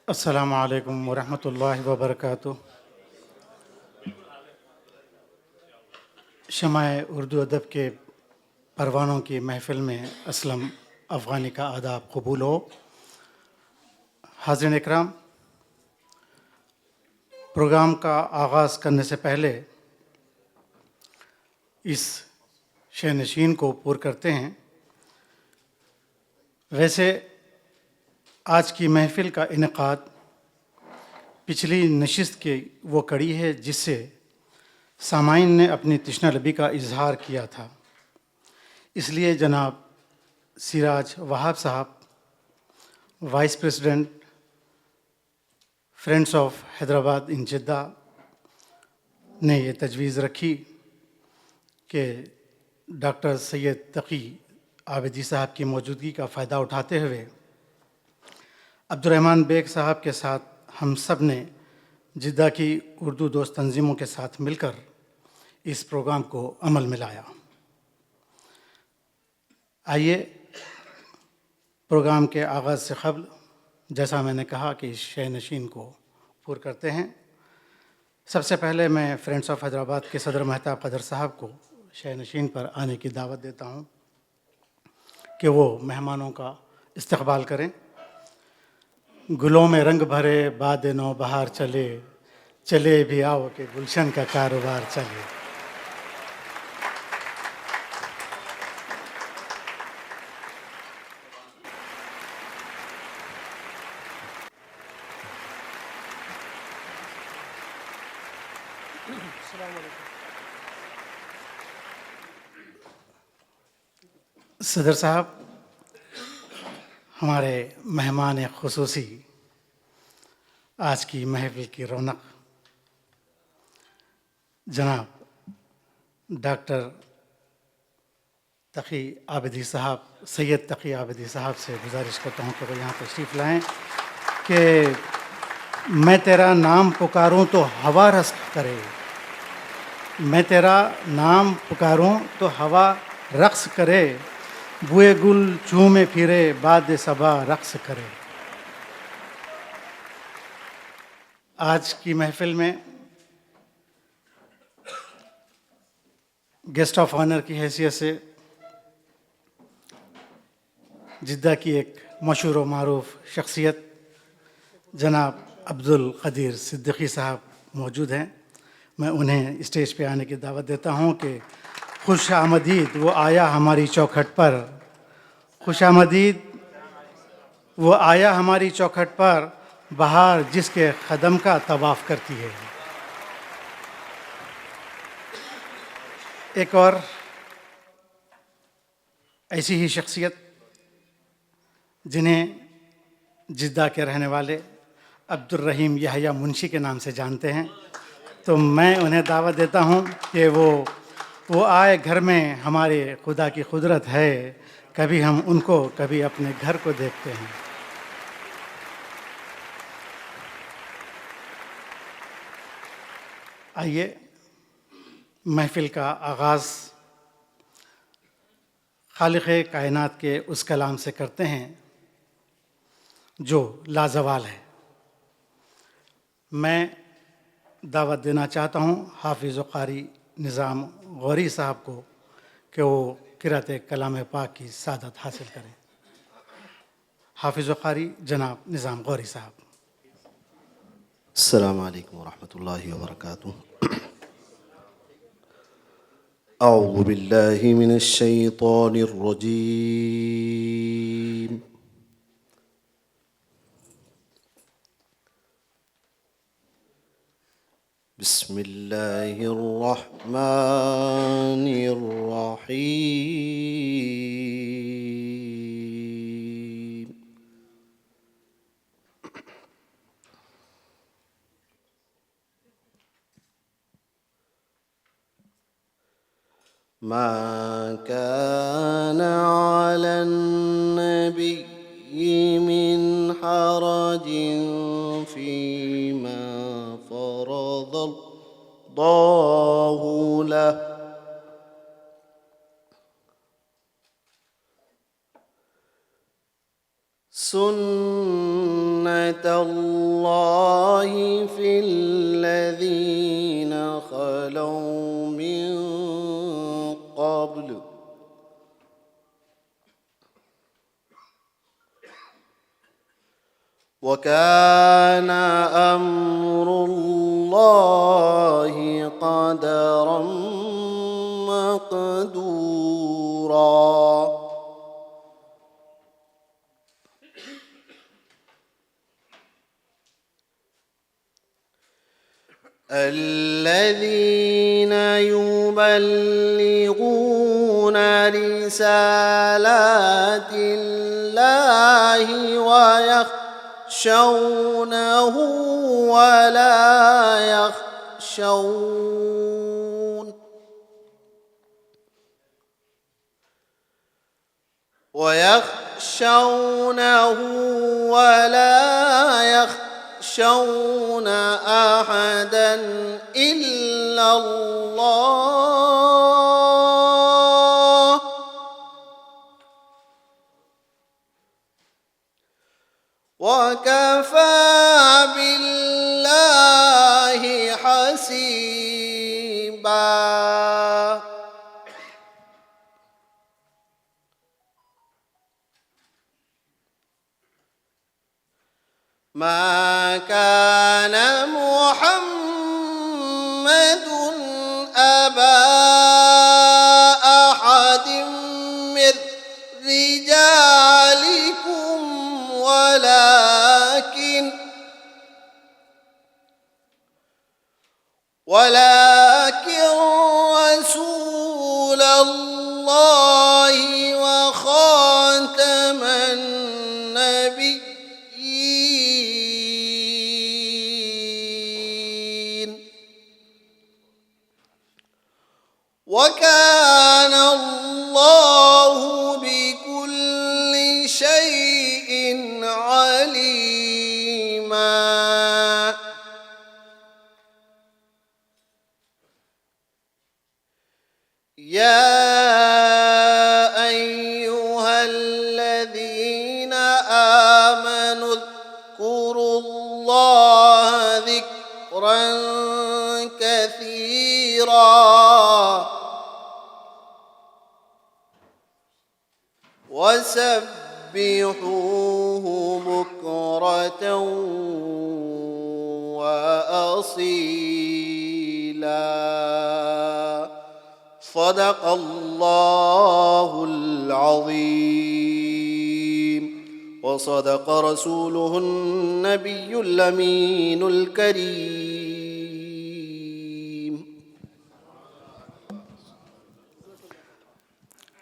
السلام علیکم ورحمۃ اللہ وبرکاتہ۔ شمع اردو ادب کے پروانوں کی محفل میں اسلم افغانی کا آداب قبول ہو۔ حاضرین اکرام، پروگرام کا آغاز کرنے سے پہلے اس شے نشین کو پر کرتے ہیں۔ ویسے آج کی محفل کا انعقاد پچھلی نشست کی وہ کڑی ہے جس سے سامعین نے اپنی تشنہ لبی کا اظہار کیا تھا، اس لیے جناب سراج وہاب صاحب، vice president friends of Hyderabad in Jeddah, نے یہ تجویز رکھی کہ ڈاکٹر سید تقی عابدی صاحب کی موجودگی کا فائدہ اٹھاتے ہوئے عبدالرحمن بیگ صاحب کے ساتھ ہم سب نے جدہ کی اردو دوست تنظیموں کے ساتھ مل کر اس پروگرام کو عمل میں لایا۔ آئیے پروگرام کے آغاز سے قبل، جیسا میں نے کہا کہ اس شے نشین کو پر کرتے ہیں۔ سب سے پہلے میں فرینڈس آف حیدرآباد کے صدر مہتاب قدر صاحب کو شے نشین پر آنے کی دعوت دیتا ہوں کہ وہ مہمانوں کا استقبال کریں۔ گلوں میں رنگ بھرے باد نو بہار چلے، چلے بھی آؤ کہ گلشن کا کاروبار چلے۔ صدر صاحب، ہمارے مہمان خصوصی، آج کی محفل کی رونق، جناب ڈاکٹر تقی عابدی صاحب، سید تقی عابدی صاحب سے گزارش کرتا ہوں کہ وہ یہاں تشریف لائیں کہ میں تیرا نام پکاروں تو ہوا رقص کرے، میں تیرا نام پکاروں تو ہوا رقص کرے، بوئے گل چومے پھرے باد صبا رقص کرے۔ آج کی محفل میں گیسٹ آف آنر کی حیثیت سے جدہ کی ایک مشہور و معروف شخصیت جناب عبدالقدیر صدیقی صاحب موجود ہیں۔ میں انہیں اسٹیج پہ آنے کی دعوت دیتا ہوں کہ خوش آمدید وہ آیا ہماری چوکھٹ پر، خوش آمدید وہ آیا ہماری چوکھٹ پر، بہار جس کے قدم کا طواف کرتی ہے۔ ایک اور ایسی ہی شخصیت جنہیں جدہ کے رہنے والے عبدالرحیم یحییٰ منشی کے نام سے جانتے ہیں، تو میں انہیں دعوت دیتا ہوں کہ وہ آئے گھر میں، ہمارے خدا کی قدرت ہے، کبھی ہم ان کو کبھی اپنے گھر کو دیکھتے ہیں۔ آئیے محفل کا آغاز خالق کائنات کے اس کلام سے کرتے ہیں جو لازوال ہے۔ میں دعوت دینا چاہتا ہوں حافظ و قاری نظام غوری صاحب کو کہ وہ قرأت کلام پاک کی سعادت حاصل کریں۔ حافظ و قاری جناب نظام غوری صاحب۔ السلام علیکم ورحمۃ اللہ وبرکاتہ۔ اعوذ باللہ من الشیطان الرجیم۔ بسم اللہ الرحمن الرحیم۔ ما كان على النبي من حرج فيما فرض الله له سنة الله في الذين خلوا من قبل وكان أمر الله قدرا مقدورا. الذين يبلغون رسالات الله ويخشونه ولا يخشون أحدا إلا الله وكفى بالله حسيبا. ما كان محمد أبا أحد من رجالكم ولكن رسول الله وخاتم النبيين وكان الله بكل شيء عليما. يا أيها الذين آمنوا اذكروا الله ذكرا كثيرا وسبحوه بكرة وأصيلا. صدق الله العظيم وصدق رسوله النبي الأمين الكريم.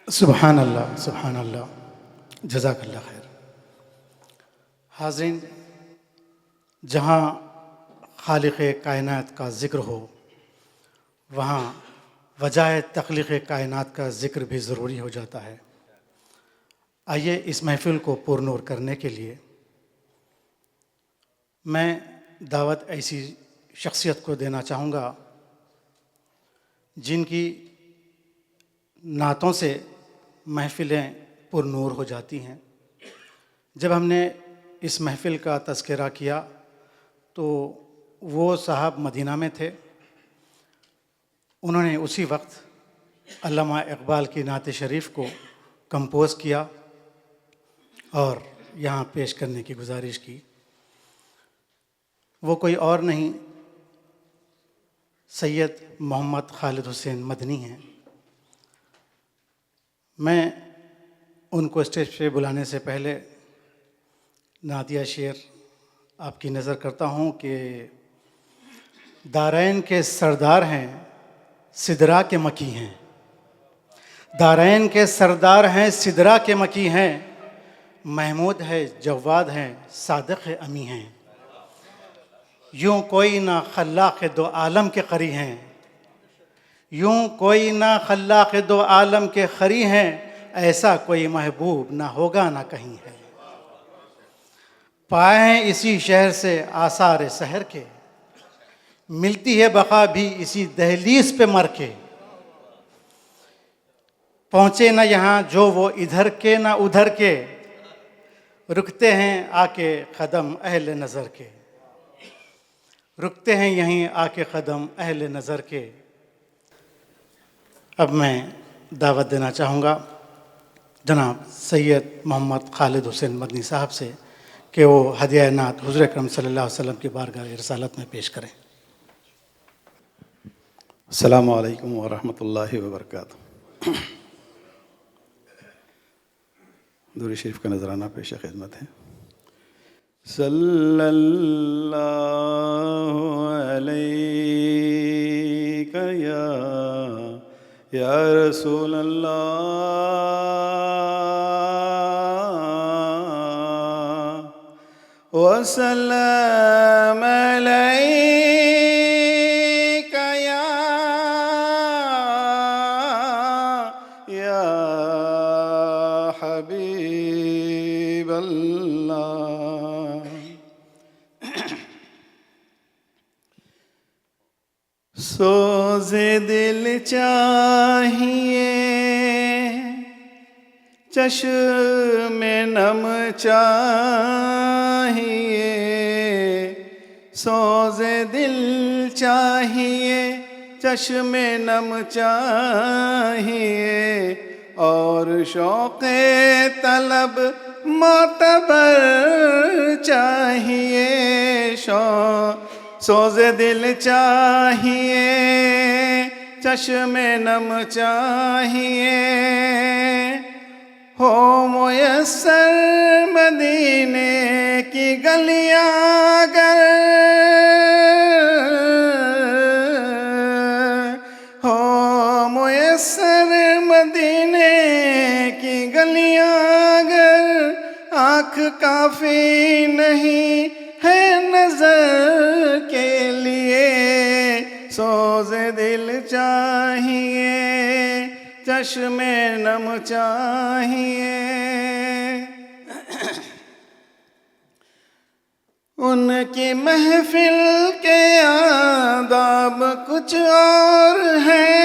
سبحان اللہ سبحان اللہ، جزاک اللہ خیر۔ حاضرین، جہاں خالق کائنات کا ذکر ہو وہاں وجہ تخلیق کائنات کا ذکر بھی ضروری ہو جاتا ہے۔ آئیے اس محفل کو پر نور کرنے کے لیے میں دعوت ایسی شخصیت کو دینا چاہوں گا جن کی نعتوں سے محفلیں پر نور ہو جاتی ہیں۔ جب ہم نے اس محفل کا تذکرہ کیا تو وہ صاحب مدینہ میں تھے، انہوں نے اسی وقت علامہ اقبال کی نعت شریف کو کمپوز کیا اور یہاں پیش کرنے کی گزارش کی۔ وہ کوئی اور نہیں، سید محمد خالد حسین مدنی ہیں۔ میں ان کو اسٹیج پہ بلانے سے پہلے نعتیہ شعر آپ کی نظر کرتا ہوں کہ دارین کے سردار ہیں، سدرا کے مکی ہیں، دارین کے سردار ہیں، سدرا کے مکی ہیں، محمود ہے، جواد ہیں، صادق امی ہیں، یوں کوئی نہ خلاق دو عالم کے قری ہیں، یوں کوئی نہ خلاق دو عالم کے قری ہیں، ایسا کوئی محبوب نہ ہوگا نہ کہیں ہے، پائیں اسی شہر سے آثار سحر کے، ملتی ہے بقا بھی اسی دہلیز پہ مر کے، پہنچے نہ یہاں جو وہ ادھر کے نہ ادھر کے، رکتے ہیں آ کے قدم اہل نظر کے، رکتے ہیں یہیں آ کے قدم اہل نظر کے۔ اب میں دعوت دینا چاہوں گا جناب سید محمد خالد حسین مدنی صاحب سے کہ وہ ہدیہ نعت حضور اکرم صلی اللہ علیہ وسلم کی بارگاہ رسالت میں پیش کریں۔ السلام علیکم ورحمۃ اللہ وبرکاتہ۔ درود شریف کا نذرانہ پیش خدمت ہے۔ صلی اللہ علیہ یا رسول اللہ وسلم علیک یا حبیب اللہ۔ سوز دل چاہیے چشم نم چاہیے، سوز دل چاہیے چشم نم چاہیے، اور شوق طلب معتبر چاہیے، سوز دل چاہیے چشم نم چاہیے، ہو میسر مدینے کی گلیاں اگر، ہو میسر مدینے کی گلیاں اگر، آنکھ کافی نہیں ہے نظر کے لیے، سوز دل چاہیے چشم نم چاہیے۔ ان کی محفل کے آداب کچھ اور ہیں،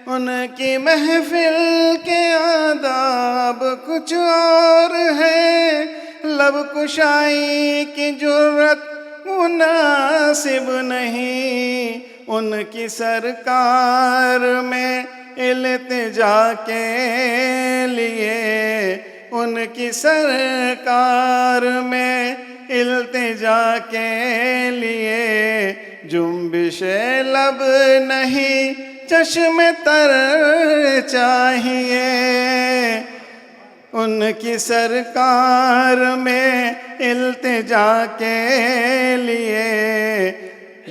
ان کی محفل کے آداب کچھ اور ہے، لب کشائی کی جرت مناسب نہیں، ان کی سرکار میں التجا کے لیے، ان کی سرکار میں التجا کے لیے، جنبش لب نہیں چشم تر چاہیے، ان کی سرکار میں التجا کے لیے،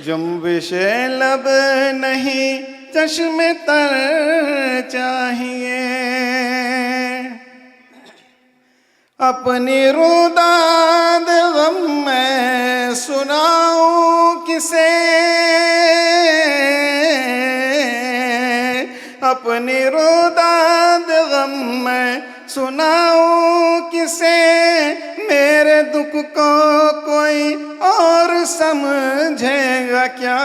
جنبش لب نہیں چشم تر چاہیے۔ اپنی روداد غم میں سناؤں کسے، اپنی روداد غم میں سناؤں کسے، میرے دکھ کو کوئی اور سمجھے گا کیا،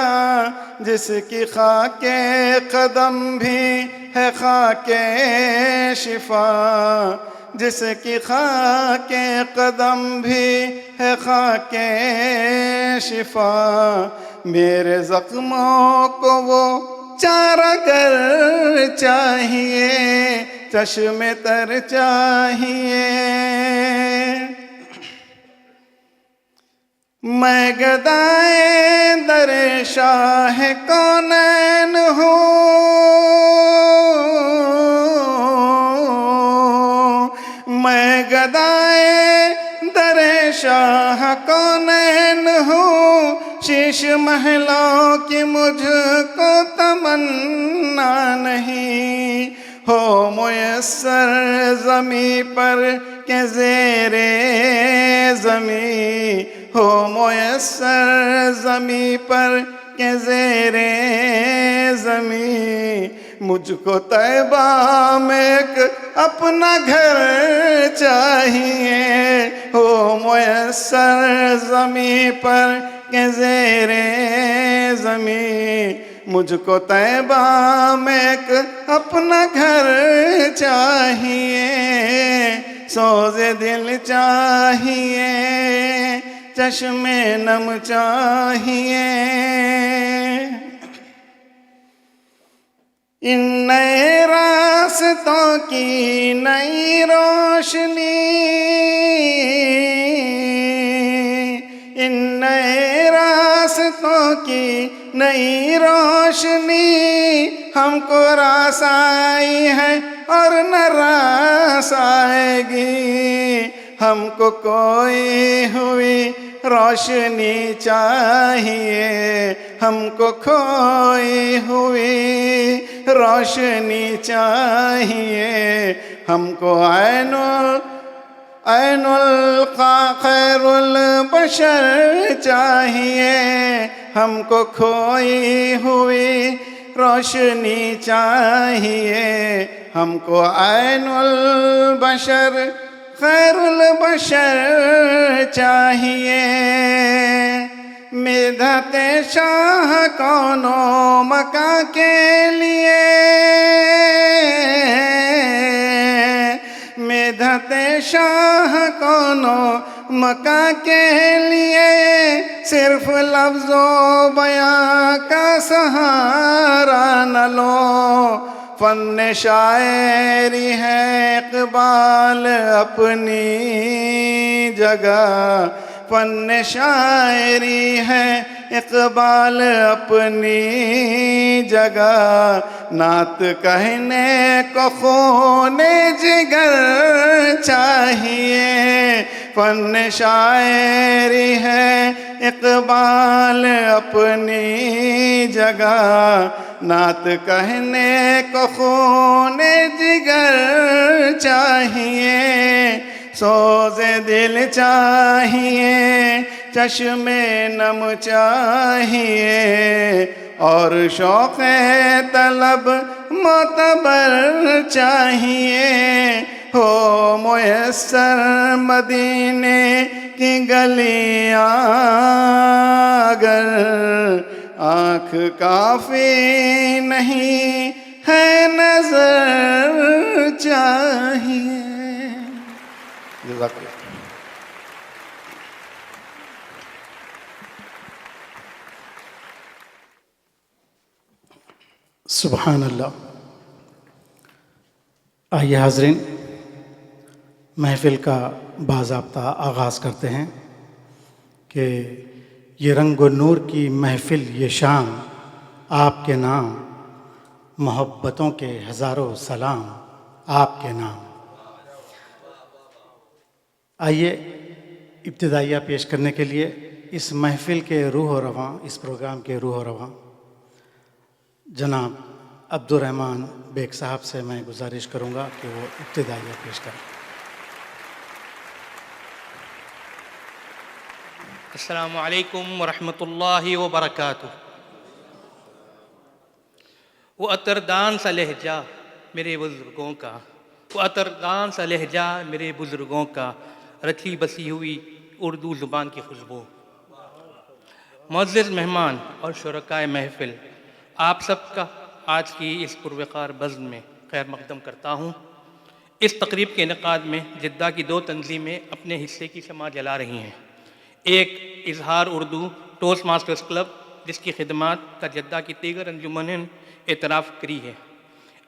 جس کی خاک قدم بھی ہے خاک شفا، جس کی خاک قدم بھی ہے خاک شفا، میرے زخموں کو وہ چارہ گر چاہیے، چشم تر چاہیے۔ میں گدائے در شاہ کونین ہوں، میں گدائے در شاہ کونین ہوں، شیش محلوں کی مجھ کو تمنا نہیں، ہو میسر زمیں پر کہ زیر زمیں، ہو میسر زمیں پر کہ زیر زمیں، مجھ کو طیبہ میں ایک اپنا گھر چاہیے، ہو میسر زمیں پر کہ زیر زمیں، مجھ کو طیبہ میں ایک اپنا گھر چاہیے، سوز دل چاہیے، چشم نم چاہیے۔ ان نئے راستوں کی نئی روشنی، ان نئے راستوں کی نئی روشنی ہم کو راس آئی ہے اور نہ راس آئے گی۔ ہم کو کوئی ہوئی روشنی چاہیے، ہم کو کھوئی ہوئی روشنی چاہیے۔ ہم کو عین خیر البشر چاہیے، ہم کو کھوئی ہوئی روشنی چاہیے۔ ہم کو عین البشر خیر البشر چاہیے۔ مدحت شاہ کون و مکاں کے لیے، مدحت شاہ کون و مکاں کے لیے، صرف لفظ و بیاں کا سہارا نہ لو۔ فن شاعری ہے اقبال اپنی جگہ، فن شاعری ہے اقبال اپنی جگہ۔ نعت کہنے کو خون جگر چاہیے، فن شاعری ہے اقبال اپنی جگہ۔ نعت کہنے کو خون جگر چاہیے، سوز دل چاہیے، چشم نم چاہیے، اور شوق طلب معتبر چاہیے۔ ہو میسر مدینے کی گلیاں اگر، آنکھ کافی نہیں ہے نظر چاہیے۔ جزاک اللہ۔ سبحان اللہ۔ آئیے حاضرین، محفل کا باضابطہ آغاز کرتے ہیں کہ یہ رنگ و نور کی محفل یہ شام، آپ کے نام، محبتوں کے ہزاروں سلام آپ کے نام۔ آئیے ابتدائیہ پیش کرنے کے لیے اس محفل کے روح و رواں، اس پروگرام کے روح و رواں جناب عبدالرحمن بیگ صاحب سے میں گزارش کروں گا کہ وہ ابتدائیہ پیش کریں۔ السلام علیکم ورحمۃ اللہ وبرکاتہ۔ وہ عطردان سا لہجہ میرے بزرگوں کا، وہ عطردان سا لہجہ میرے بزرگوں کا، رچی بسی ہوئی اردو زبان کی خوشبو۔ معزز مہمان اور شرکائے محفل، آپ سب کا آج کی اس پروقار بزم میں خیر مقدم کرتا ہوں۔ اس تقریب کے انعقاد میں جدہ کی 2 تنظیمیں اپنے حصے کی شمع جلا رہی ہیں۔ ایک اظہار اردو ٹوسٹ ماسٹرز کلب، جس کی خدمات کا جدہ کی دیگر انجمنیں اعتراف کری ہے۔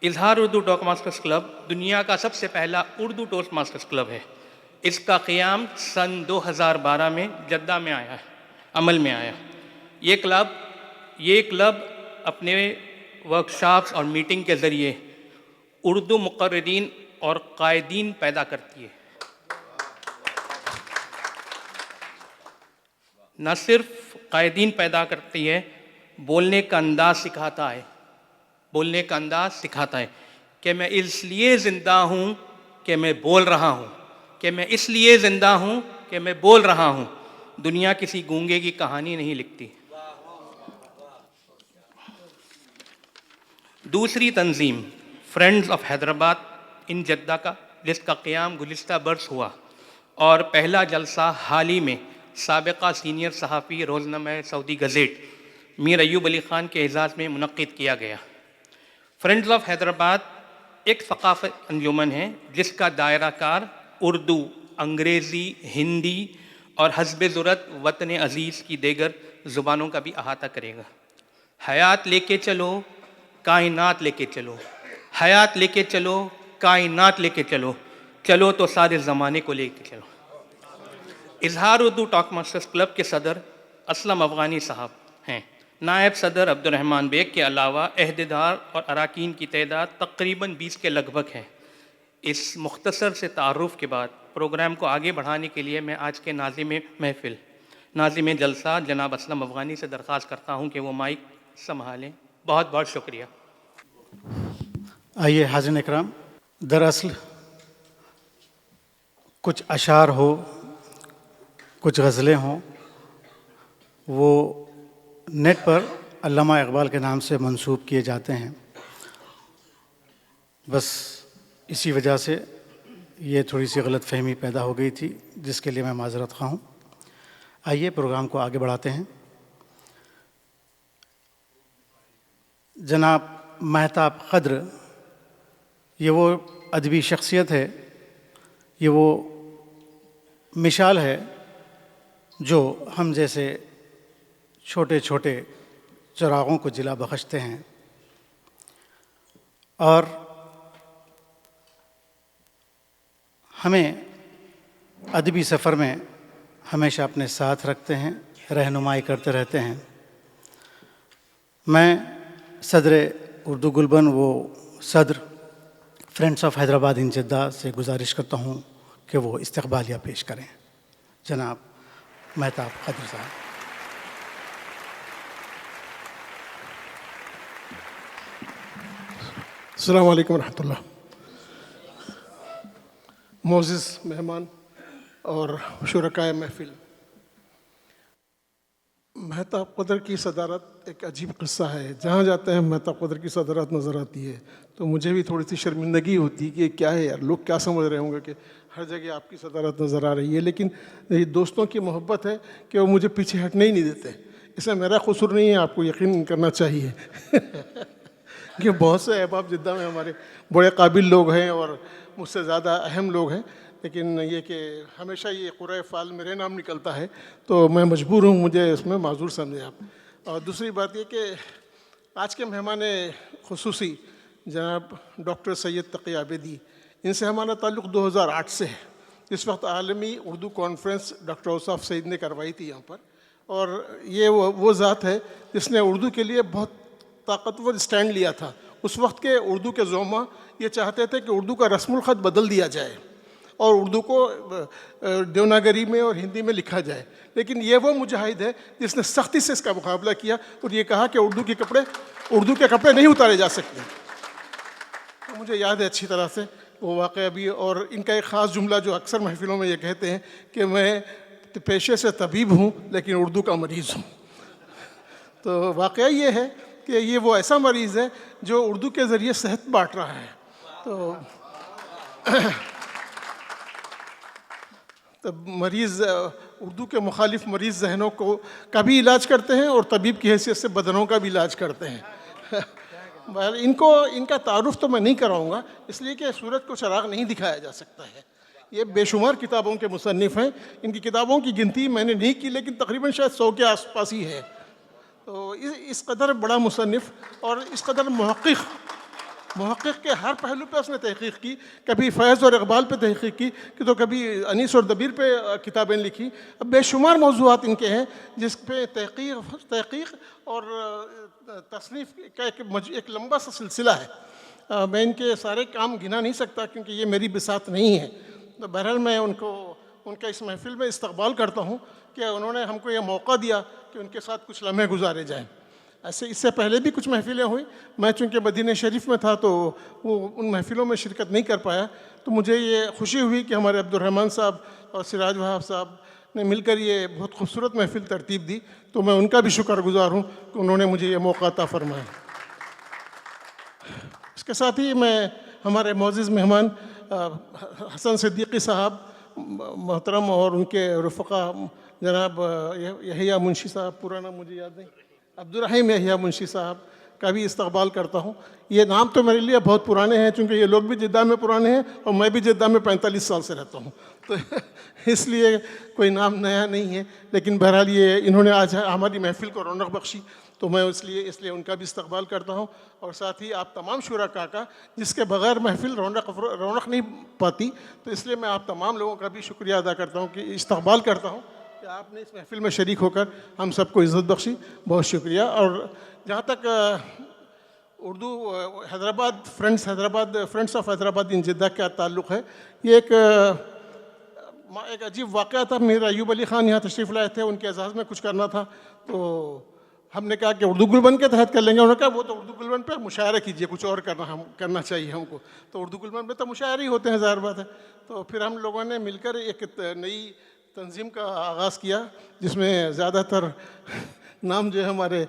اظہار اردو ٹوسٹ ماسٹرز کلب دنیا کا سب سے پہلا اردو ٹوسٹ ماسٹرز کلب ہے۔ اس کا قیام سن 2012 میں جدہ میں آیا ہے، عمل میں آیا۔ یہ کلب اپنے ورکشاپس اور میٹنگ کے ذریعے اردو مقررین اور قائدین پیدا کرتی ہے۔ نہ صرف قائدین پیدا کرتی ہے، بولنے کا انداز سکھاتا ہے، بولنے کا انداز سکھاتا ہے کہ میں اس لیے زندہ ہوں کہ میں بول رہا ہوں، کہ میں اس لیے زندہ ہوں کہ میں بول رہا ہوں۔ دنیا کسی گونگے کی کہانی نہیں لکھتی۔ دوسری تنظیم friends of Hyderabad in Jeddah کا، جس کا قیام گزشتہ برس ہوا اور پہلا جلسہ حال ہی میں سابقہ سینئر صحافی روزنامہ سعودی گزٹ میر ایوب علی خان کے اعزاز میں منعقد کیا گیا۔ فرینڈز آف حیدرآباد ایک ثقافت انجمن ہے جس کا دائرہ کار اردو، انگریزی، ہندی اور حسب ضرورت وطن عزیز کی دیگر زبانوں کا بھی احاطہ کرے گا۔ حیات لے کے چلو، کائنات لے کے چلو، حیات لے کے چلو، کائنات لے کے چلو، چلو تو سارے زمانے کو لے کے چلو۔ اظہار اردو ٹاک ماسٹرز کلب کے صدر اسلم افغانی صاحب ہیں۔ نائب صدر عبد الرحمن بیگ کے علاوہ عہدیدار اور اراکین کی تعداد تقریباً 20 کے لگ بھگ ہے۔ اس مختصر سے تعارف کے بعد پروگرام کو آگے بڑھانے کے لیے میں آج کے ناظم محفل، ناظم جلسہ جناب اسلم افغانی سے درخواست کرتا ہوں کہ وہ مائک سنبھالیں۔ بہت بہت شکریہ۔ آئیے حاضرین اکرام، دراصل کچھ اشعار ہو، کچھ غزلیں ہوں، وہ نیٹ پر علامہ اقبال کے نام سے منسوب کیے جاتے ہیں۔ بس اسی وجہ سے یہ تھوڑی سی غلط فہمی پیدا ہو گئی تھی، جس کے لیے میں معذرت خواہ ہوں۔ آئیے پروگرام کو آگے بڑھاتے ہیں۔ جناب مہتاب قدر، یہ وہ ادبی شخصیت ہے، یہ وہ مثال ہے جو ہم جیسے چھوٹے چھوٹے چراغوں کو جلا بخشتے ہیں، اور ہمیں ادبی سفر میں ہمیشہ اپنے ساتھ رکھتے ہیں، رہنمائی کرتے رہتے ہیں۔ میں صدر اردو گلبن، وہ صدر friends of Hyderabad in Jeddah سے گزارش کرتا ہوں کہ وہ استقبالیہ پیش کریں۔ جناب مہتاب قدر صاحب۔ السلام علیکم ورحمۃ اللہ۔ معزز مہمان اور شرکائے محفل، مہتاب قدر کی صدارت ایک عجیب قصہ ہے۔ جہاں جاتے ہیں مہتاب قدر کی صدارت نظر آتی ہے تو مجھے بھی تھوڑی سی شرمندگی ہوتی ہے کہ کیا ہے یار، لوگ کیا سمجھ رہے ہوں گے کہ ہر جگہ آپ کی صدارت نظر آ رہی ہے، لیکن یہ دوستوں کی محبت ہے کہ وہ مجھے پیچھے ہٹنے ہی نہیں دیتے۔ اس میں میرا قصور نہیں ہے، آپ کو یقین کرنا چاہیے کہ بہت سے احباب جدہ میں ہمارے بڑے قابل لوگ ہیں اور مجھ سے زیادہ اہم لوگ ہیں، لیکن یہ کہ ہمیشہ یہ قرۂ فعال میرے نام نکلتا ہے تو میں مجبور ہوں، مجھے اس میں معذور سمجھیں آپ۔ اور دوسری بات یہ کہ آج کے مہمان خصوصی جناب ڈاکٹر سید تقی عابدی، ان سے ہمارا تعلق 2008 سے ہے۔ اس وقت عالمی اردو کانفرنس ڈاکٹر اوصاف سعید نے کروائی تھی یہاں پر، اور یہ وہ ذات ہے جس نے اردو کے لیے بہت طاقتور اسٹینڈ لیا تھا۔ اس وقت کے اردو کے زعماء یہ چاہتے تھے کہ اردو کا رسم الخط بدل دیا جائے اور اردو کو دیوناگری میں اور ہندی میں لکھا جائے، لیکن یہ وہ مجاہد ہے جس نے سختی سے اس کا مقابلہ کیا اور یہ کہا کہ اردو کے کپڑے نہیں اتارے جا سکتے۔ تو مجھے یاد ہے اچھی طرح سے وہ واقعہ بھی، اور ان کا ایک خاص جملہ جو اکثر محفلوں میں یہ کہتے ہیں کہ میں پیشے سے طبیب ہوں لیکن اردو کا مریض ہوں۔ تو واقعہ یہ ہے کہ یہ وہ ایسا مریض ہے جو اردو کے ذریعے صحت بانٹ رہا ہے۔ تو مریض اردو کے مخالف مریض ذہنوں کا بھی علاج کرتے ہیں اور طبیب کی حیثیت سے بدنوں کا بھی علاج کرتے ہیں۔ ان کا تعارف تو میں نہیں کراؤں گا، اس لیے کہ سورج کو چراغ نہیں دکھایا جا سکتا ہے۔ یہ بے شمار کتابوں کے مصنف ہیں، ان کی کتابوں کی گنتی میں نے نہیں کی لیکن تقریباً شاید 100 کے آس پاس ہی ہے۔ تو اس قدر بڑا مصنف اور اس قدر محقق کے ہر پہلو پہ اس نے تحقیق کی، کبھی فیض اور اقبال پہ تحقیق کی تو کبھی انیس اور دبیر پہ کتابیں لکھی۔ اب بے شمار موضوعات ان کے ہیں جس پہ تحقیق اور تصنیف کا ایک لمبا سا سلسلہ ہے۔ میں ان کے سارے کام گنا نہیں سکتا کیونکہ یہ میری بساط نہیں ہے۔ تو بہرحال میں ان کا اس محفل میں استقبال کرتا ہوں کہ انہوں نے ہم کو یہ موقع دیا کہ ان کے ساتھ کچھ لمحے گزارے جائیں۔ ایسے اس سے پہلے بھی کچھ محفلیں ہوئیں، میں چونکہ مدینہ شریف میں تھا تو وہ ان محفلوں میں شرکت نہیں کر پایا، تو مجھے یہ خوشی ہوئی کہ ہمارے عبد الرحمن صاحب اور سراج وہاب صاحب نے مل کر یہ بہت خوبصورت محفل ترتیب دی، تو میں ان کا بھی شکر گزار ہوں کہ انہوں نے مجھے یہ موقع عطا فرمایا۔ اس کے ساتھ ہی میں ہمارے معزز مہمان حسن صدیقی صاحب محترم اور ان کے رفقا جناب یحییٰ منشی صاحب، پورا نام مجھے یاد نہیں، عبدالرحیم یحییٰ منشی صاحب کا بھی استقبال کرتا ہوں. یہ نام تو میرے لیے بہت پرانے ہیں چونکہ یہ لوگ بھی جدہ میں پرانے ہیں اور میں بھی جدہ میں 45 سال سے رہتا ہوں, تو اس لیے کوئی نام نیا نہیں ہے. لیکن بہرحال یہ انہوں نے آج ہماری محفل کو رونق بخشی, تو میں اس لیے ان کا بھی استقبال کرتا ہوں. اور ساتھ ہی آپ تمام شرکاء کا, جس کے بغیر محفل رونق نہیں پاتی, تو اس لیے میں آپ تمام لوگوں کا بھی شکریہ ادا کرتا ہوں کہ استقبال کرتا ہوں کہ آپ نے اس محفل میں شریک ہو کر ہم سب کو عزت بخشی. بہت شکریہ. اور جہاں تک Urdu Hyderabad friends of Hyderabad in Jeddah کا تعلق ہے, یہ ایک عجیب واقعہ تھا. میر ایوب علی خان یہاں تشریف لائے تھے, ان کے اعزاز میں کچھ کرنا تھا, تو ہم نے کہا کہ اردو گلبن کے تحت کر لیں گے. انہوں نے کہا وہ تو اردو گلبن پہ مشاعرہ کیجئے, کچھ اور کرنا چاہیے ہم کو. تو اردو گلبن پہ تو مشاعرے ہی ہوتے ہیں, ظاہر بات ہے. تو پھر ہم لوگوں نے مل کر ایک نئی تنظیم کا آغاز کیا, جس میں زیادہ تر نام جو ہے ہمارے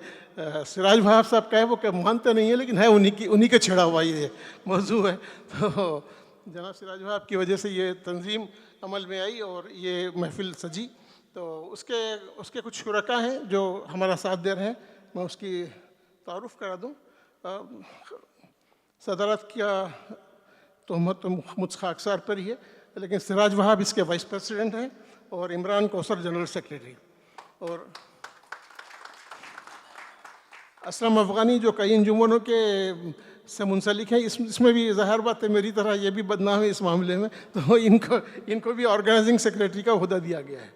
سراج بھائی صاحب کا ہے, وہ کہ مانتے نہیں ہیں لیکن ہے انہی کے چھڑا ہوا یہ موضوع ہے. تو جناب سراج بھائی کی وجہ سے یہ تنظیم عمل میں آئی اور یہ محفل سجی. تو اس کے کچھ شرکاء ہیں جو ہمارا ساتھ دے رہے ہیں, میں اس کی تعارف کرا دوں. صدارت کا تہمت تو مجھ خاکسار پر ہی ہے, لیکن سراج وہاب اس کے وائس پریزیڈنٹ ہیں اور عمران کوثر جنرل سیکریٹری, اور اسلم افغانی جو کئی انجمنوں سے منسلک ہیں. اس میں بھی ظاہر بات ہے میری طرح یہ بھی بدنام ہے اس معاملے میں, تو ان کو بھی آرگنائزنگ سیکریٹری کا عہدہ دیا گیا ہے.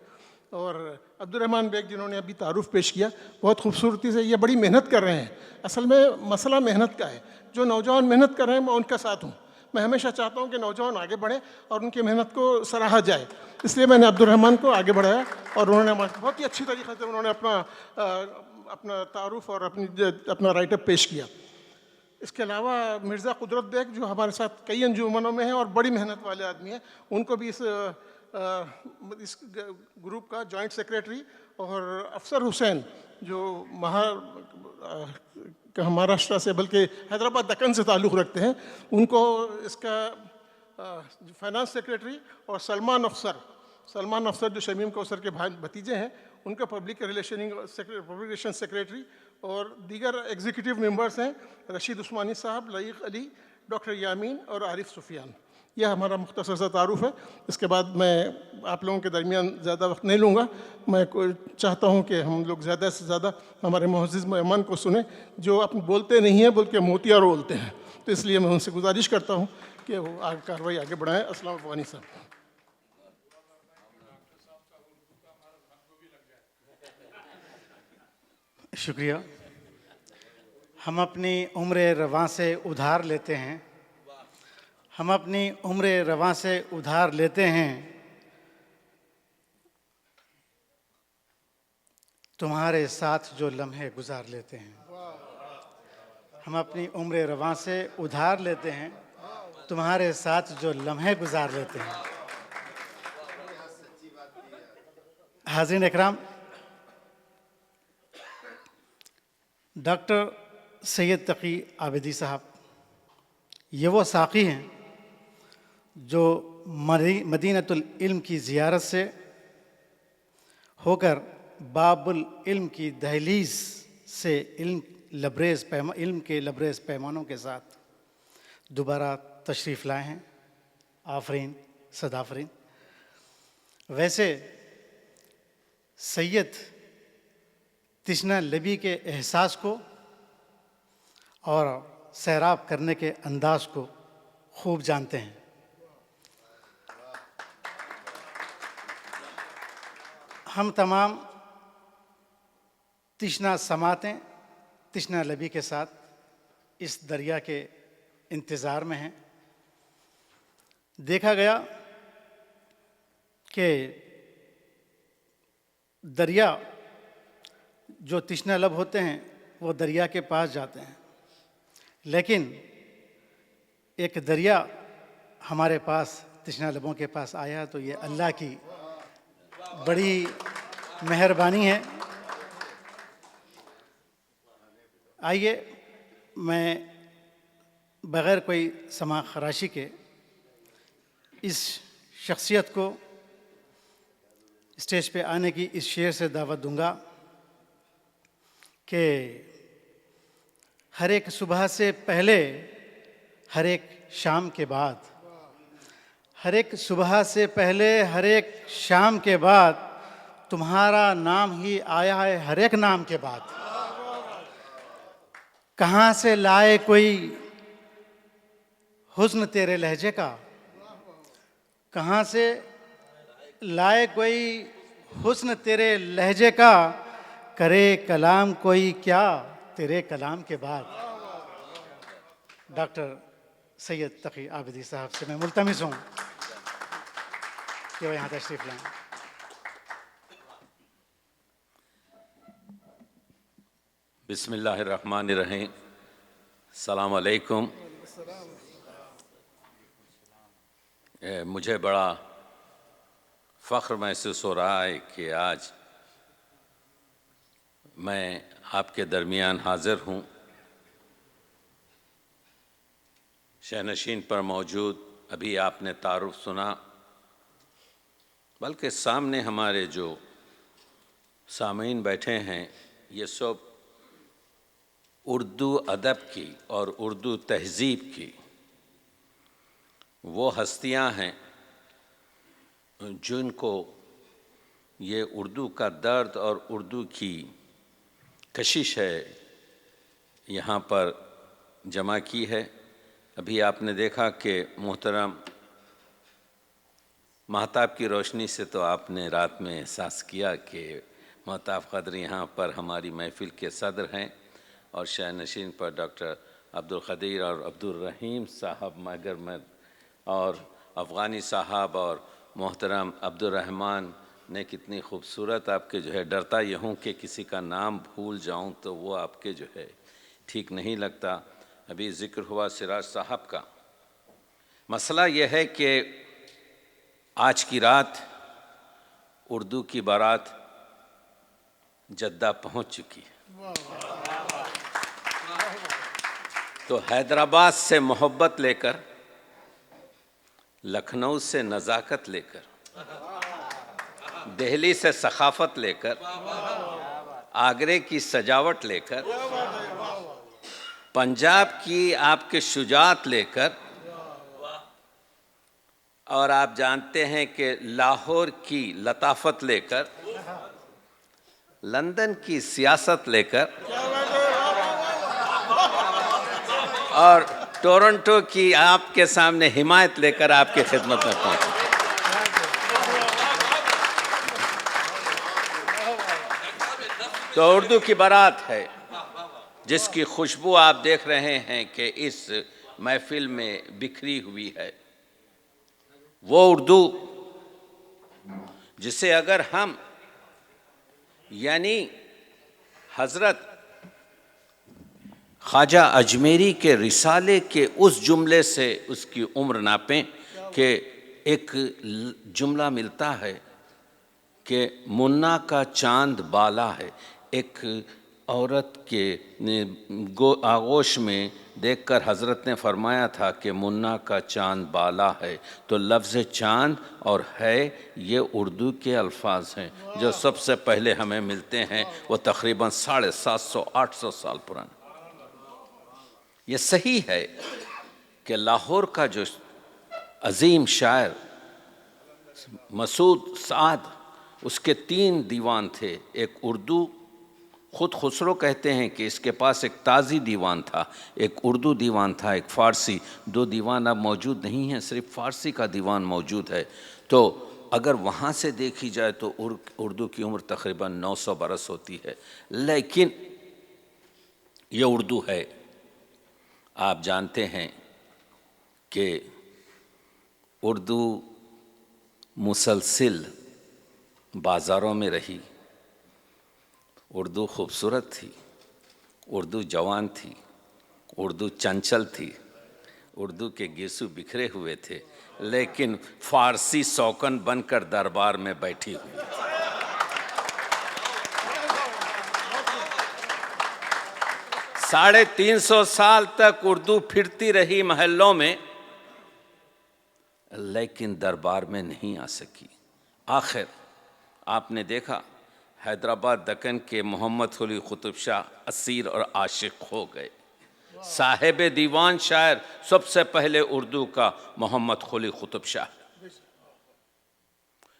اور عبدالرحمن بیگ جنہوں نے ابھی تعارف پیش کیا بہت خوبصورتی سے, یہ بڑی محنت کر رہے ہیں. اصل میں مسئلہ محنت کا ہے. جو نوجوان محنت کر رہے ہیں میں ان کا ساتھ ہوں. میں ہمیشہ چاہتا ہوں کہ نوجوان آگے بڑھیں اور ان کی محنت کو سراہا جائے. اس لیے میں نے عبدالرحمن کو آگے بڑھایا اور انہوں نے بہت ہی اچھی طریقے سے انہوں نے اپنا تعارف اور اپنا رائٹ اپ پیش کیا. اس کے علاوہ مرزا قدرت بیگ جو ہمارے ساتھ کئی انجمنوں میں ہیں اور بڑی محنت والے آدمی ہیں, ان کو بھی اس گروپ کا جوائنٹ سیکریٹری, اور افسر حسین جو مہاراشٹر سے بلکہ حیدرآباد دکن سے تعلق رکھتے ہیں, ان کو اس کا فائنانس سیکریٹری, اور سلمان افسر جو شمیم کوثر کے بھتیجے ہیں, ان کا پبلک ریلیشن سیکریٹری, اور دیگر ایگزیکٹو ممبرز ہیں رشید عثمانی صاحب, لعیق علی, ڈاکٹر یامین اور عارف سفیان. یہ ہمارا مختصر سا تعارف ہے. اس کے بعد میں آپ لوگوں کے درمیان زیادہ وقت نہیں لوں گا. میں چاہتا ہوں کہ ہم لوگ زیادہ سے زیادہ ہمارے معزز مہمان کو سنیں جو بولتے نہیں ہیں بلکہ موتیا رولتے ہیں. تو اس لیے میں ان سے گزارش کرتا ہوں کہ وہ کارروائی آگے بڑھائیں. السلام افغانی صاحب. شکریہ. ہم اپنی عمر رواں سے ادھار لیتے ہیں, ہم اپنی عمر رواں سے ادھار لیتے ہیں, تمہارے ساتھ جو لمحے گزار لیتے ہیں. ہم اپنی عمر رواں سے ادھار لیتے ہیں, تمہارے ساتھ جو لمحے گزار لیتے ہیں. حاضرین اکرام, ڈاکٹر سید تقی عابدی صاحب یہ وہ ساقی ہیں جو مدینۃ العلم کی زیارت سے ہو کر باب العلم کی دہلیز سے علم کے لبریز پیمانوں کے ساتھ دوبارہ تشریف لائے ہیں. آفرین صدافرین. ویسے سید تشنہ لبی کے احساس کو اور سیراب کرنے کے انداز کو خوب جانتے ہیں. ہم تمام تشنہ سماعتیں تشنہ لبی کے ساتھ اس دریا کے انتظار میں ہیں. دیکھا گیا کہ دریا جو تشنہ لب ہوتے ہیں وہ دریا کے پاس جاتے ہیں, لیکن ایک دریا ہمارے پاس تشنہ لبوں کے پاس آیا تو یہ اللہ کی بڑی مہربانی ہے. آئیے میں بغیر کوئی سماع خراشی کے اس شخصیت کو اسٹیج پہ آنے کی اس شعر سے دعوت دوں گا. کہ ہر ایک صبح سے پہلے، ہر ایک شام کے بعد، ہر ایک صبح سے پہلے، ہر ایک شام کے بعد تمہارا نام ہی آیا ہے ہر ایک نام کے بعد۔ کہاں سے لائے کوئی حسن تیرے لہجے کا، کہاں سے لائے کوئی حسن تیرے لہجے کا، کرے کلام کوئی کیا تیرے کلام کے بعد۔ ڈاکٹر سید تقی عابدی صاحب سے میں ملتمس ہوں کہ وہ یہاں تشریف لائیں۔ بسم اللہ الرحمن الرحیم۔ السلام علیکم۔ مجھے بڑا فخر محسوس ہو رہا ہے کہ آج میں آپ کے درمیان حاضر ہوں۔ شینشین پر موجود ابھی آپ نے تعارف سنا، بلکہ سامنے ہمارے جو سامعین بیٹھے ہیں یہ سب اردو ادب کی اور اردو تہذیب کی وہ ہستیاں ہیں جن کو یہ اردو کا درد اور اردو کی کشش ہے یہاں پر جمع کی ہے۔ ابھی آپ نے دیکھا کہ محترم مہتاب کی روشنی سے تو آپ نے رات میں احساس کیا کہ مہتاب قدر یہاں پر ہماری محفل کے صدر ہیں، اور شینشین پر ڈاکٹر عبدالقدیر اور عبدالرحیم صاحب مگر اور افغانی صاحب اور محترم عبدالرحمن نے کتنی خوبصورت آپ کے جو ہے، ڈرتا یہ ہوں کہ کسی کا نام بھول جاؤں تو وہ آپ کے جو ہے ٹھیک نہیں لگتا۔ ابھی ذکر ہوا سراج صاحب کا۔ مسئلہ یہ ہے کہ آج کی رات اردو کی بارات جدہ پہنچ چکی ہے، تو حیدرآباد سے محبت لے کر، لکھنؤ سے نزاکت لے کر، دہلی سے ثقافت لے کر، آگرے کی سجاوٹ لے کر، پنجاب کی آپ کے شجاعت لے کر، اور آپ جانتے ہیں کہ لاہور کی لطافت لے کر، لندن کی سیاست لے کر، اور ٹورنٹو کی آپ کے سامنے حمایت لے کر آپ کی خدمت میں پہنچے۔ تو اردو کی بارات ہے جس کی خوشبو آپ دیکھ رہے ہیں کہ اس محفل میں بکھری ہوئی ہے، وہ اردو جسے اگر ہم یعنی حضرت خواجہ اجمیری کے رسالے کے اس جملے سے اس کی عمر ناپیں کہ ایک جملہ ملتا ہے کہ منا کا چاند بالا ہے۔ ایک عورت کے آغوش میں دیکھ کر حضرت نے فرمایا تھا کہ منا کا چاند بالا ہے، تو لفظ چاند اور ہے یہ اردو کے الفاظ ہیں جو سب سے پہلے ہمیں ملتے ہیں، وہ تقریباً 750-800 سال پرانے۔ یہ صحیح ہے کہ لاہور کا جو عظیم شاعر مسعود سعد، اس کے 3 دیوان تھے، ایک اردو، خود خسرو کہتے ہیں کہ اس کے پاس ایک تازی دیوان تھا، ایک اردو دیوان تھا، ایک فارسی، 2 دیوان اب موجود نہیں ہیں، صرف فارسی کا دیوان موجود ہے۔ تو اگر وہاں سے دیکھی جائے تو اردو کی عمر تقریباً 900 برس ہوتی ہے، لیکن یہ اردو ہے۔ آپ جانتے ہیں کہ اردو مسلسل بازاروں میں رہی، اردو خوبصورت تھی، اردو جوان تھی، اردو چنچل تھی، اردو کے گیسو بکھرے ہوئے تھے، لیکن فارسی سوکن بن کر دربار میں بیٹھی ہوئی تھی۔ 350 سال تک اردو پھرتی رہی محلوں میں، لیکن دربار میں نہیں آ سکی۔ آخر آپ نے دیکھا حیدرآباد دکن کے محمد قلی قطب شاہ اسیر اور عاشق ہو گئے. صاحب دیوان شاعر سب سے پہلے اردو کا محمد قلی قطب شاہ.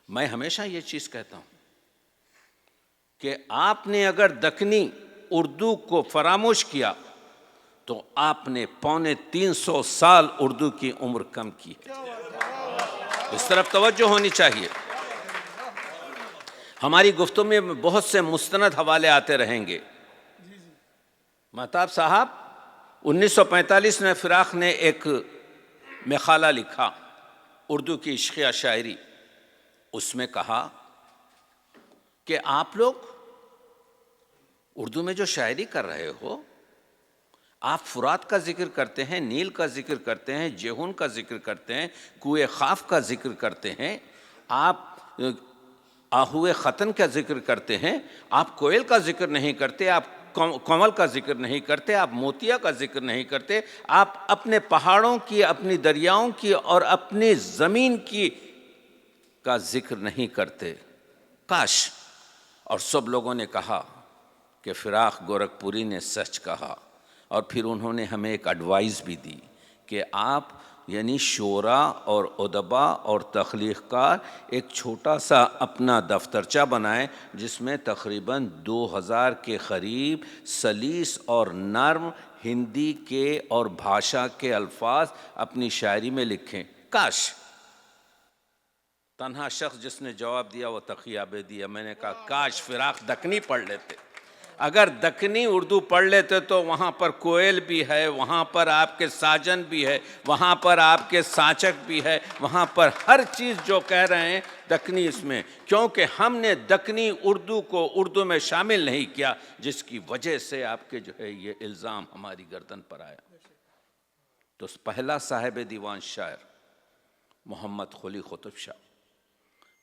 میں ہمیشہ یہ چیز کہتا ہوں کہ آپ نے اگر دکنی اردو کو فراموش کیا تو آپ نے 350 سال اردو کی عمر کم کی ہے. اس طرف توجہ ہونی چاہیے. ہماری گفتگو میں بہت سے مستند حوالے آتے رہیں گے. مہتاب صاحب 1945 میں فراق نے ایک مقالہ لکھا اردو کی عشقیہ شاعری. اس میں کہا کہ آپ لوگ اردو میں جو شاعری کر رہے ہو، آپ فرات کا ذکر کرتے ہیں، نیل کا ذکر کرتے ہیں، جیہون کا ذکر کرتے ہیں، کوہ خاف کا ذکر کرتے ہیں، آپ آہوئے ختن کا ذکر کرتے ہیں، آپ کوئل کا ذکر نہیں کرتے، آپ کنول کا ذکر نہیں کرتے، آپ موتیا کا ذکر نہیں کرتے، آپ اپنے پہاڑوں کی، اپنی دریاؤں کی اور اپنی زمین کی کا ذکر نہیں کرتے. کاش. اور سب لوگوں نے کہا کہ فراق گورکھپوری نے سچ کہا. اور پھر انہوں نے ہمیں ایک ایڈوائز بھی دی کہ آپ یعنی شعراء اور ادبا اور تخلیق کار ایک چھوٹا سا اپنا دفترچہ بنائیں جس میں تقریباً 2000 کے قریب سلیس اور نرم ہندی کے اور بھاشا کے الفاظ اپنی شاعری میں لکھیں. کاش. تنہا شخص جس نے جواب دیا وہ تقی عابدی. میں نے کہا کاش فراق دکنی پڑھ لیتے. اگر دکنی اردو پڑھ لیتے تو وہاں پر کوئل بھی ہے، وہاں پر آپ کے ساجن بھی ہے، وہاں پر آپ کے سانچک بھی ہے، وہاں پر ہر چیز جو کہہ رہے ہیں دکنی اس میں. کیونکہ ہم نے دکنی اردو کو اردو میں شامل نہیں کیا، جس کی وجہ سے آپ کے جو ہے یہ الزام ہماری گردن پر آیا. تو پہلا صاحب دیوان شاعر محمد قلی قطب شاہ،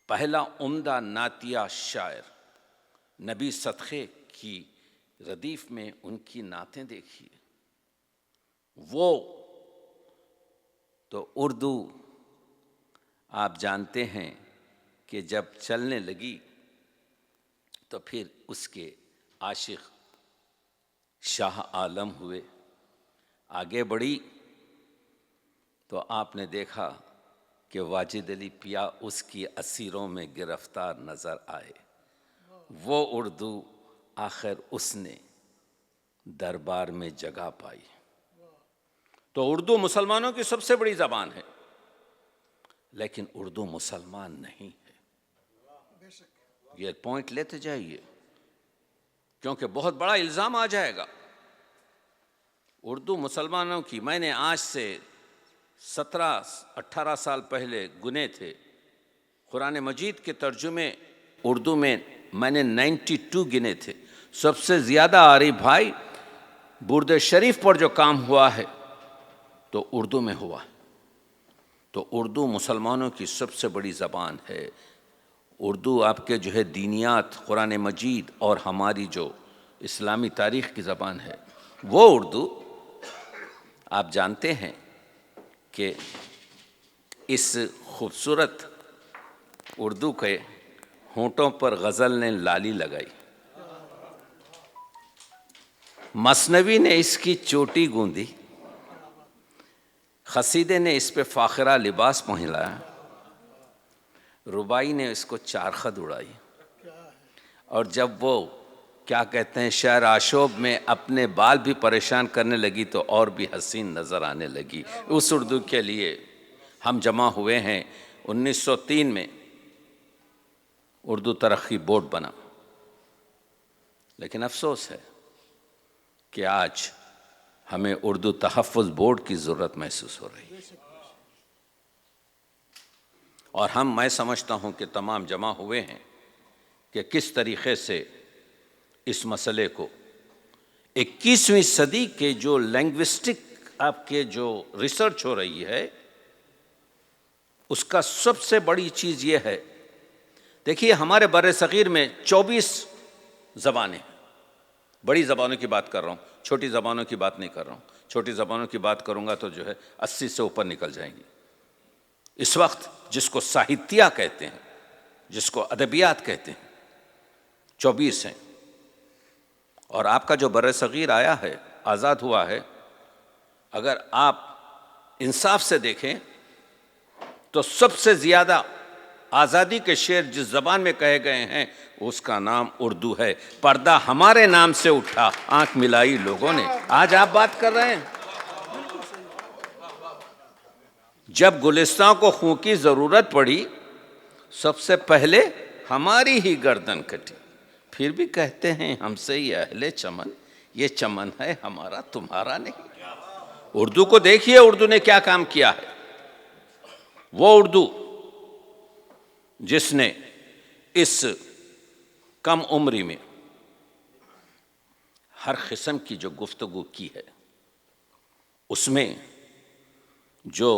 پہلا عمدہ نعتیہ شاعر نبی صدقے کی ردیف میں ان کی نعتیں دیکھیے. وہ تو اردو آپ جانتے ہیں کہ جب چلنے لگی تو پھر اس کے عاشق شاہ عالم ہوئے. آگے بڑھی تو آپ نے دیکھا کہ واجد علی پیا اس کی اسیروں میں گرفتار نظر آئے. وہ اردو آخر اس نے دربار میں جگہ پائی. تو اردو مسلمانوں کی سب سے بڑی زبان ہے، لیکن اردو مسلمان نہیں ہے. یہ پوائنٹ لیتے جائیے کیونکہ بہت بڑا الزام آ جائے گا. اردو مسلمانوں کی، میں نے آج سے 17-18 سال پہلے گنے تھے، قرآن مجید کے ترجمے اردو میں میں نے 92 گنے تھے. سب سے زیادہ عارف بھائی برد شریف پر جو کام ہوا ہے تو اردو میں ہوا ہے. تو اردو مسلمانوں کی سب سے بڑی زبان ہے. اردو آپ کے جو ہے دینیات، قرآن مجید اور ہماری جو اسلامی تاریخ کی زبان ہے وہ اردو. آپ جانتے ہیں کہ اس خوبصورت اردو کے ہونٹوں پر غزل نے لالی لگائی، مثنوی نے اس کی چوٹی گوندی، قصیدے نے اس پہ فاخرہ لباس پہنایا، ربائی نے اس کو چارخد اڑائی. اور جب وہ کیا کہتے ہیں شعر آشوب میں اپنے بال بھی پریشان کرنے لگی تو اور بھی حسین نظر آنے لگی. اس اردو کے لیے ہم جمع ہوئے ہیں. 1903 میں اردو ترقی بورڈ بنا، لیکن افسوس ہے کہ آج ہمیں اردو تحفظ بورڈ کی ضرورت محسوس ہو رہی ہے. اور میں سمجھتا ہوں کہ تمام جمع ہوئے ہیں کہ کس طریقے سے اس مسئلے کو 21ویں صدی کے جو لینگوسٹک آپ کے جو ریسرچ ہو رہی ہے اس کا سب سے بڑی چیز یہ ہے. دیکھیے ہمارے بر صغیر میں 24 زبانیں، بڑی زبانوں کی بات کر رہا ہوں، چھوٹی زبانوں کی بات نہیں کر رہا ہوں. چھوٹی زبانوں کی بات کروں گا تو جو ہے 80 سے اوپر نکل جائیں گی. اس وقت جس کو ساہتیہ کہتے ہیں، جس کو ادبیات کہتے ہیں، 24 ہیں، اور آپ کا جو بر صغیر آیا ہے، آزاد ہوا ہے، اگر آپ انصاف سے دیکھیں تو سب سے زیادہ آزادی کے شعر جس زبان میں کہے گئے ہیں اس کا نام اردو ہے۔ پردہ ہمارے نام سے اٹھا، آنکھ ملائی لوگوں نے۔ آج آپ بات کر رہے ہیں، جب گلستان کو خون کی ضرورت پڑی سب سے پہلے ہماری ہی گردن کٹی، پھر بھی کہتے ہیں ہم سے یہ اہل چمن، یہ چمن ہے ہمارا تمہارا نہیں۔ اردو کو دیکھیے، اردو نے کیا کام کیا ہے۔ وہ اردو جس نے اس کم عمری میں ہر قسم کی جو گفتگو کی ہے، اس میں جو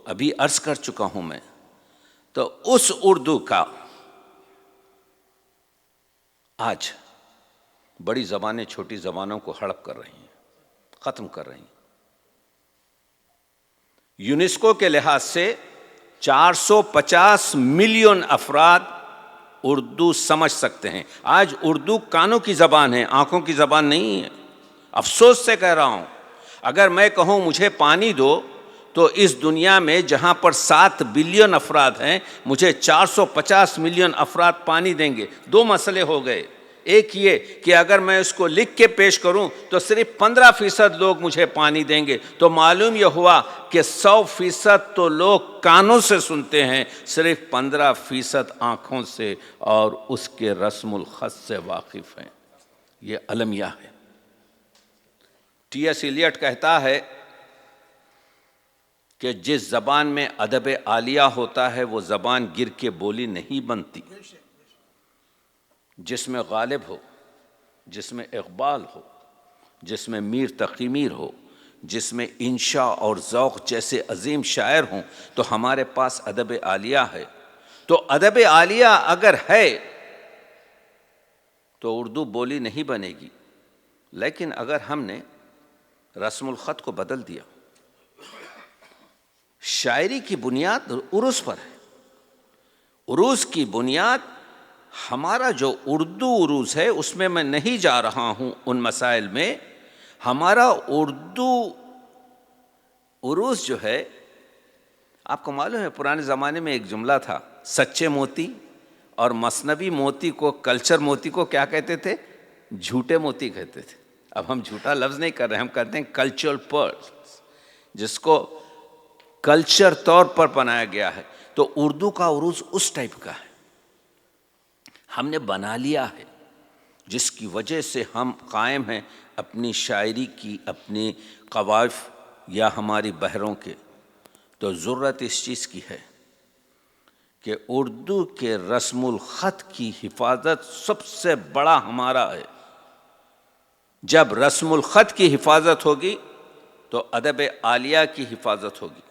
ابھی عرض کر چکا ہوں میں، تو اس اردو کا آج بڑی زبانیں چھوٹی زبانوں کو ہڑپ کر رہی ہیں، ختم کر رہی ہیں۔ یونیسکو کے لحاظ سے 450 ملین افراد اردو سمجھ سکتے ہیں۔ آج اردو کانوں کی زبان ہے، آنکھوں کی زبان نہیں ہے۔ افسوس سے کہہ رہا ہوں، اگر میں کہوں مجھے پانی دو تو اس دنیا میں جہاں پر 7 بلین افراد ہیں مجھے 450 ملین افراد پانی دیں گے۔ دو مسئلے ہو گئے، ایک یہ کہ اگر میں اس کو لکھ کے پیش کروں تو صرف 15% لوگ مجھے پانی دیں گے، تو معلوم یہ ہوا کہ 100% تو لوگ کانوں سے سنتے ہیں، صرف 15% آنکھوں سے اور اس کے رسم الخط سے واقف ہیں۔ یہ المیہ ہے۔ ٹی ایس ایلیٹ کہتا ہے کہ جس زبان میں ادب عالیہ ہوتا ہے وہ زبان گر کے بولی نہیں بنتی۔ جس میں غالب ہو، جس میں اقبال ہو، جس میں میر تقی میر ہو، جس میں انشاء اور ذوق جیسے عظیم شاعر ہوں، تو ہمارے پاس ادب عالیہ ہے۔ تو ادب عالیہ اگر ہے تو اردو بولی نہیں بنے گی، لیکن اگر ہم نے رسم الخط کو بدل دیا، شاعری کی بنیاد عروض پر ہے، عروض کی بنیاد ہمارا جو اردو عروض ہے اس میں میں نہیں جا رہا ہوں ان مسائل میں، ہمارا اردو عروض جو ہے، آپ کو معلوم ہے پرانے زمانے میں ایک جملہ تھا، سچے موتی اور مثنوی موتی کو، کلچر موتی کو کیا کہتے تھے؟ جھوٹے موتی کہتے تھے۔ اب ہم جھوٹا لفظ نہیں کر رہے، ہم کہتے ہیں کلچرل پرل، جس کو کلچر طور پر بنایا گیا ہے۔ تو اردو کا عروض اس ٹائپ کا ہے، ہم نے بنا لیا ہے، جس کی وجہ سے ہم قائم ہیں اپنی شاعری کی، اپنی قوائف یا ہماری بحروں کے۔ تو ضرورت اس چیز کی ہے کہ اردو کے رسم الخط کی حفاظت سب سے بڑا ہمارا ہے۔ جب رسم الخط کی حفاظت ہوگی تو ادب عالیہ کی حفاظت ہوگی۔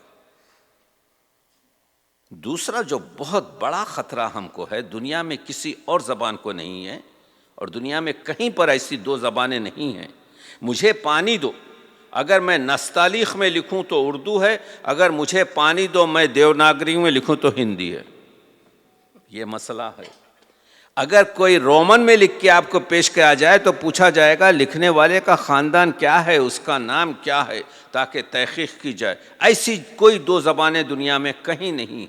دوسرا جو بہت بڑا خطرہ ہم کو ہے، دنیا میں کسی اور زبان کو نہیں ہے، اور دنیا میں کہیں پر ایسی دو زبانیں نہیں ہیں۔ مجھے پانی دو، اگر میں نستعلیق میں لکھوں تو اردو ہے، اگر مجھے پانی دو میں دیوناگری میں لکھوں تو ہندی ہے۔ یہ مسئلہ ہے۔ اگر کوئی رومن میں لکھ کے آپ کو پیش کیا جائے تو پوچھا جائے گا لکھنے والے کا خاندان کیا ہے، اس کا نام کیا ہے، تاکہ تحقیق کی جائے۔ ایسی کوئی دو زبانیں دنیا میں کہیں نہیں۔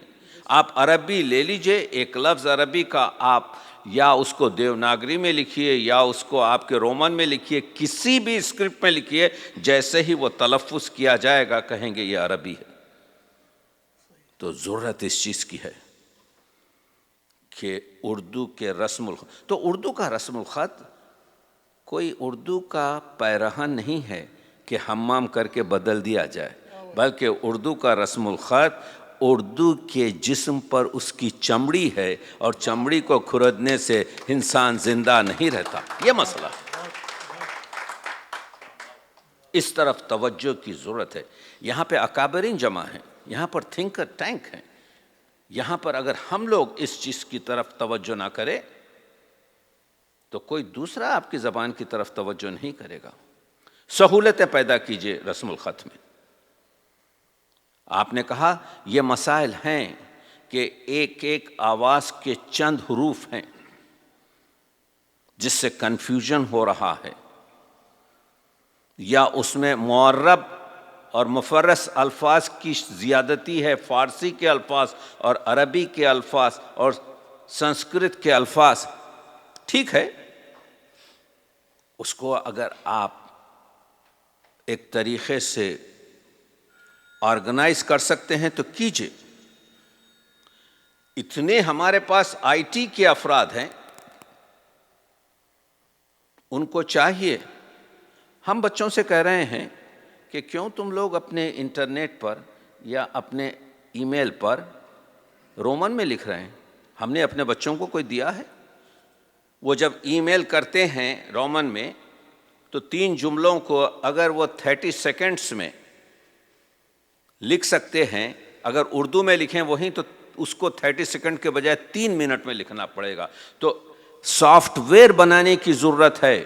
آپ عربی لے لیجئے، ایک لفظ عربی کا آپ یا اس کو دیوناگری میں لکھیے یا اس کو آپ کے رومن میں لکھیے، کسی بھی اسکرپٹ میں لکھیے، جیسے ہی وہ تلفظ کیا جائے گا کہیں گے یہ عربی ہے۔ تو ضرورت اس چیز کی ہے کہ اردو کے رسم الخط، تو اردو کا رسم الخط کوئی اردو کا پیرہن نہیں ہے کہ حمام کر کے بدل دیا جائے، بلکہ اردو کا رسم الخط اردو کے جسم پر اس کی چمڑی ہے، اور چمڑی کو کھردنے سے انسان زندہ نہیں رہتا۔ یہ مسئلہ اس طرف توجہ کی ضرورت ہے۔ یہاں پہ اکابرین جمع ہیں، یہاں پر تھنکر ٹینک ہیں، یہاں پر اگر ہم لوگ اس چیز کی طرف توجہ نہ کریں تو کوئی دوسرا آپ کی زبان کی طرف توجہ نہیں کرے گا۔ سہولتیں پیدا کیجئے رسم الخط میں۔ آپ نے کہا یہ مسائل ہیں کہ ایک ایک آواز کے چند حروف ہیں، جس سے کنفیوژن ہو رہا ہے، یا اس میں معرب اور مفرس الفاظ کی زیادتی ہے، فارسی کے الفاظ اور عربی کے الفاظ اور سنسکرت کے الفاظ، ٹھیک ہے، اس کو اگر آپ ایک طریقے سے آرگنائز کر سکتے ہیں تو کیجئے۔ اتنے ہمارے پاس آئی ٹی کے افراد ہیں، ان کو چاہیے، ہم بچوں سے کہہ رہے ہیں کہ کیوں تم لوگ اپنے انٹرنیٹ پر یا اپنے ای میل پر رومن میں لکھ رہے ہیں؟ ہم نے اپنے بچوں کو کوئی دیا ہے؟ وہ جب ای میل کرتے ہیں رومن میں تو 3 جملوں کو اگر وہ 30 سیکنڈز میں لکھ سکتے ہیں، اگر اردو میں لکھیں وہیں تو اس کو 30 سیکنڈ کے بجائے 3 منٹ میں لکھنا پڑے گا۔ تو سافٹ ویئر بنانے کی ضرورت ہے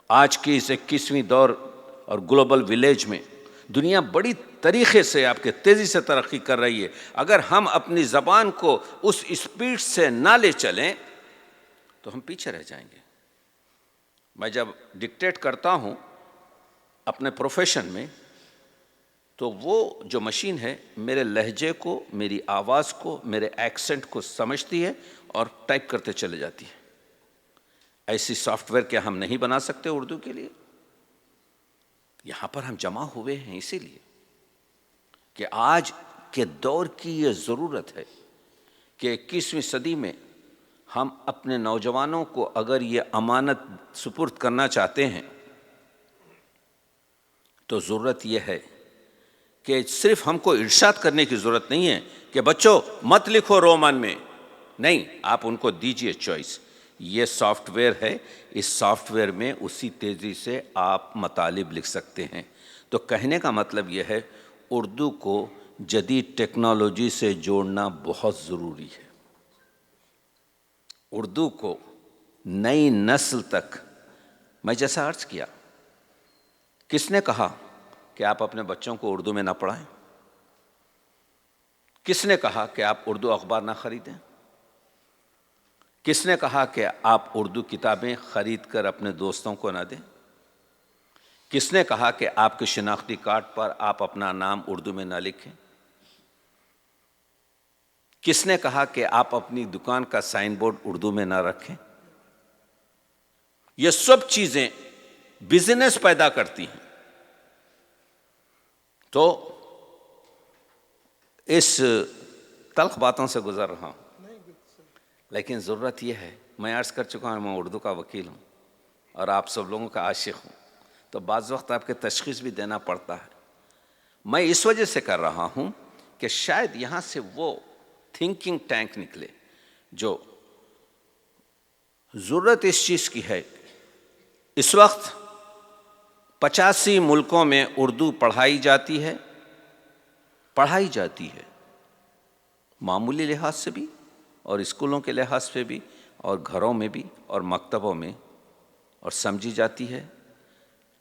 آج کی اس 21ویں دور اور گلوبل ولیج میں۔ دنیا بڑی طریقے سے آپ کے تیزی سے ترقی کر رہی ہے، اگر ہم اپنی زبان کو اس اسپیڈ سے نہ لے چلیں تو ہم پیچھے رہ جائیں گے۔ میں جب ڈکٹیٹ کرتا ہوں اپنے پروفیشن میں تو وہ جو مشین ہے میرے لہجے کو، میری آواز کو، میرے ایکسنٹ کو سمجھتی ہے اور ٹائپ کرتے چلے جاتی ہے۔ ایسی سافٹ ویئر کیا ہم نہیں بنا سکتے اردو کے لیے؟ یہاں پر ہم جمع ہوئے ہیں اسی لیے کہ آج کے دور کی یہ ضرورت ہے کہ 21ویں صدی میں ہم اپنے نوجوانوں کو اگر یہ امانت سپرد کرنا چاہتے ہیں تو ضرورت یہ ہے کہ صرف ہم کو ارشاد کرنے کی ضرورت نہیں ہے کہ بچوں مت لکھو رومن میں، نہیں، آپ ان کو دیجئے چوائس۔ یہ سافٹ ویئر ہے، اس سافٹ ویئر میں اسی تیزی سے آپ مطالب لکھ سکتے ہیں۔ تو کہنے کا مطلب یہ ہے اردو کو جدید ٹیکنالوجی سے جوڑنا بہت ضروری ہے۔ اردو کو نئی نسل تک، میں جیسا عرض کیا، کس نے کہا کہ آپ اپنے بچوں کو اردو میں نہ پڑھائیں؟ کس نے کہا کہ آپ اردو اخبار نہ خریدیں؟ کس نے کہا کہ آپ اردو کتابیں خرید کر اپنے دوستوں کو نہ دیں؟ کس نے کہا کہ آپ کے شناختی کارڈ پر آپ اپنا نام اردو میں نہ لکھیں؟ کس نے کہا کہ آپ اپنی دکان کا سائن بورڈ اردو میں نہ رکھیں؟ یہ سب چیزیں بزنس پیدا کرتی ہیں۔ تو اس تلخ باتوں سے گزر رہا ہوں، لیکن ضرورت یہ ہے، میں عرض کر چکا ہوں میں اردو کا وکیل ہوں اور آپ سب لوگوں کا عاشق ہوں، تو بعض وقت آپ کے تشخیص بھی دینا پڑتا ہے۔ میں اس وجہ سے کر رہا ہوں کہ شاید یہاں سے وہ تھنکنگ ٹینک نکلے جو ضرورت اس چیز کی ہے۔ اس وقت 85 ملکوں میں اردو پڑھائی جاتی ہے، معمولی لحاظ سے بھی اور اسکولوں کے لحاظ سے بھی اور گھروں میں بھی اور مکتبوں میں، اور سمجھی جاتی ہے۔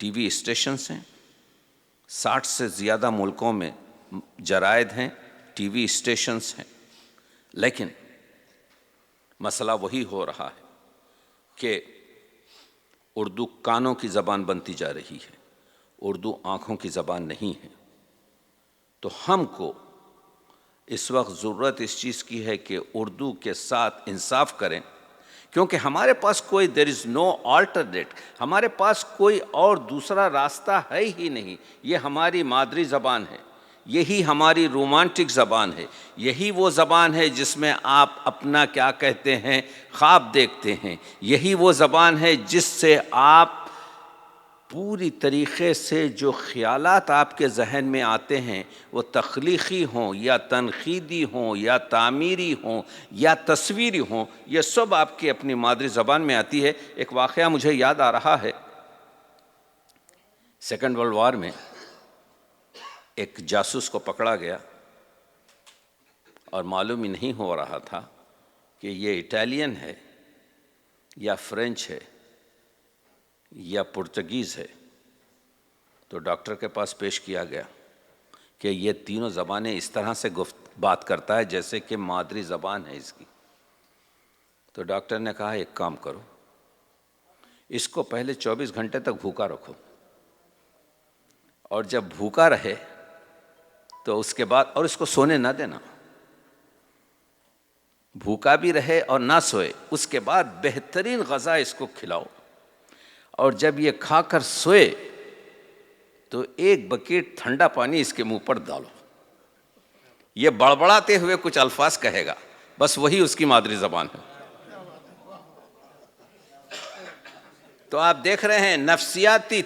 ٹی وی اسٹیشنز ہیں، 60 سے زیادہ ملکوں میں جرائد ہیں، ٹی وی اسٹیشنز ہیں، لیکن مسئلہ وہی ہو رہا ہے کہ اردو کانوں کی زبان بنتی جا رہی ہے، اردو آنکھوں کی زبان نہیں ہے۔ تو ہم کو اس وقت ضرورت اس چیز کی ہے کہ اردو کے ساتھ انصاف کریں، کیونکہ ہمارے پاس کوئی دیر از نو آلٹرنیٹ، ہمارے پاس کوئی اور دوسرا راستہ ہے ہی نہیں۔ یہ ہماری مادری زبان ہے، یہی ہماری رومانٹک زبان ہے، یہی وہ زبان ہے جس میں آپ اپنا کیا کہتے ہیں خواب دیکھتے ہیں، یہی وہ زبان ہے جس سے آپ پوری طریقے سے جو خیالات آپ کے ذہن میں آتے ہیں وہ تخلیقی ہوں یا تنقیدی ہوں یا تعمیری ہوں یا تصویری ہوں، یہ سب آپ کی اپنی مادری زبان میں آتی ہے۔ ایک واقعہ مجھے یاد آ رہا ہے، سیکنڈ ورلڈ وار میں ایک جاسوس کو پکڑا گیا اور معلوم ہی نہیں ہو رہا تھا کہ یہ اٹالین ہے یا فرینچ ہے یا پرتگیز ہے۔ تو ڈاکٹر کے پاس پیش کیا گیا کہ یہ تینوں زبانیں اس طرح سے بات کرتا ہے جیسے کہ مادری زبان ہے اس کی۔ تو ڈاکٹر نے کہا ایک کام کرو، اس کو پہلے 24 گھنٹے تک بھوکا رکھو، اور جب بھوکا رہے تو اس کے بعد، اور اس کو سونے نہ دینا، بھوکا بھی رہے اور نہ سوئے، اس کے بعد بہترین غذا اس کو کھلاؤ، اور جب یہ کھا کر سوئے تو 1 بکیٹ ٹھنڈا پانی اس کے منہ پر ڈالو۔ یہ بڑبڑاتے ہوئے کچھ الفاظ کہے گا، بس وہی اس کی مادری زبان ہے۔ تو آپ دیکھ رہے ہیں نفسیاتی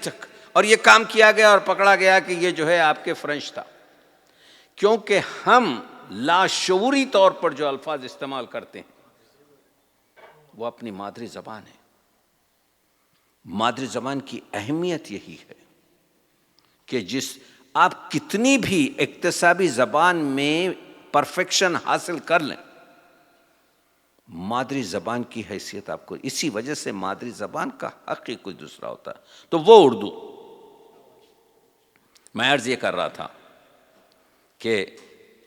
اور یہ کام کیا گیا اور پکڑا گیا کہ یہ جو ہے آپ کے فرینچ تھا، کیونکہ ہم لاشعوری طور پر جو الفاظ استعمال کرتے ہیں وہ اپنی مادری زبان ہے۔ مادری زبان کی اہمیت یہی ہے کہ آپ کتنی بھی اکتسابی زبان میں پرفیکشن حاصل کر لیں، مادری زبان کی حیثیت آپ کو، اسی وجہ سے مادری زبان کا حق ہی کچھ دوسرا ہوتا ہے۔ تو وہ اردو، میں عرض یہ کر رہا تھا کہ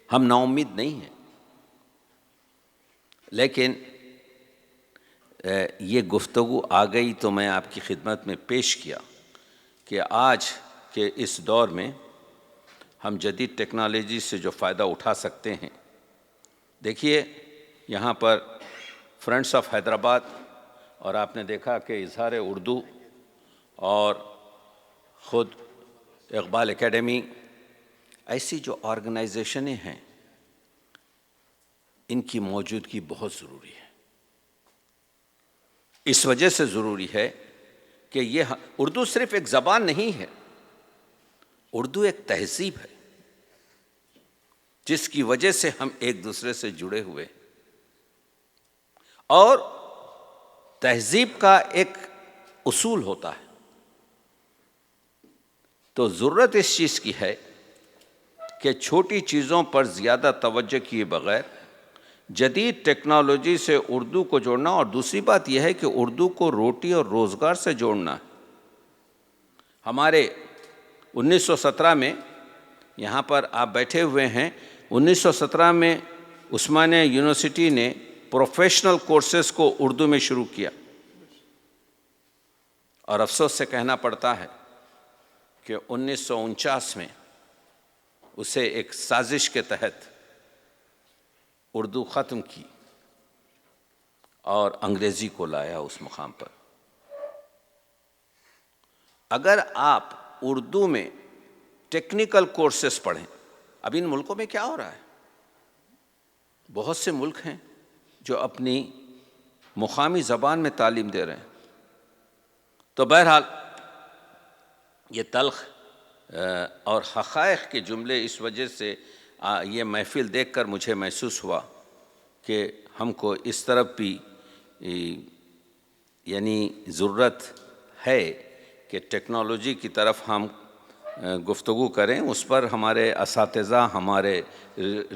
ہم نا امید نہیں ہیں، لیکن یہ گفتگو آ گئی تو میں آپ کی خدمت میں پیش کیا کہ آج کے اس دور میں ہم جدید ٹیکنالوجی سے جو فائدہ اٹھا سکتے ہیں۔ دیکھیے یہاں پر فرینڈس آف حیدرآباد، اور آپ نے دیکھا کہ اظہار اردو اور خود اقبال اکیڈمی، ایسی جو آرگنائزیشنیں ہیں ان کی موجودگی بہت ضروری ہے۔ اس وجہ سے ضروری ہے کہ یہ اردو صرف ایک زبان نہیں ہے، اردو ایک تہذیب ہے جس کی وجہ سے ہم ایک دوسرے سے جڑے ہوئے، اور تہذیب کا ایک اصول ہوتا ہے۔ تو ضرورت اس چیز کی ہے کہ چھوٹی چیزوں پر زیادہ توجہ کیے بغیر جدید ٹیکنالوجی سے اردو کو جوڑنا، اور دوسری بات یہ ہے کہ اردو کو روٹی اور روزگار سے جوڑنا ہے۔ ہمارے 1917 میں، یہاں پر آپ بیٹھے ہوئے ہیں، 1917 میں عثمانیہ یونیورسٹی نے پروفیشنل کورسز کو اردو میں شروع کیا، اور افسوس سے کہنا پڑتا ہے کہ 1949 میں اسے ایک سازش کے تحت اردو ختم کی اور انگریزی کو لایا اس مقام پر۔ اگر آپ اردو میں ٹیکنیکل کورسز پڑھیں، اب ان ملکوں میں کیا ہو رہا ہے، بہت سے ملک ہیں جو اپنی مقامی زبان میں تعلیم دے رہے ہیں۔ تو بہرحال یہ تلخ اور حقائق کے جملے اس وجہ سے یہ محفل دیکھ کر مجھے محسوس ہوا کہ ہم کو اس طرف بھی یعنی ضرورت ہے کہ ٹیکنالوجی کی طرف ہم گفتگو کریں، اس پر ہمارے اساتذہ، ہمارے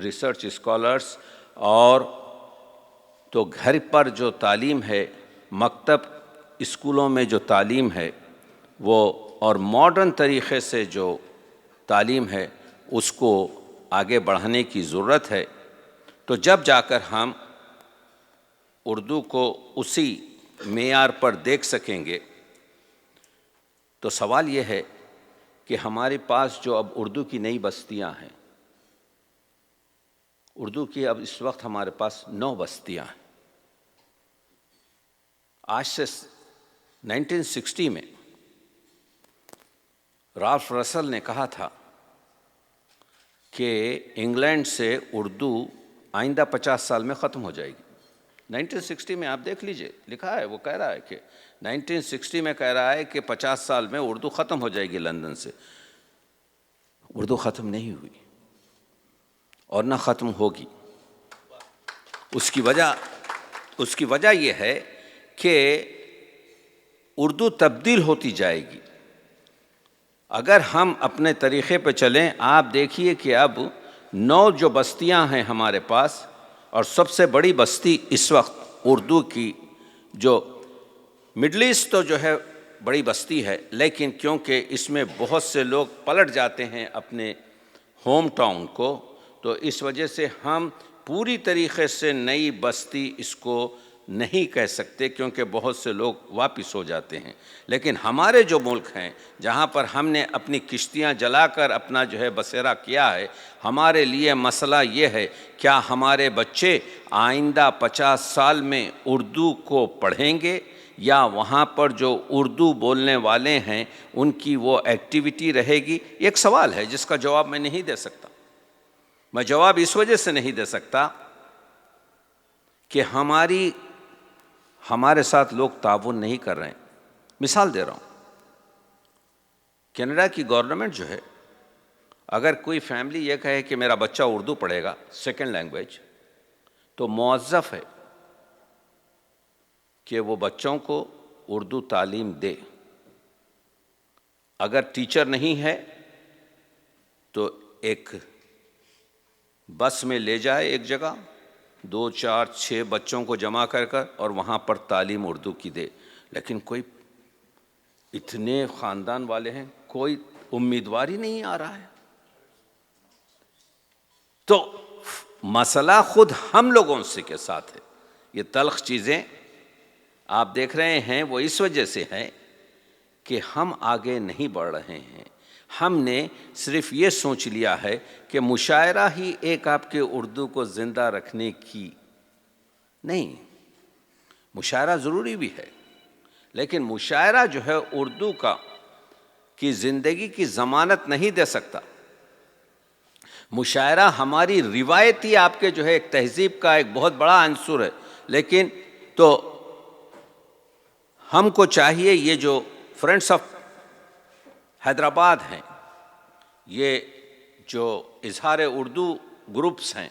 ریسرچ اسکالرس، اور تو گھر پر جو تعلیم ہے، مکتب اسکولوں میں جو تعلیم ہے وہ، اور ماڈرن طریقے سے جو تعلیم ہے اس کو آگے بڑھانے کی ضرورت ہے۔ تو جب جا کر ہم اردو کو اسی معیار پر دیکھ سکیں گے۔ تو سوال یہ ہے کہ ہمارے پاس جو اب اردو کی نئی بستیاں ہیں، اردو کی اب اس وقت ہمارے پاس 9 بستیاں ہیں۔ آج سے 1960 میں رالف رسل نے کہا تھا کہ انگلینڈ سے اردو آئندہ 50 سال میں ختم ہو جائے گی۔ 1960 میں آپ دیکھ لیجئے، لکھا ہے، وہ کہہ رہا ہے کہ 1960 میں کہہ رہا ہے کہ 50 سال میں اردو ختم ہو جائے گی لندن سے۔ اردو ختم نہیں ہوئی اور نہ ختم ہوگی۔ اس کی وجہ یہ ہے کہ اردو تبدیل ہوتی جائے گی۔ اگر ہم اپنے طریقے پہ چلیں، آپ دیکھیے کہ اب 9 جو بستیاں ہیں ہمارے پاس، اور سب سے بڑی بستی اس وقت اردو کی، جو مڈل ایسٹ تو جو ہے بڑی بستی ہے، لیکن کیونکہ اس میں بہت سے لوگ پلٹ جاتے ہیں اپنے ہوم ٹاؤن کو، تو اس وجہ سے ہم پوری طریقے سے نئی بستی اس کو نہیں کہہ سکتے کیونکہ بہت سے لوگ واپس ہو جاتے ہیں، لیکن ہمارے جو ملک ہیں جہاں پر ہم نے اپنی کشتیاں جلا کر اپنا جو ہے بسیرا کیا ہے، ہمارے لیے مسئلہ یہ ہے کیا ہمارے بچے آئندہ 50 سال میں اردو کو پڑھیں گے، یا وہاں پر جو اردو بولنے والے ہیں ان کی وہ ایکٹیویٹی رہے گی؟ ایک سوال ہے جس کا جواب میں نہیں دے سکتا۔ میں جواب اس وجہ سے نہیں دے سکتا کہ ہمارے ساتھ لوگ تعاون نہیں کر رہے ہیں۔ مثال دے رہا ہوں، کینیڈا کی گورنمنٹ جو ہے، اگر کوئی فیملی یہ کہے کہ میرا بچہ اردو پڑھے گا سیکنڈ لینگویج، تو موظف ہے کہ وہ بچوں کو اردو تعلیم دے۔ اگر ٹیچر نہیں ہے تو ایک بس میں لے جائے ایک جگہ، 2 4 6 بچوں کو جمع کر اور وہاں پر تعلیم اردو کی دے۔ لیکن کوئی اتنے خاندان والے ہیں، کوئی امیدوار ہی نہیں آ رہا ہے۔ تو مسئلہ خود ہم لوگوں سے کے ساتھ ہے۔ یہ تلخ چیزیں آپ دیکھ رہے ہیں وہ اس وجہ سے ہے کہ ہم آگے نہیں بڑھ رہے ہیں۔ ہم نے صرف یہ سوچ لیا ہے کہ مشاعرہ ہی ایک آپ کے اردو کو زندہ رکھنے کی نہیں، مشاعرہ ضروری بھی ہے، لیکن مشاعرہ جو ہے اردو کی زندگی کی ضمانت نہیں دے سکتا۔ مشاعرہ ہماری روایتی آپ کے جو ہے ایک تہذیب کا ایک بہت بڑا عنصر ہے، لیکن تو ہم کو چاہیے یہ جو فرینڈس آف حیدرآباد ہیں، یہ جو اظہار اردو گروپس ہیں،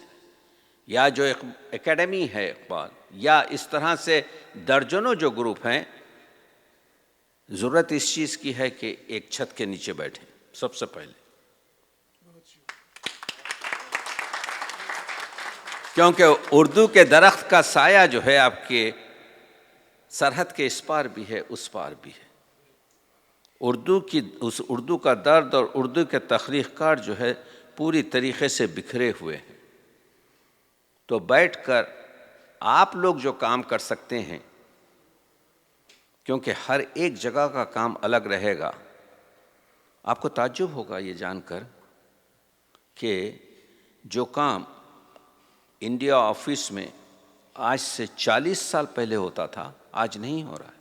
یا جو اکیڈمی ہے اقبال، یا اس طرح سے درجنوں جو گروپ ہیں، ضرورت اس چیز کی ہے کہ ایک چھت کے نیچے بیٹھیں سب سے پہلے، کیونکہ اردو کے درخت کا سایہ جو ہے آپ کے سرحد کے اس پار بھی ہے اس پار بھی ہے۔ اردو کا درد اور اردو کے تخلیق کار جو ہے پوری طریقے سے بکھرے ہوئے ہیں۔ تو بیٹھ کر آپ لوگ جو کام کر سکتے ہیں، کیونکہ ہر ایک جگہ کا کام الگ رہے گا، آپ کو تعجب ہوگا یہ جان کر کہ جو کام انڈیا آفس میں آج سے 40 سال پہلے ہوتا تھا آج نہیں ہو رہا ہے۔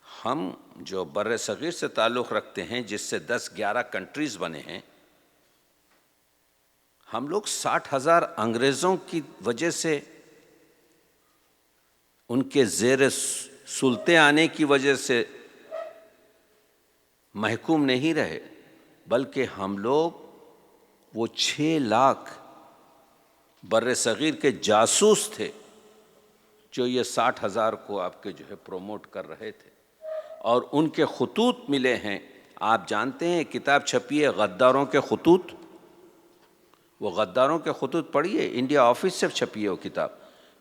ہم جو بر صغیر سے تعلق رکھتے ہیں، جس سے 10-11 کنٹریز بنے ہیں، ہم لوگ 60,000 انگریزوں کی وجہ سے، ان کے زیر سلطے آنے کی وجہ سے محکوم نہیں رہے، بلکہ ہم لوگ وہ 6 لاکھ بر صغیر کے جاسوس تھے جو یہ 60,000 کو آپ کے جو ہے پروموٹ کر رہے تھے، اور ان کے خطوط ملے ہیں۔ آپ جانتے ہیں کتاب چھپی ہے غداروں کے خطوط، وہ غداروں کے خطوط پڑھیے، انڈیا آفس سے چھپی ہے وہ کتاب،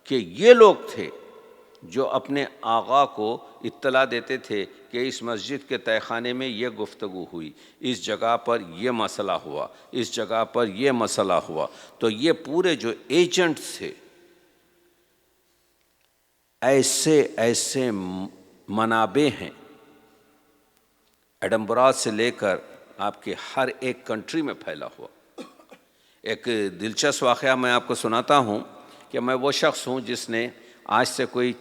کہ یہ لوگ تھے جو اپنے آقا کو اطلاع دیتے تھے کہ اس مسجد کے تہہ خانے میں یہ گفتگو ہوئی، اس جگہ پر یہ مسئلہ ہوا، اس جگہ پر یہ مسئلہ ہوا۔ تو یہ پورے جو ایجنٹس تھے، ایسے منابع ہیں، ایڈنبرا سے لے کر آپ کے ہر ایک کنٹری میں پھیلا ہوا۔ ایک دلچسپ واقعہ میں آپ کو سناتا ہوں کہ میں وہ شخص ہوں جس نے آج سے کوئی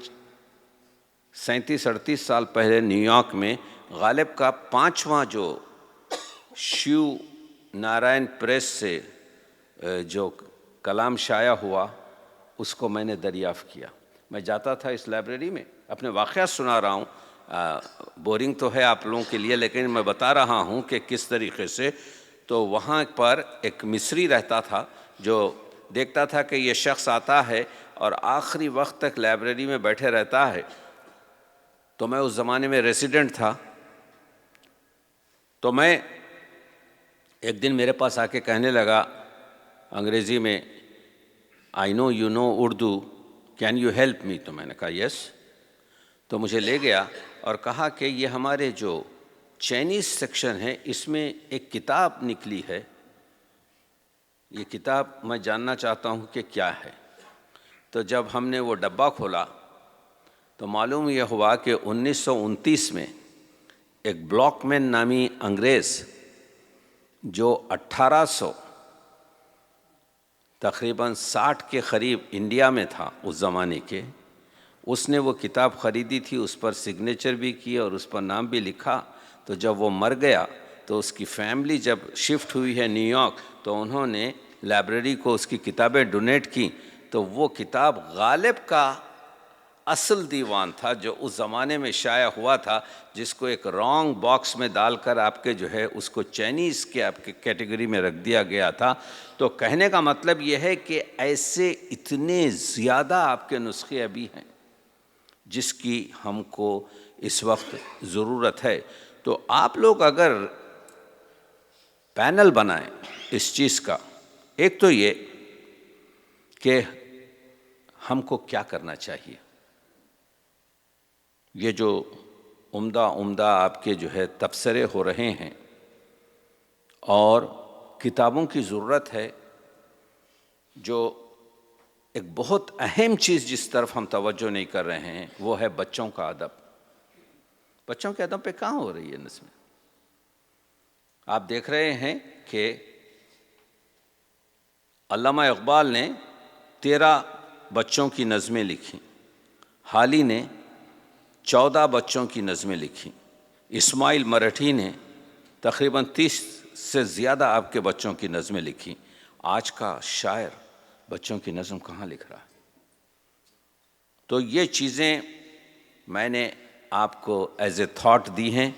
37-38 سال پہلے نیو یارک میں غالب کا 5واں جو شیو نارائن پریس سے جو کلام شائع ہوا، اس کو میں نے دریافت کیا۔ میں جاتا تھا اس لائبریری میں، اپنے واقعات سنا رہا ہوں، بورنگ تو ہے آپ لوگوں کے لیے، لیکن میں بتا رہا ہوں کہ کس طریقے سے۔ تو وہاں پر ایک مصری رہتا تھا جو دیکھتا تھا کہ یہ شخص آتا ہے اور آخری وقت تک لائبریری میں بیٹھے رہتا ہے۔ تو میں اس زمانے میں ریزیڈنٹ تھا، تو میں ایک دن میرے پاس آ کے کہنے لگا انگریزی میں، I know you know Urdu, can you help me? تو میں نے کہا یس۔ تو مجھے لے گیا اور کہا کہ یہ ہمارے جو چائنیز سیکشن ہے اس میں ایک کتاب نکلی ہے یہ کتاب میں جاننا چاہتا ہوں کہ کیا ہے. تو جب ہم نے وہ ڈبہ کھولا تو معلوم یہ ہوا کہ 1929 میں ایک بلاک مین نامی انگریز جو 1800 تقریباً 60 کے قریب انڈیا میں تھا اس زمانے کے، اس نے وہ کتاب خریدی تھی، اس پر سگنیچر بھی کی اور اس پر نام بھی لکھا. تو جب وہ مر گیا تو اس کی فیملی جب شفٹ ہوئی ہے نیو یارک تو انہوں نے لائبریری کو اس کی کتابیں ڈونیٹ کی. تو وہ کتاب غالب کا اصل دیوان تھا جو اس زمانے میں شائع ہوا تھا، جس کو ایک رانگ باکس میں ڈال کر آپ کے جو ہے اس کو چائنیز کے آپ کے کیٹیگری میں رکھ دیا گیا تھا. تو کہنے کا مطلب یہ ہے کہ ایسے اتنے زیادہ آپ کے نسخے ابھی ہیں جس کی ہم کو اس وقت ضرورت ہے. تو آپ لوگ اگر پینل بنائیں اس چیز کا، ایک تو یہ کہ ہم کو کیا کرنا چاہیے. یہ جو عمدہ آپ کے جو ہے تبصرے ہو رہے ہیں اور کتابوں کی ضرورت ہے، جو ایک بہت اہم چیز جس طرف ہم توجہ نہیں کر رہے ہیں وہ ہے بچوں کا ادب. بچوں کے ادب پہ کہاں ہو رہی ہے نظمیں؟ آپ دیکھ رہے ہیں کہ علامہ اقبال نے 13 بچوں کی نظمیں لکھی، حالی نے 14 بچوں کی نظمیں لکھی، اسماعیل مرٹھی نے تقریباً 30 سے زیادہ آپ کے بچوں کی نظمیں لکھی. آج کا شاعر بچوں کی نظم کہاں لکھ رہا ہے؟ تو یہ چیزیں میں نے آپ کو ایز اے تھاٹ دی ہیں.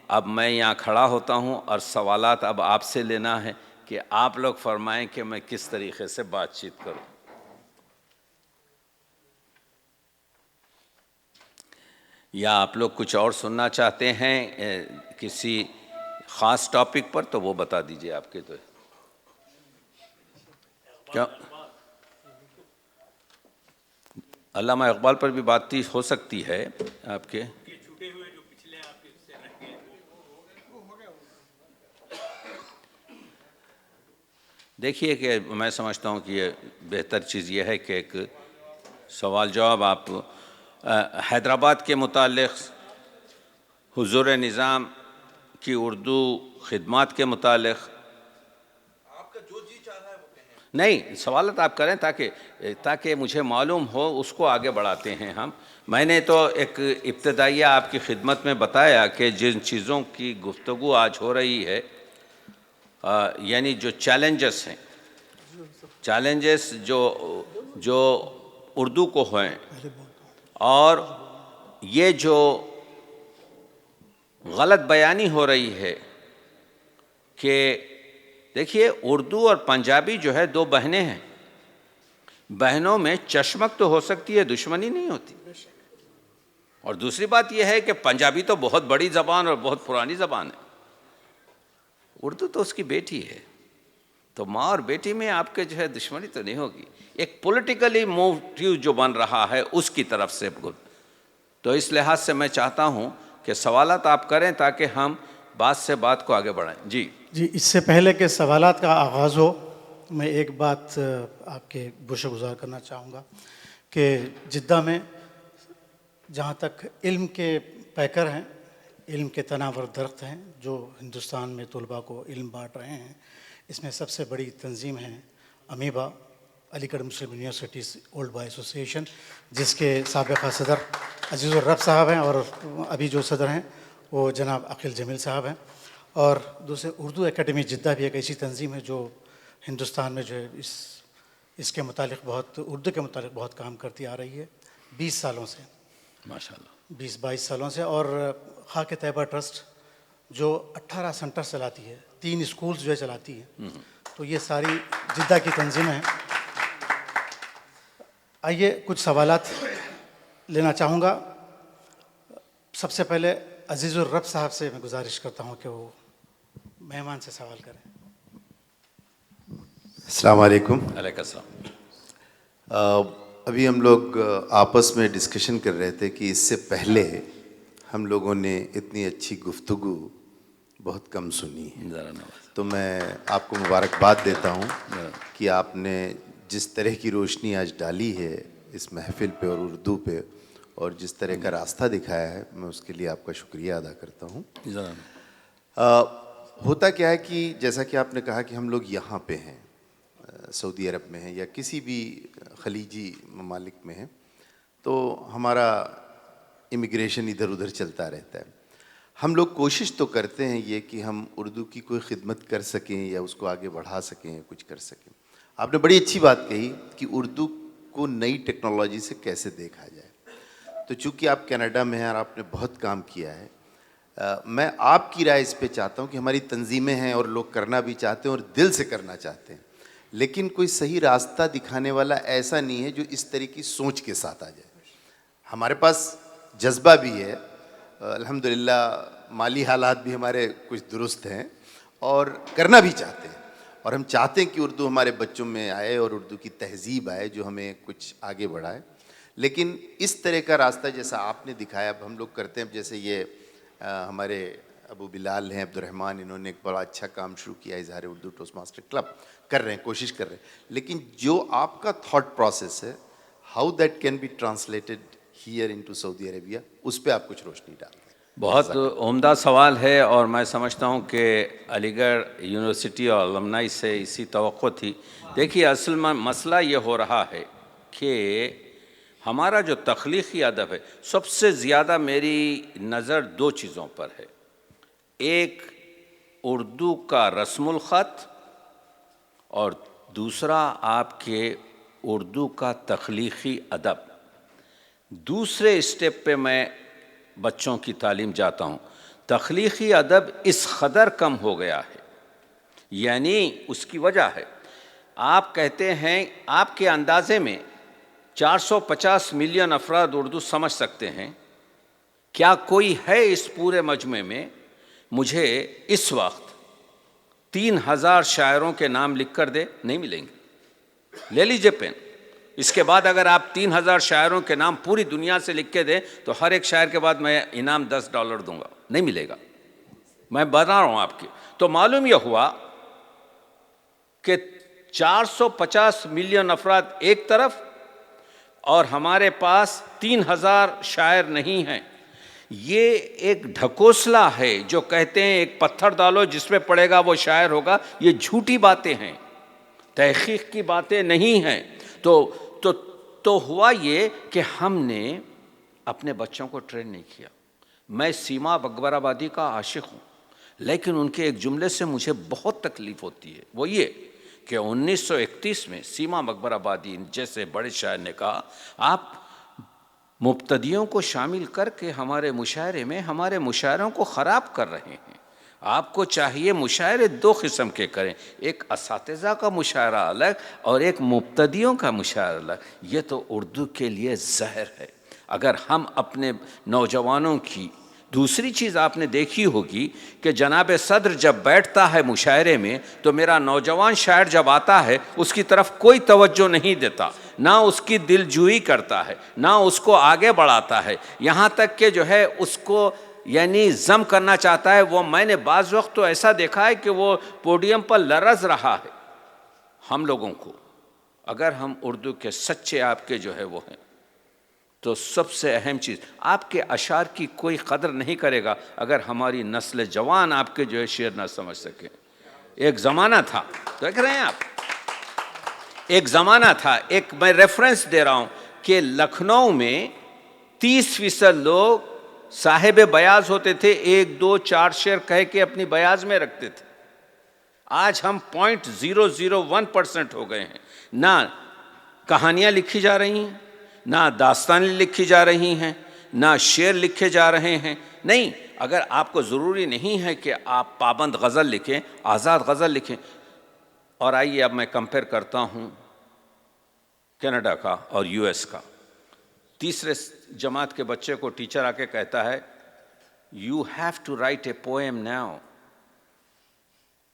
اب میں یہاں کھڑا ہوتا ہوں اور سوالات اب آپ سے لینا ہے کہ آپ لوگ فرمائیں کہ میں کس طریقے سے بات چیت کروں. یا آپ لوگ کچھ اور سننا چاہتے ہیں کسی خاص ٹاپک پر تو وہ بتا دیجئے. آپ کے تو کیا علامہ اقبال پر بھی بات ہو سکتی ہے آپ کے. دیکھیے کہ میں سمجھتا ہوں کہ یہ بہتر چیز یہ ہے کہ ایک سوال جواب آپ حیدرآباد کے متعلق، حضور نظام کی اردو خدمات کے متعلق آپ کا جو جی چاہ رہا ہے وہ کہیں. نہیں، سوالات آپ کریں تاکہ مجھے معلوم ہو، اس کو آگے بڑھاتے ہیں ہم. میں نے تو ایک ابتدائیہ آپ کی خدمت میں بتایا کہ جن چیزوں کی گفتگو آج ہو رہی ہے، یعنی جو چیلنجز ہیں، چیلنجز جو اردو کو ہیں، اور یہ جو غلط بیانی ہو رہی ہے کہ دیکھیے اردو اور پنجابی جو ہے 2 بہنیں ہیں، بہنوں میں چشمک تو ہو سکتی ہے، دشمنی نہیں ہوتی. اور دوسری بات یہ ہے کہ پنجابی تو بہت بڑی زبان اور بہت پرانی زبان ہے، اردو تو اس کی بیٹی ہے. تو ماں اور بیٹی میں آپ کے جو ہے دشمنی تو نہیں ہوگی. ایک پولیٹیکلی موٹیو جو بن رہا ہے اس کی طرف سے. تو اس لحاظ سے میں چاہتا ہوں کہ سوالات آپ کریں تاکہ ہم بات سے بات کو آگے بڑھائیں. جی اس سے پہلے کہ سوالات کا آغاز ہو، میں ایک بات آپ کے گوشہ گزار کرنا چاہوں گا کہ جدہ میں جہاں تک علم کے پیکر ہیں، علم کے تناور درخت ہیں جو ہندوستان میں طلباء کو علم بانٹ رہے ہیں، اس میں سب سے بڑی تنظیم ہے امیبا، علی گڑھ مسلم یونیورسٹیز اولڈ بوائے ایسوسی ایشن، جس کے سابقہ صدر عزیز الرب صاحب ہیں اور ابھی جو صدر ہیں وہ جناب عقیل جمیل صاحب ہیں. اور دوسرے اردو اکیڈمی جدہ بھی ایک ایسی تنظیم ہے جو ہندوستان میں جو ہے اس کے متعلق اردو کے متعلق بہت کام کرتی آ رہی ہے 20 سالوں سے، ماشاءاللہ 20-22 سالوں سے. اور خاک طیبہ ٹرسٹ جو 18 سینٹر چلاتی ہے، 3 اسکولز جو ہے چلاتی ہے. تو یہ ساری جدہ کی تنظیمیں ہیں. آئیے کچھ سوالات لینا چاہوں گا. سب سے پہلے عزیز الرب صاحب سے میں گزارش کرتا ہوں کہ وہ مہمان سے سوال کریں. السلام علیکم. علیکم السلام. ابھی ہم لوگ آپس میں ڈسکشن کر رہے تھے کہ اس سے پہلے ہم لوگوں نے اتنی اچھی گفتگو بہت کم سنی ہے، ذرا نواز. تو میں آپ کو مبارکباد دیتا ہوں کہ آپ نے جس طرح کی روشنی آج ڈالی ہے اس محفل پہ اور اردو پہ، اور جس طرح کا راستہ دکھایا ہے، میں اس کے لیے آپ کا شکریہ ادا کرتا ہوں. ہوتا کیا ہے کہ جیسا کہ آپ نے کہا کہ ہم لوگ یہاں پہ ہیں، سعودی عرب میں ہیں یا کسی بھی خلیجی ممالک میں ہیں، تو ہمارا امیگریشن ادھر ادھر چلتا رہتا ہے. ہم لوگ کوشش تو کرتے ہیں یہ کہ ہم اردو کی کوئی خدمت کر سکیں یا اس کو آگے بڑھا سکیں یا کچھ کر سکیں. آپ نے بڑی اچھی بات کہی کہ اردو کو نئی ٹیکنالوجی سے کیسے دیکھا جائے. تو چونکہ آپ کینیڈا میں ہیں اور آپ نے بہت کام کیا ہے، میں آپ کی رائے اس پہ چاہتا ہوں کہ ہماری تنظیمیں ہیں اور لوگ کرنا بھی چاہتے ہیں اور دل سے کرنا چاہتے ہیں، لیکن کوئی صحیح راستہ دکھانے والا ایسا نہیں ہے جو اس طرح کی سوچ کے ساتھ آ جائے. ہمارے پاس جذبہ بھی ہے، الحمدللہ مالی حالات بھی ہمارے کچھ درست ہیں اور کرنا بھی چاہتے ہیں، اور ہم چاہتے ہیں کہ اردو ہمارے بچوں میں آئے اور اردو کی تہذیب آئے جو ہمیں کچھ آگے بڑھائے. لیکن اس طرح کا راستہ جیسا آپ نے دکھایا اب ہم لوگ کرتے ہیں. جیسے یہ ہمارے ابو بلال ہیں عبد الرحمن، انہوں نے ایک بڑا اچھا کام شروع کیا، اظہار اردو ٹوسٹ ماسٹر کلب کر رہے ہیں، کوشش کر رہے ہیں. لیکن جو آپ کا تھاٹ پروسیس ہے، how that can be translated here into Saudi Arabia, اس پہ آپ کچھ روشنی ڈالیں. بہت عمدہ سوال ہے، اور میں سمجھتا ہوں کہ علی گڑھ یونیورسٹی اور المنائی سے اسی توقع تھی. دیکھیے اصل مسئلہ یہ ہو رہا ہے کہ ہمارا جو تخلیقی ادب ہے، سب سے زیادہ میری نظر دو چیزوں پر ہے. ایک اردو کا رسم الخط، اور دوسرا آپ کے اردو کا تخلیقی ادب. دوسرے اسٹیپ پہ میں بچوں کی تعلیم جاتا ہوں. تخلیقی ادب اس قدر کم ہو گیا ہے، یعنی اس کی وجہ ہے، آپ کہتے ہیں آپ کے اندازے میں 450 ملین افراد اردو سمجھ سکتے ہیں. کیا کوئی ہے اس پورے مجمع میں مجھے اس وقت 3000 شاعروں کے نام لکھ کر دے؟ نہیں ملیں گے. لے لیجئے پین. اس کے بعد اگر آپ 3000 شاعروں کے نام پوری دنیا سے لکھ کے دیں تو ہر ایک شاعر کے بعد میں انعام $10 دوں گا. نہیں ملے گا، میں بتا رہا ہوں آپ کی. تو معلوم یہ ہوا کہ 450 ملین افراد ایک طرف اور ہمارے پاس 3000 شاعر نہیں ہیں. یہ ایک ڈھکوسلا ہے جو کہتے ہیں ایک پتھر ڈالو جس پہ پڑے گا وہ شاعر ہوگا. یہ جھوٹی باتیں ہیں، تحقیق کی باتیں نہیں ہیں. تو ہوا یہ کہ ہم نے اپنے بچوں کو ٹرین نہیں کیا. میں سیما اکبر آبادی کا عاشق ہوں، لیکن ان کے ایک جملے سے مجھے بہت تکلیف ہوتی ہے. وہ یہ کہ 1931 میں سیما اکبر آبادی جیسے بڑے شاعر نے کہا، آپ مبتدیوں کو شامل کر کے ہمارے مشاعرے میں ہمارے مشاعروں کو خراب کر رہے ہیں. آپ کو چاہیے مشاعرے دو قسم کے کریں، ایک اساتذہ کا مشاعرہ الگ اور ایک مبتدیوں کا مشاعرہ الگ. یہ تو اردو کے لیے زہر ہے. اگر ہم اپنے نوجوانوں کی، دوسری چیز آپ نے دیکھی ہوگی کہ جناب صدر جب بیٹھتا ہے مشاعرے میں تو میرا نوجوان شاعر جب آتا ہے اس کی طرف کوئی توجہ نہیں دیتا، نہ اس کی دل جوئی کرتا ہے، نہ اس کو آگے بڑھاتا ہے، یہاں تک کہ جو ہے اس کو یعنی ضم کرنا چاہتا ہے. وہ میں نے بعض وقت تو ایسا دیکھا ہے کہ وہ پوڈیم پر لرز رہا ہے. ہم لوگوں کو اگر ہم اردو کے سچے آپ کے جو ہے وہ ہیں تو سب سے اہم چیز، آپ کے اشعار کی کوئی قدر نہیں کرے گا اگر ہماری نسل جوان آپ کے جو ہے شعر نہ سمجھ سکے. ایک زمانہ تھا، دیکھ رہے ہیں آپ، ایک زمانہ تھا، ایک میں ریفرنس دے رہا ہوں کہ لکھنؤ میں 30% لوگ صاحب بیاض ہوتے تھے، 1 2 4 شعر کہہ کے اپنی بیاض میں رکھتے تھے. آج ہم 0.001% ہو گئے ہیں. نہ کہانیاں لکھی جا رہی ہیں، نہ داستانیں لکھی جا رہی ہیں، نہ شعر لکھے جا رہے ہیں. نہیں، اگر آپ کو ضروری نہیں ہے کہ آپ پابند غزل لکھیں، آزاد غزل لکھیں. اور آئیے اب میں کمپیئر کرتا ہوں کینیڈا کا اور US کا. تیسرے جماعت کے بچے کو ٹیچر آ کے کہتا ہے you have to write a poem now.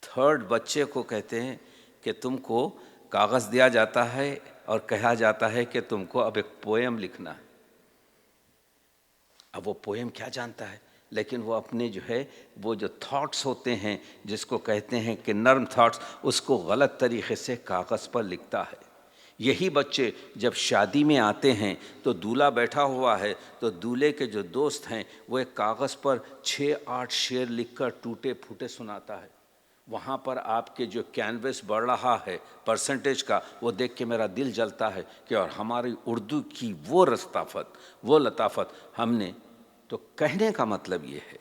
Third بچے کو کہتے ہیں کہ تم کو کاغذ دیا جاتا ہے اور کہا جاتا ہے کہ تم کو اب ایک پوئم لکھنا ہے. اب وہ پوئم کیا جانتا ہے؟ لیکن وہ اپنے جو ہے وہ جو تھاٹس ہوتے ہیں جس کو کہتے ہیں کہ نرم تھاٹس، اس کو غلط طریقے سے کاغذ پر لکھتا ہے۔ یہی بچے جب شادی میں آتے ہیں تو دولہا بیٹھا ہوا ہے تو دولہے کے جو دوست ہیں وہ ایک کاغذ پر 6-8 شعر لکھ کر ٹوٹے پھوٹے سناتا ہے۔ وہاں پر آپ کے جو کینوس بڑھ رہا ہے پرسنٹیج کا، وہ دیکھ کے میرا دل جلتا ہے کہ اور ہماری اردو کی وہ رستافت، وہ لطافت ہم نے، تو کہنے کا مطلب یہ ہے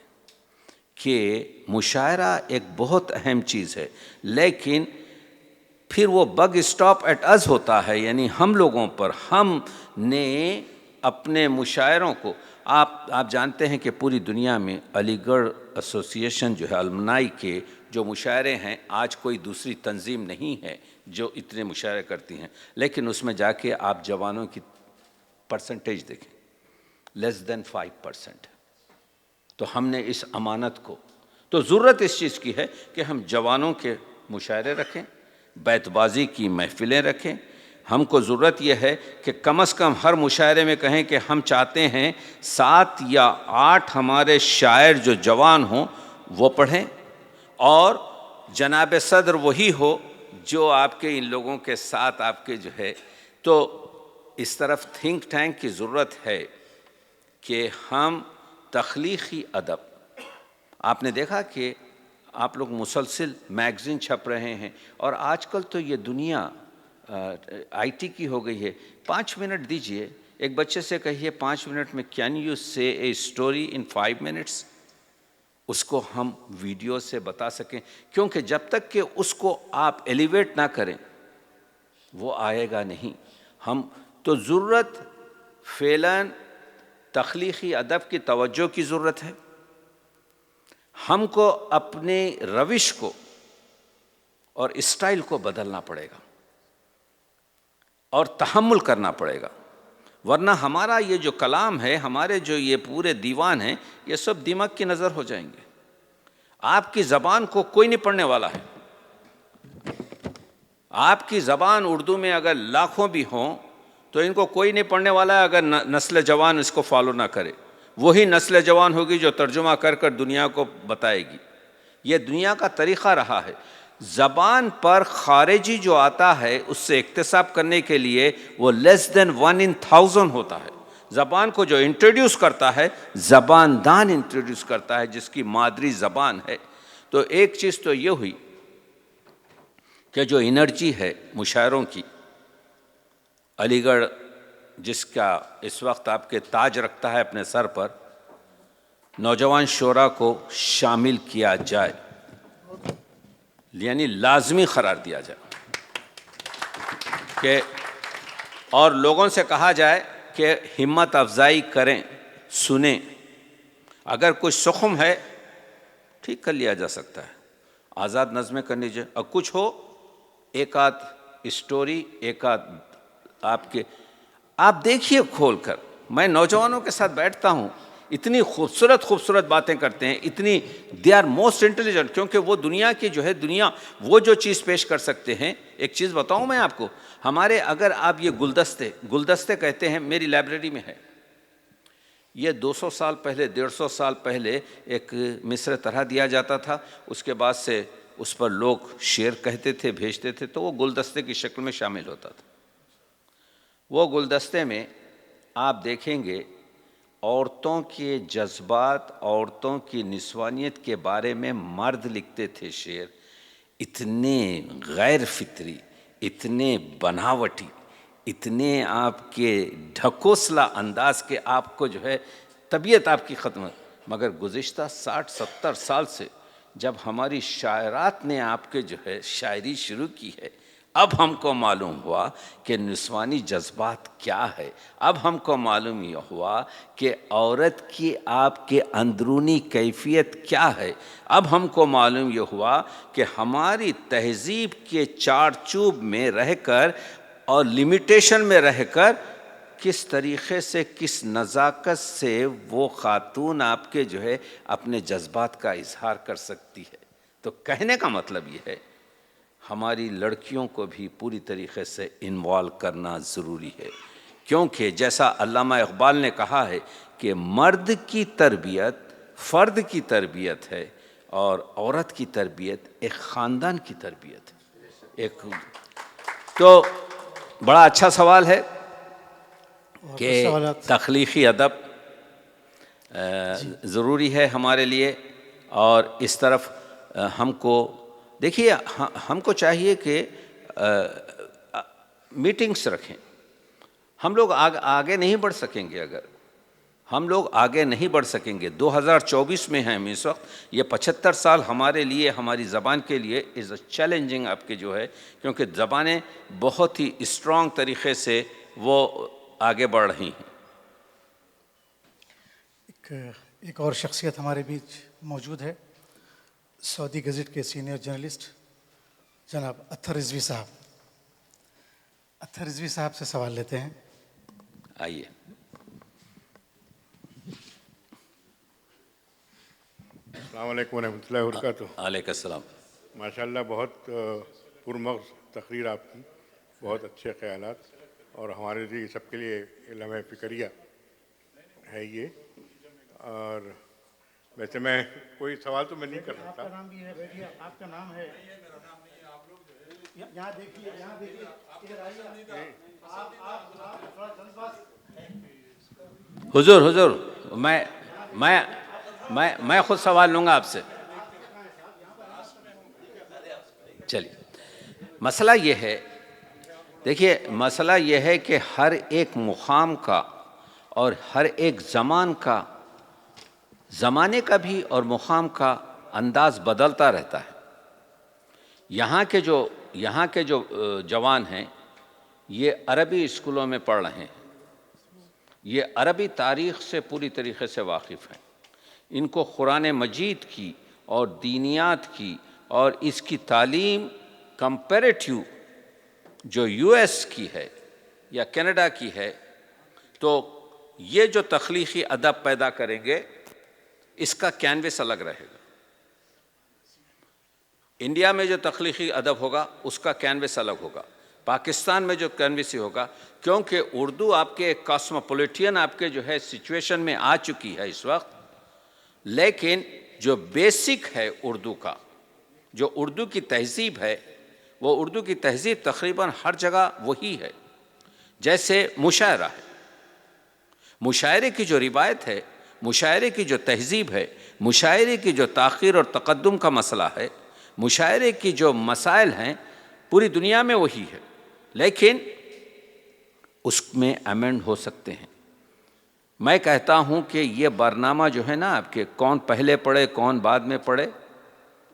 کہ مشاعرہ ایک بہت اہم چیز ہے، لیکن پھر وہ بگ اسٹاپ ایٹ از ہوتا ہے، یعنی ہم لوگوں پر، ہم نے اپنے مشاعروں کو، آپ جانتے ہیں کہ پوری دنیا میں علی گڑھ ایسوسیشن جو ہے المنائی کے جو مشاعرے ہیں، آج کوئی دوسری تنظیم نہیں ہے جو اتنے مشاعرے کرتی ہیں، لیکن اس میں جا کے آپ جوانوں کی پرسنٹیج دیکھیں، لیس دین 5%۔ تو ہم نے اس امانت کو، تو ضرورت اس چیز کی ہے کہ ہم جوانوں کے مشاعرے رکھیں، بیت بازی کی محفلیں رکھیں۔ ہم کو ضرورت یہ ہے کہ کم از کم ہر مشاعرے میں کہیں کہ ہم چاہتے ہیں 7 یا 8 ہمارے شاعر جو جوان ہوں وہ پڑھیں، اور جناب صدر وہی ہو جو آپ کے ان لوگوں کے ساتھ آپ کے جو ہے، تو اس طرف تھنک ٹینک کی ضرورت ہے کہ ہم تخلیقی ادب، آپ نے دیکھا کہ آپ لوگ مسلسل میگزین چھپ رہے ہیں، اور آج کل تو یہ دنیا آئی ٹی کی ہو گئی ہے۔ 5 منٹ دیجئے، ایک بچے سے کہیے 5 منٹ میں کین یو سے اے اسٹوری ان 5 منٹس، اس کو ہم ویڈیو سے بتا سکیں، کیونکہ جب تک کہ اس کو آپ ایلیویٹ نہ کریں وہ آئے گا نہیں۔ ہم تو ضرورت فعلاً تخلیقی ادب کی توجہ کی ضرورت ہے۔ ہم کو اپنے روش کو اور اسٹائل کو بدلنا پڑے گا اور تحمل کرنا پڑے گا، ورنہ ہمارا یہ جو کلام ہے، ہمارے جو یہ پورے دیوان ہیں، یہ سب دماغ کی نظر ہو جائیں گے۔ آپ کی زبان کو کوئی نہیں پڑھنے والا ہے۔ آپ کی زبان اردو میں اگر لاکھوں بھی ہوں تو ان کو کوئی نہیں پڑھنے والا ہے اگر نسل جوان اس کو فالو نہ کرے۔ وہی نسل جوان ہوگی جو ترجمہ کر کر دنیا کو بتائے گی۔ یہ دنیا کا طریقہ رہا ہے۔ زبان پر خارجی جو آتا ہے اس سے اکتساب کرنے کے لیے وہ لیس دین 1 in 1000 ہوتا ہے۔ زبان کو جو انٹروڈیوس کرتا ہے زبان دان انٹروڈیوس کرتا ہے، جس کی مادری زبان ہے۔ تو ایک چیز تو یہ ہوئی کہ جو انرجی ہے مشاعروں کی، علی گڑھ جس کا اس وقت آپ کے تاج رکھتا ہے اپنے سر پر، نوجوان شعراء کو شامل کیا جائے، یعنی لازمی قرار دیا جائے کہ، اور لوگوں سے کہا جائے کہ ہمت افزائی کریں، سنیں، اگر کچھ سخم ہے ٹھیک کر لیا جا سکتا ہے، آزاد نظمیں کرنی چاہیے، اور کچھ ہو ایک آدھ اسٹوری، ایک آدھ آپ دیکھیے کھول کر۔ میں نوجوانوں کے ساتھ بیٹھتا ہوں، اتنی خوبصورت خوبصورت باتیں کرتے ہیں، اتنی دے آر موسٹ انٹیلیجنٹ، کیونکہ وہ دنیا کی جو ہے، دنیا وہ جو چیز پیش کر سکتے ہیں۔ ایک چیز بتاؤں میں آپ کو، ہمارے اگر آپ یہ گلدستے کہتے ہیں، میری لائبریری میں ہے، یہ 200 سال پہلے، 150 سال پہلے ایک مصر طرح دیا جاتا تھا، اس کے بعد سے اس پر لوگ شعر کہتے تھے، بھیجتے تھے، تو وہ گلدستے کی شکل میں شامل ہوتا تھا۔ وہ گلدستے میں آپ دیکھیں گے عورتوں کے جذبات، عورتوں کی نسوانیت کے بارے میں مرد لکھتے تھے شعر، اتنے غیر فطری، اتنے بناوٹی، اتنے آپ کے ڈھکوسلا انداز کے آپ کو جو ہے طبیعت آپ کی ختم۔ مگر گزشتہ 60-70 سال سے جب ہماری شاعرات نے آپ کے جو ہے شاعری شروع کی ہے، اب ہم کو معلوم ہوا کہ نسوانی جذبات کیا ہے، اب ہم کو معلوم یہ ہوا کہ عورت کی آپ کے اندرونی کیفیت کیا ہے، اب ہم کو معلوم یہ ہوا کہ ہماری تہذیب کے چار چوب میں رہ کر اور لمیٹیشن میں رہ کر کس طریقے سے، کس نزاکت سے وہ خاتون آپ کے جو ہے اپنے جذبات کا اظہار کر سکتی ہے۔ تو کہنے کا مطلب یہ ہے ہماری لڑکیوں کو بھی پوری طریقے سے انوالو کرنا ضروری ہے، کیونکہ جیسا علامہ اقبال نے کہا ہے کہ مرد کی تربیت فرد کی تربیت ہے اور عورت کی تربیت ایک خاندان کی تربیت ہے. تو بڑا اچھا سوال ہے کہ تخلیقی ادب ضروری ہے ہمارے لیے، اور اس طرف ہم کو دیکھیے، ہم کو چاہیے کہ میٹنگس رکھیں. ہم لوگ آگے نہیں بڑھ سکیں گے، اگر ہم لوگ آگے نہیں بڑھ سکیں گے. 2024 میں ہیں ہم اس وقت. یہ 75 سال ہمارے لیے، ہماری زبان کے لیے از اے چیلنجنگ آپ کے جو ہے، کیونکہ زبانیں بہت ہی اسٹرانگ طریقے سے وہ آگے بڑھ رہی ہیں. ایک اور شخصیت ہمارے بیچ موجود ہے، سعودی گزٹ کے سینئر جرنلسٹ جناب اطہر رضوی صاحب. اطہر رضوی صاحب سے سوال لیتے ہیں. آئیے. السلام علیکم ورحمۃ اللہ وبرکاتہ. علیکم السلام. ماشاءاللہ بہت پرمغز تقریر آپ کی، بہت اچھے خیالات، اور ہمارے لیے سب کے لیے لمحہ فکریہ ہے یہ. اور ویسے میں کوئی سوال تو میں نہیں کر سکتا. نام بھی ہے، بیٹھیے. آپ کا نام ہے. یہاں دیکھیے، یہاں دیکھیے. حضور میں خود سوال لوں گا آپ سے. چلیے. مسئلہ یہ ہے، دیکھیے مسئلہ یہ ہے کہ ہر ایک مقام کا اور ہر ایک زمانے کا بھی اور مقام کا انداز بدلتا رہتا ہے. یہاں کے جو جوان ہیں یہ عربی اسکولوں میں پڑھ رہے ہیں، یہ عربی تاریخ سے پوری طریقے سے واقف ہیں. ان کو قرآن مجید کی اور دینیات کی اور اس کی تعلیم کمپیریٹیو جو یو ایس کی ہے یا کینیڈا کی ہے، تو یہ جو تخلیقی ادب پیدا کریں گے اس کا کینوس الگ رہے گا. انڈیا میں جو تخلیقی ادب ہوگا اس کا کینوس الگ ہوگا. پاکستان میں جو کینوس ہوگا، کیونکہ اردو آپ کے ایک کاسموپولیٹین آپ کے جو ہے سچویشن میں آ چکی ہے اس وقت، لیکن جو بیسک ہے اردو کا، جو اردو کی تہذیب ہے، وہ اردو کی تہذیب تقریباً ہر جگہ وہی ہے. جیسے مشاعرہ ہے، مشاعرے کی جو روایت ہے، مشاعرے کی جو تہذیب ہے، مشاعرے کی جو تاخیر اور تقدم کا مسئلہ ہے، مشاعرے کی جو مسائل ہیں، پوری دنیا میں وہی ہے، لیکن اس میں امینڈ ہو سکتے ہیں. میں کہتا ہوں کہ یہ برنامہ جو ہے نا آپ کے، کون پہلے پڑھے کون بعد میں پڑھے،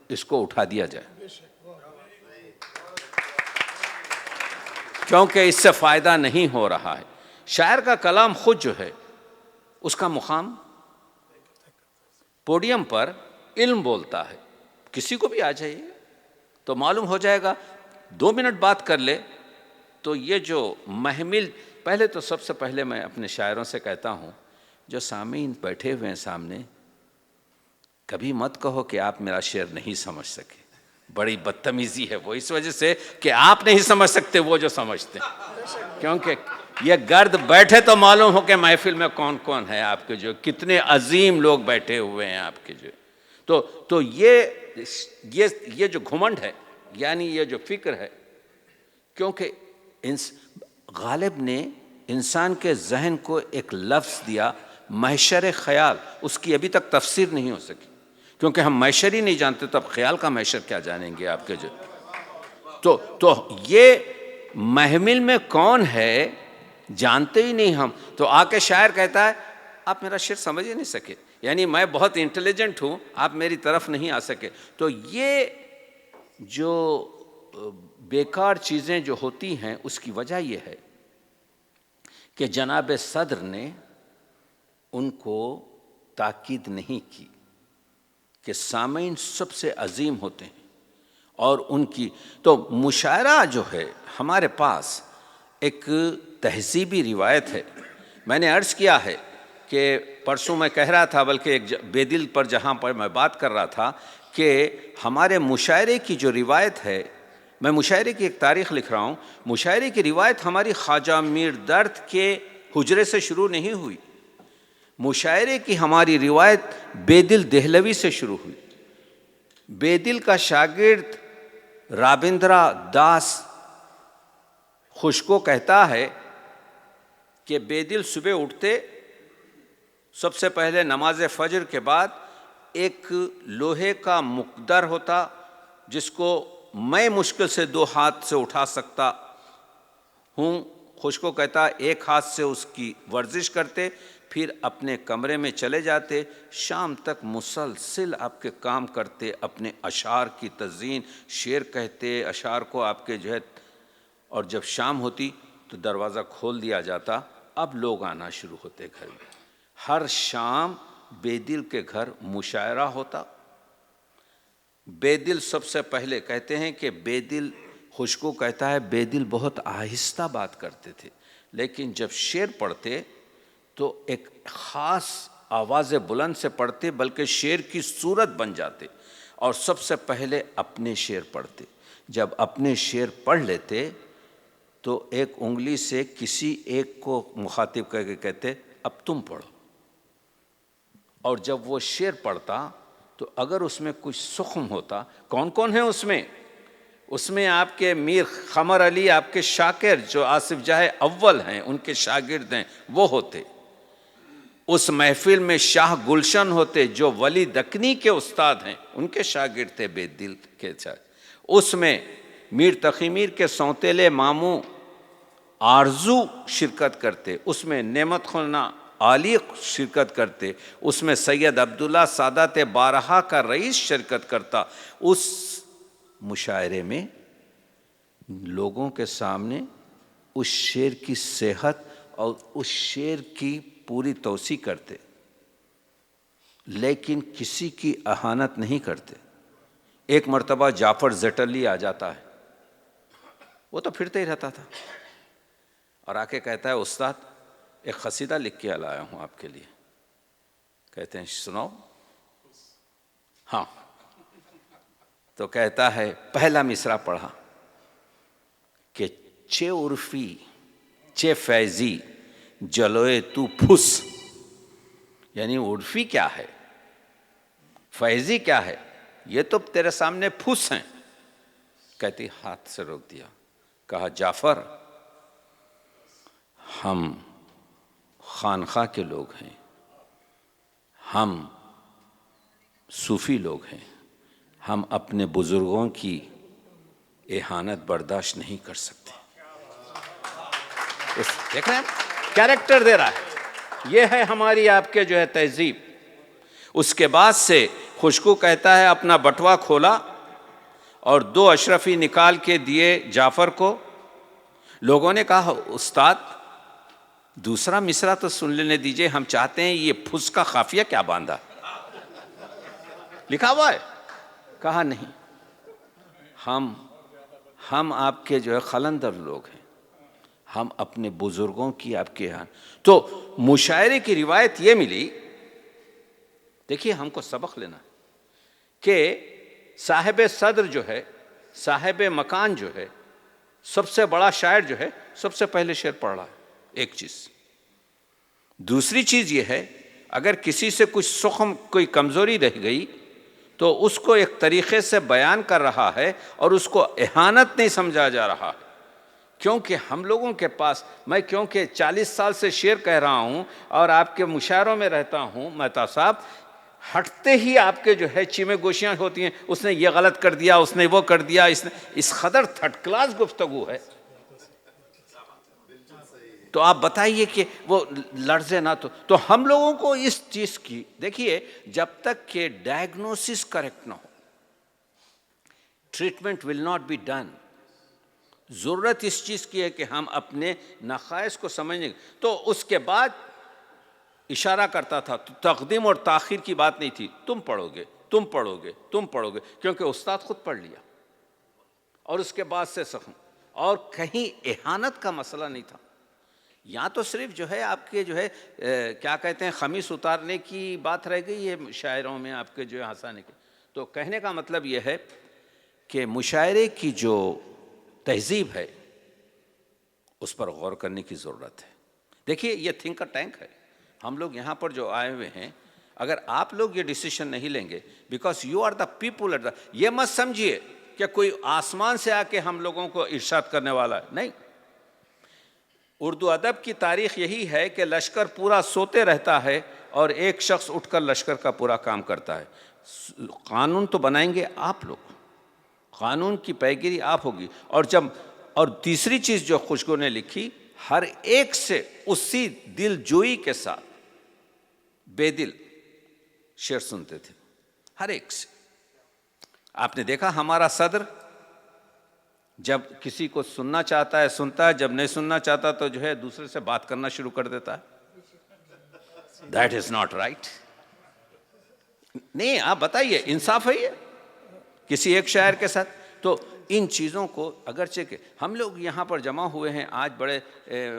اس کو اٹھا دیا جائے، کیونکہ اس سے فائدہ نہیں ہو رہا ہے. شاعر کا کلام خود جو ہے اس کا مقام پوڈیم پر علم بولتا ہے. کسی کو بھی آ جائیے تو معلوم ہو جائے گا. 2 منٹ بات کر لے تو یہ جو محمل، پہلے تو سب سے پہلے میں اپنے شاعروں سے کہتا ہوں، جو سامعین بیٹھے ہوئے ہیں سامنے، کبھی مت کہو کہ آپ میرا شعر نہیں سمجھ سکے. بڑی بدتمیزی ہے وہ، اس وجہ سے کہ آپ نہیں سمجھ سکتے وہ جو سمجھتے ہیں. کیونکہ یہ گرد بیٹھے تو معلوم ہو کہ محفل میں کون کون ہے آپ کے، جو کتنے عظیم لوگ بیٹھے ہوئے ہیں آپ کے جو. تو یہ جو گھمنڈ ہے، یعنی یہ جو فکر ہے، کیونکہ غالب نے انسان کے ذہن کو ایک لفظ دیا، محشر خیال، اس کی ابھی تک تفسیر نہیں ہو سکی، کیونکہ ہم محشر ہی نہیں جانتے تو اب خیال کا محشر کیا جانیں گے آپ کے جو. تو یہ محمل میں کون ہے جانتے ہی نہیں ہم. تو آ کے شاعر کہتا ہے آپ میرا شعر سمجھ ہی نہیں سکے، یعنی میں بہت انٹیلیجنٹ ہوں، آپ میری طرف نہیں آ سکے. تو یہ جو بیکار چیزیں جو ہوتی ہیں اس کی وجہ یہ ہے کہ جناب صدر نے ان کو تاکید نہیں کی کہ سامعین سب سے عظیم ہوتے ہیں، اور ان کی تو مشاعرہ جو ہے ہمارے پاس ایک تہذیبی روایت ہے. میں نے عرض کیا ہے کہ پرسوں میں کہہ رہا تھا، بلکہ ایک بے دل پر جہاں پر میں بات کر رہا تھا، کہ ہمارے مشاعرے کی جو روایت ہے، میں مشاعرے کی ایک تاریخ لکھ رہا ہوں. مشاعرے کی روایت ہماری خواجہ میر درد کے حجرے سے شروع نہیں ہوئی. مشاعرے کی ہماری روایت بیدل دہلوی سے شروع ہوئی. بیدل کا شاگرد رابندرا داس خشکو کہتا ہے کہ بیدل صبح اٹھتے، سب سے پہلے نماز فجر کے بعد ایک لوہے کا مقدر ہوتا جس کو میں مشکل سے 2 ہاتھ سے اٹھا سکتا ہوں. خشکو کہتا ایک ہاتھ سے اس کی ورزش کرتے، پھر اپنے کمرے میں چلے جاتے، شام تک مسلسل آپ کے کام کرتے، اپنے اشعار کی تزئین، شعر کہتے، اشعار کو آپ کے جو ہے، اور جب شام ہوتی تو دروازہ کھول دیا جاتا. اب لوگ آنا شروع ہوتے گھر میں. ہر شام بیدل کے گھر مشاعرہ ہوتا. بیدل سب سے پہلے کہتے ہیں کہ بیدل، خشکو کہتا ہے بیدل بہت آہستہ بات کرتے تھے، لیکن جب شعر پڑھتے تو ایک خاص آواز بلند سے پڑھتے، بلکہ شعر کی صورت بن جاتے. اور سب سے پہلے اپنے شعر پڑھتے. جب اپنے شعر پڑھ لیتے تو ایک انگلی سے کسی ایک کو مخاطب کر کے کہتے اب تم پڑھو. اور جب وہ شعر پڑھتا تو اگر اس میں کچھ سخم ہوتا، کون کون ہے اس میں آپ کے میر قمر علی، آپ کے شاکر جو آصف جاہ اول ہیں، ان کے شاگرد ہیں، وہ ہوتے. اس محفل میں شاہ گلشن ہوتے جو ولی دکنی کے استاد ہیں، ان کے شاگرد تھے بیدل کے ساتھ. اس میں میر تقی میر کے سوتیلے ماموں آرزو شرکت کرتے. اس میں نعمت خلنا عالی شرکت کرتے. اس میں سید عبداللہ سادات بارہا کا رئیس شرکت کرتا. اس مشاعرے میں لوگوں کے سامنے اس شعر کی صحت اور اس شعر کی پوری توسیع کرتے، لیکن کسی کی اہانت نہیں کرتے. ایک مرتبہ جعفر زٹلی آ جاتا ہے، وہ تو پھرتے ہی رہتا تھا، اور آ کے کہتا ہے استاد ایک قصیدہ لکھ کے لایا ہوں آپ کے لیے. کہتے ہیں سناؤ. ہاں. تو کہتا ہے پہلا مصرع پڑھا کہ چے عرفی چے فیضی جلوئے تو پھس. یعنی عرفی کیا ہے، فیضی کیا ہے، یہ تو تیرے سامنے پھس ہیں. کہتی ہاتھ سے روک دیا. کہا جعفر ہم خانخواہ کے لوگ ہیں، ہم صوفی لوگ ہیں، ہم اپنے بزرگوں کی اہانت برداشت نہیں کر سکتے. دیکھ رہے ہیں کیریکٹر دے رہا ہے. یہ ہے ہماری آپ کے جو ہے تہذیب. اس کے بعد سے خشکو کہتا ہے اپنا بٹوا کھولا اور 2 اشرفی نکال کے دیے جعفر کو. لوگوں نے کہا استاد دوسرا مصرع تو سن لینے دیجئے، ہم چاہتے ہیں یہ پھس کا قافیہ کیا باندھا لکھا ہوا ہے. کہا نہیں، ہم آپ کے جو ہے قلندر لوگ ہیں، ہم اپنے بزرگوں کی آپ کے یہاں. تو مشاعرے کی روایت یہ ملی. دیکھیے ہم کو سبق لینا کہ صاحب صدر جو ہے، صاحب مکان جو ہے، سب سے بڑا شاعر جو ہے، سب سے پہلے شعر پڑھ رہا ہے. ایک چیز. دوسری چیز یہ ہے اگر کسی سے کچھ سخم، کوئی کمزوری رہ گئی تو اس کو ایک طریقے سے بیان کر رہا ہے اور اس کو اہانت نہیں سمجھا جا رہا ہے. کیونکہ ہم لوگوں کے پاس، میں کیونکہ 40 سال سے شعر کہہ رہا ہوں اور آپ کے مشاعروں میں رہتا ہوں مہتاب صاحب، ہٹتے ہی آپ کے جو ہے چیمے گوشیاں ہوتی ہیں، اس نے یہ غلط کر دیا، اس نے وہ کر دیا، اس قدر تھرڈ کلاس گفتگو ہے. تو آپ بتائیے کہ وہ لرزے نہ. تو ہم لوگوں کو اس چیز کی، دیکھیے جب تک کہ ڈائگنوسس کریکٹ نہ ہو، treatment will not be done. ضرورت اس چیز کی ہے کہ ہم اپنے نقائص کو سمجھیں. تو اس کے بعد اشارہ کرتا تھا، تو تقدیم اور تاخیر کی بات نہیں تھی. تم پڑھو گے، تم پڑھو گے، تم پڑھو گے، کیونکہ استاد خود پڑھ لیا. اور اس کے بعد سے سخن، اور کہیں اہانت کا مسئلہ نہیں تھا. یہاں تو صرف جو ہے آپ کے جو ہے کیا کہتے ہیں خمیس اتارنے کی بات رہ گئی ہے شاعروں میں، آپ کے جو ہے ہنسانے کی. تو کہنے کا مطلب یہ ہے کہ مشاعرے کی جو تہذیب ہے اس پر غور کرنے کی ضرورت ہے. دیکھیے یہ تھنکر ٹینک ہے. ہم لوگ یہاں پر جو آئے ہوئے ہیں، اگر آپ لوگ یہ ڈیسیشن نہیں لیں گے، because you are the people at the, یہ مت سمجھیے کہ کوئی آسمان سے آ کے ہم لوگوں کو ارشاد کرنے والا ہے، نہیں. اردو ادب کی تاریخ یہی ہے کہ لشکر پورا سوتے رہتا ہے اور ایک شخص اٹھ کر لشکر کا پورا کام کرتا ہے. قانون تو بنائیں گے آپ لوگ، قانون کی پیگیری آپ ہوگی. اور تیسری چیز جو خوشبو نے لکھی، ہر ایک سے اسی دل جوئی کے ساتھ بے دل شعر سنتے تھے، ہر ایک سے. آپ نے دیکھا ہمارا صدر جب کسی کو سننا چاہتا ہے سنتا ہے، جب نہیں سننا چاہتا تو جو ہے دوسرے سے بات کرنا شروع کر دیتا ہے. That is not right. نہیں، آپ بتائیے، انصاف ہے یہ کسی ایک شاعر کے ساتھ؟ تو ان چیزوں کو اگرچہ کہ ہم لوگ یہاں پر جمع ہوئے ہیں آج بڑے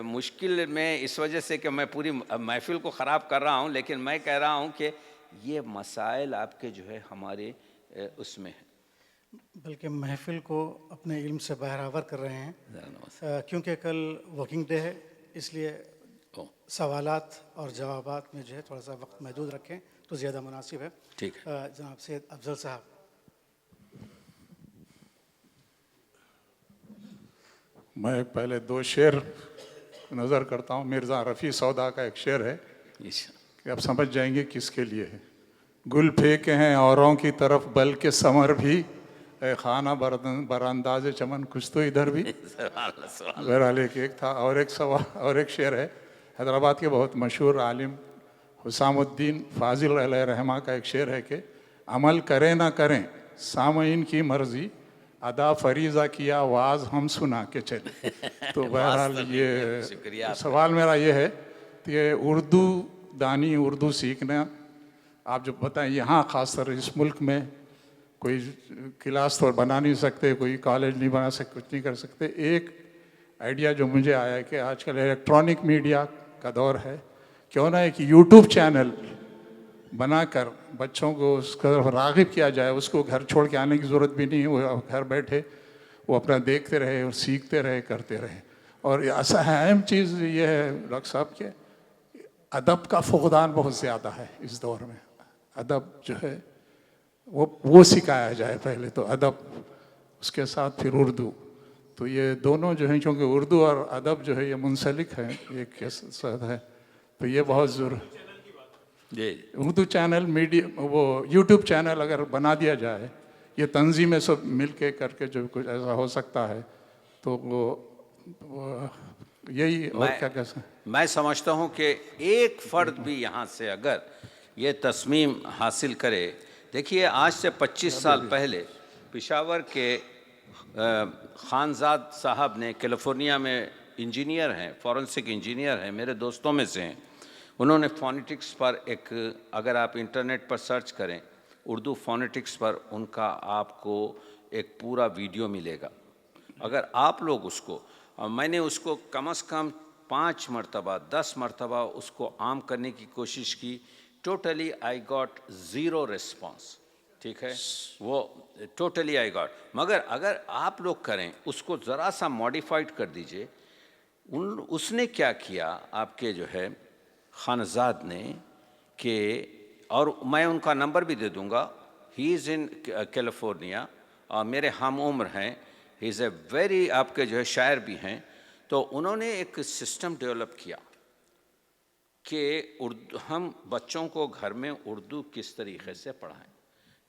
مشکل میں، اس وجہ سے کہ میں پوری محفل کو خراب کر رہا ہوں، لیکن میں کہہ رہا ہوں کہ یہ مسائل آپ کے جو ہے ہمارے اس میں ہیں. بلکہ محفل کو اپنے علم سے بہراور کر رہے ہیں، کیونکہ کل ورکنگ ڈے ہے، اس لیے سوالات اور جوابات میں جو ہے تھوڑا سا وقت محدود رکھیں تو زیادہ مناسب ہے. ٹھیک ہے. جناب سید افضل صاحب. میں پہلے 2 شعر نظر کرتا ہوں. مرزا رفیع سودا کا ایک شعر ہے کہ آپ سمجھ جائیں گے کس کے لیے ہے. گل پھینکے ہیں اوروں کی طرف بلکہ ثمر بھی، اے خانہ برانداز چمن کچھ تو ادھر بھی. بہرحال ایک تھا. اور ایک شعر ہے حیدرآباد کے بہت مشہور عالم حسام الدین فاضل علیہ رحمہ کا ایک شعر ہے کہ عمل کریں نہ کریں سامعین کی مرضی، ادا فریضہ کیا واز ہم سنا کے چلے. تو بہرحال یہ سوال میرا یہ ہے کہ اردو دانی، اردو سیکھنا، آپ جو بتائیں یہاں خاص طور اس ملک میں کوئی کلاس تو بنا نہیں سکتے، کوئی کالج نہیں بنا سکتے، کچھ نہیں کر سکتے. ایک آئیڈیا جو مجھے آیا ہے کہ آج کل الیکٹرانک میڈیا کا دور ہے، کیوں نہ ایک یوٹیوب چینل بنا کر بچوں کو اس کا راغب کیا جائے. اس کو گھر چھوڑ کے آنے کی ضرورت بھی نہیں، وہ گھر بیٹھے وہ اپنا دیکھتے رہے اور سیکھتے رہے، کرتے رہے. اور اہم چیز یہ ہے ڈاکٹر صاحب کہ ادب کا فقدان بہت زیادہ ہے اس دور میں. ادب جو ہے وہ سکھایا جائے پہلے تو ادب، اس کے ساتھ پھر اردو. تو یہ دونوں جو ہیں، چونکہ اردو اور ادب جو ہے یہ منسلک ہیں ایک کے ساتھ ہے، تو یہ بہت ضروری. اردو چینل میڈیا، وہ یوٹیوب چینل اگر بنا دیا جائے، یہ تنظیمیں سب مل کے کر کے جو کچھ ایسا ہو سکتا ہے تو وہ یہی. اور کیا کہہ سکتے ہیں؟ میں سمجھتا ہوں کہ ایک فرد بھی یہاں سے اگر یہ تصمیم حاصل کرے. دیکھیے آج سے 25 سال پہلے پشاور کے خانزاد صاحب نے، کیلیفورنیا میں انجینئر ہیں، فورنسک انجینئر ہیں، میرے دوستوں میں سے ہیں. انہوں نے فونیٹکس پر ایک، اگر آپ انٹرنیٹ پر سرچ کریں اردو فونیٹکس پر، ان کا آپ کو ایک پورا ویڈیو ملے گا. اگر آپ لوگ اس کو، میں نے اس کو کم از کم 5 مرتبہ 10 مرتبہ اس کو عام کرنے کی کوشش کی. Totally I got 0 response. ٹھیک ہے، وہ ٹوٹلی آئی گاٹ. مگر اگر آپ لوگ کریں، اس کو ذرا سا ماڈیفائڈ کر دیجئے. اس نے کیا کیا آپ کے جو ہے خانزاد نے کہ، اور میں ان کا نمبر بھی دے دوں گا، ہی از ان کیلیفورنیا اور میرے ہم عمر ہیں. ہی از اے ویری، آپ کے جو ہے شاعر بھی ہیں. تو انہوں نے ایک سسٹم ڈیولپ کیا کہ ہم بچوں کو گھر میں اردو کس طریقے سے پڑھائیں.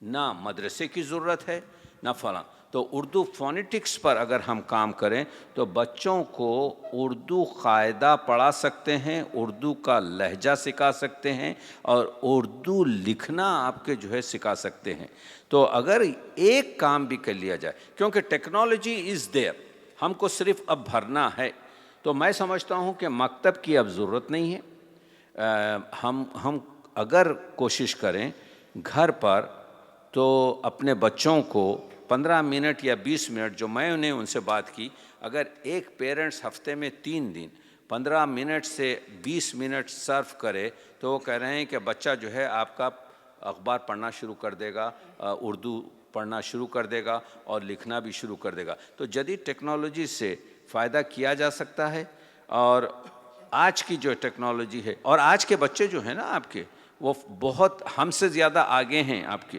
نہ مدرسے کی ضرورت ہے نہ فلاں. تو اردو فونیٹکس پر اگر ہم کام کریں تو بچوں کو اردو قاعدہ پڑھا سکتے ہیں، اردو کا لہجہ سکھا سکتے ہیں، اور اردو لکھنا آپ کے جو ہے سکھا سکتے ہیں. تو اگر ایک کام بھی کر لیا جائے، کیونکہ ٹیکنالوجی از دیئر، ہم کو صرف اب بھرنا ہے. تو میں سمجھتا ہوں کہ مکتب کی اب ضرورت نہیں ہے. ہم اگر کوشش کریں گھر پر تو اپنے بچوں کو 15 منٹ یا 20 منٹ، جو میں نے ان سے بات کی، اگر ایک پیرنٹس ہفتے میں 3 دن 15 منٹ سے 20 منٹ صرف کرے تو وہ کہہ رہے ہیں کہ بچہ جو ہے آپ کا اخبار پڑھنا شروع کر دے گا، اردو پڑھنا شروع کر دے گا اور لکھنا بھی شروع کر دے گا. تو جدید ٹیکنالوجی سے فائدہ کیا جا سکتا ہے. اور آج کی جو ٹیکنالوجی ہے، اور آج کے بچے جو ہیں نا آپ کے، وہ بہت ہم سے زیادہ آگے ہیں آپ کے.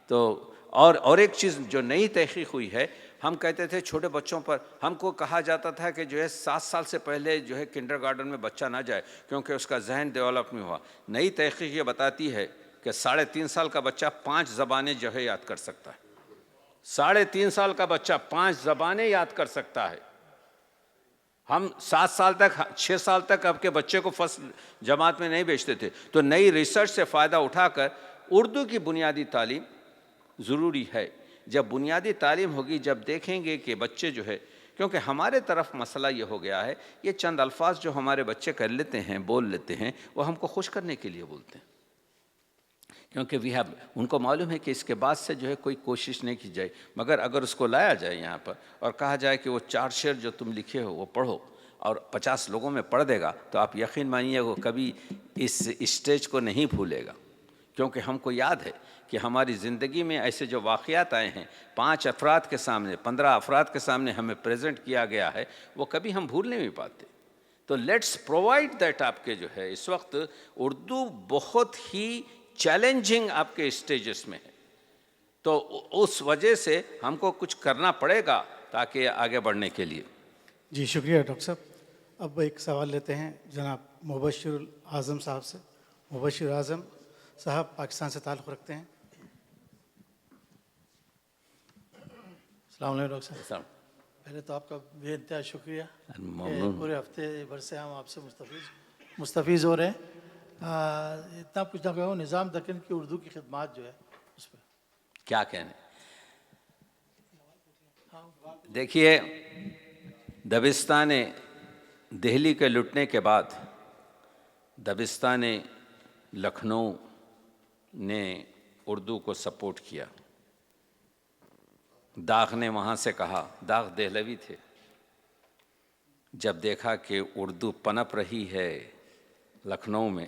تو اور ایک چیز جو نئی تحقیق ہوئی ہے، ہم کہتے تھے چھوٹے بچوں پر، ہم کو کہا جاتا تھا کہ جو ہے 7 سال سے پہلے جو ہے کنڈر گارڈن میں بچہ نہ جائے کیونکہ اس کا ذہن ڈیولپ نہیں ہوا. نئی تحقیق یہ بتاتی ہے کہ 3.5 سال کا بچہ 5 زبانیں جو ہے یاد کر سکتا ہے. 3.5 سال کا بچہ 5 زبانیں یاد کر سکتا ہے. ہم 7 سال تک 6 سال تک آپ کے بچے کو فرسٹ جماعت میں نہیں بھیجتے تھے. تو نئی ریسرچ سے فائدہ اٹھا کر اردو کی بنیادی تعلیم ضروری ہے. جب بنیادی تعلیم ہوگی، جب دیکھیں گے کہ بچے جو ہے، کیونکہ ہمارے طرف مسئلہ یہ ہو گیا ہے، یہ چند الفاظ جو ہمارے بچے کر لیتے ہیں، بول لیتے ہیں، وہ ہم کو خوش کرنے کے لیے بولتے ہیں، کیونکہ ان کو معلوم ہے کہ اس کے بعد سے جو ہے کوئی کوشش نہیں کی جائے. مگر اگر اس کو لایا جائے یہاں پر اور کہا جائے کہ وہ 4 شعر جو تم لکھے ہو وہ پڑھو اور 50 لوگوں میں پڑھ دے گا، تو آپ یقین مانیے وہ کبھی اس اسٹیج کو نہیں بھولے گا. کیونکہ ہم کو یاد ہے کہ ہماری زندگی میں ایسے جو واقعات آئے ہیں، 5 افراد کے سامنے، 15 افراد کے سامنے ہمیں پریزنٹ کیا گیا ہے، وہ کبھی ہم بھول نہیں پاتے. تو لیٹس پرووائڈ دیٹ. آپ کے جو ہے اس وقت اردو بہت ہی چیلنجنگ آپ کے اسٹیجز میں ہے، تو اس وجہ سے ہم کو کچھ کرنا پڑے گا تاکہ آگے بڑھنے کے لیے. جی شکریہ ڈاکٹر صاحب. اب ایک سوال لیتے ہیں جناب مبشر اعظم صاحب سے. مبشر اعظم صاحب پاکستان سے تعلق رکھتے ہیں. السلام علیکم ڈاکٹر صاحب. پہلے تو آپ کا بے انتہا شکریہ کہ پورے ہفتے بھر سے ہم آپ سے مستفیض ہو رہے ہیں. اتنا پوچھنا کہ نظام دکن کی اردو کی خدمات جو ہے اس پہ کیا کہنے. دیکھیے، دبستان دہلی کے لٹنے کے بعد دبستان لکھنؤ نے اردو کو سپورٹ کیا. داغ نے وہاں سے کہا، داغ دہلوی تھے، جب دیکھا کہ اردو پنپ رہی ہے لکھنؤ میں،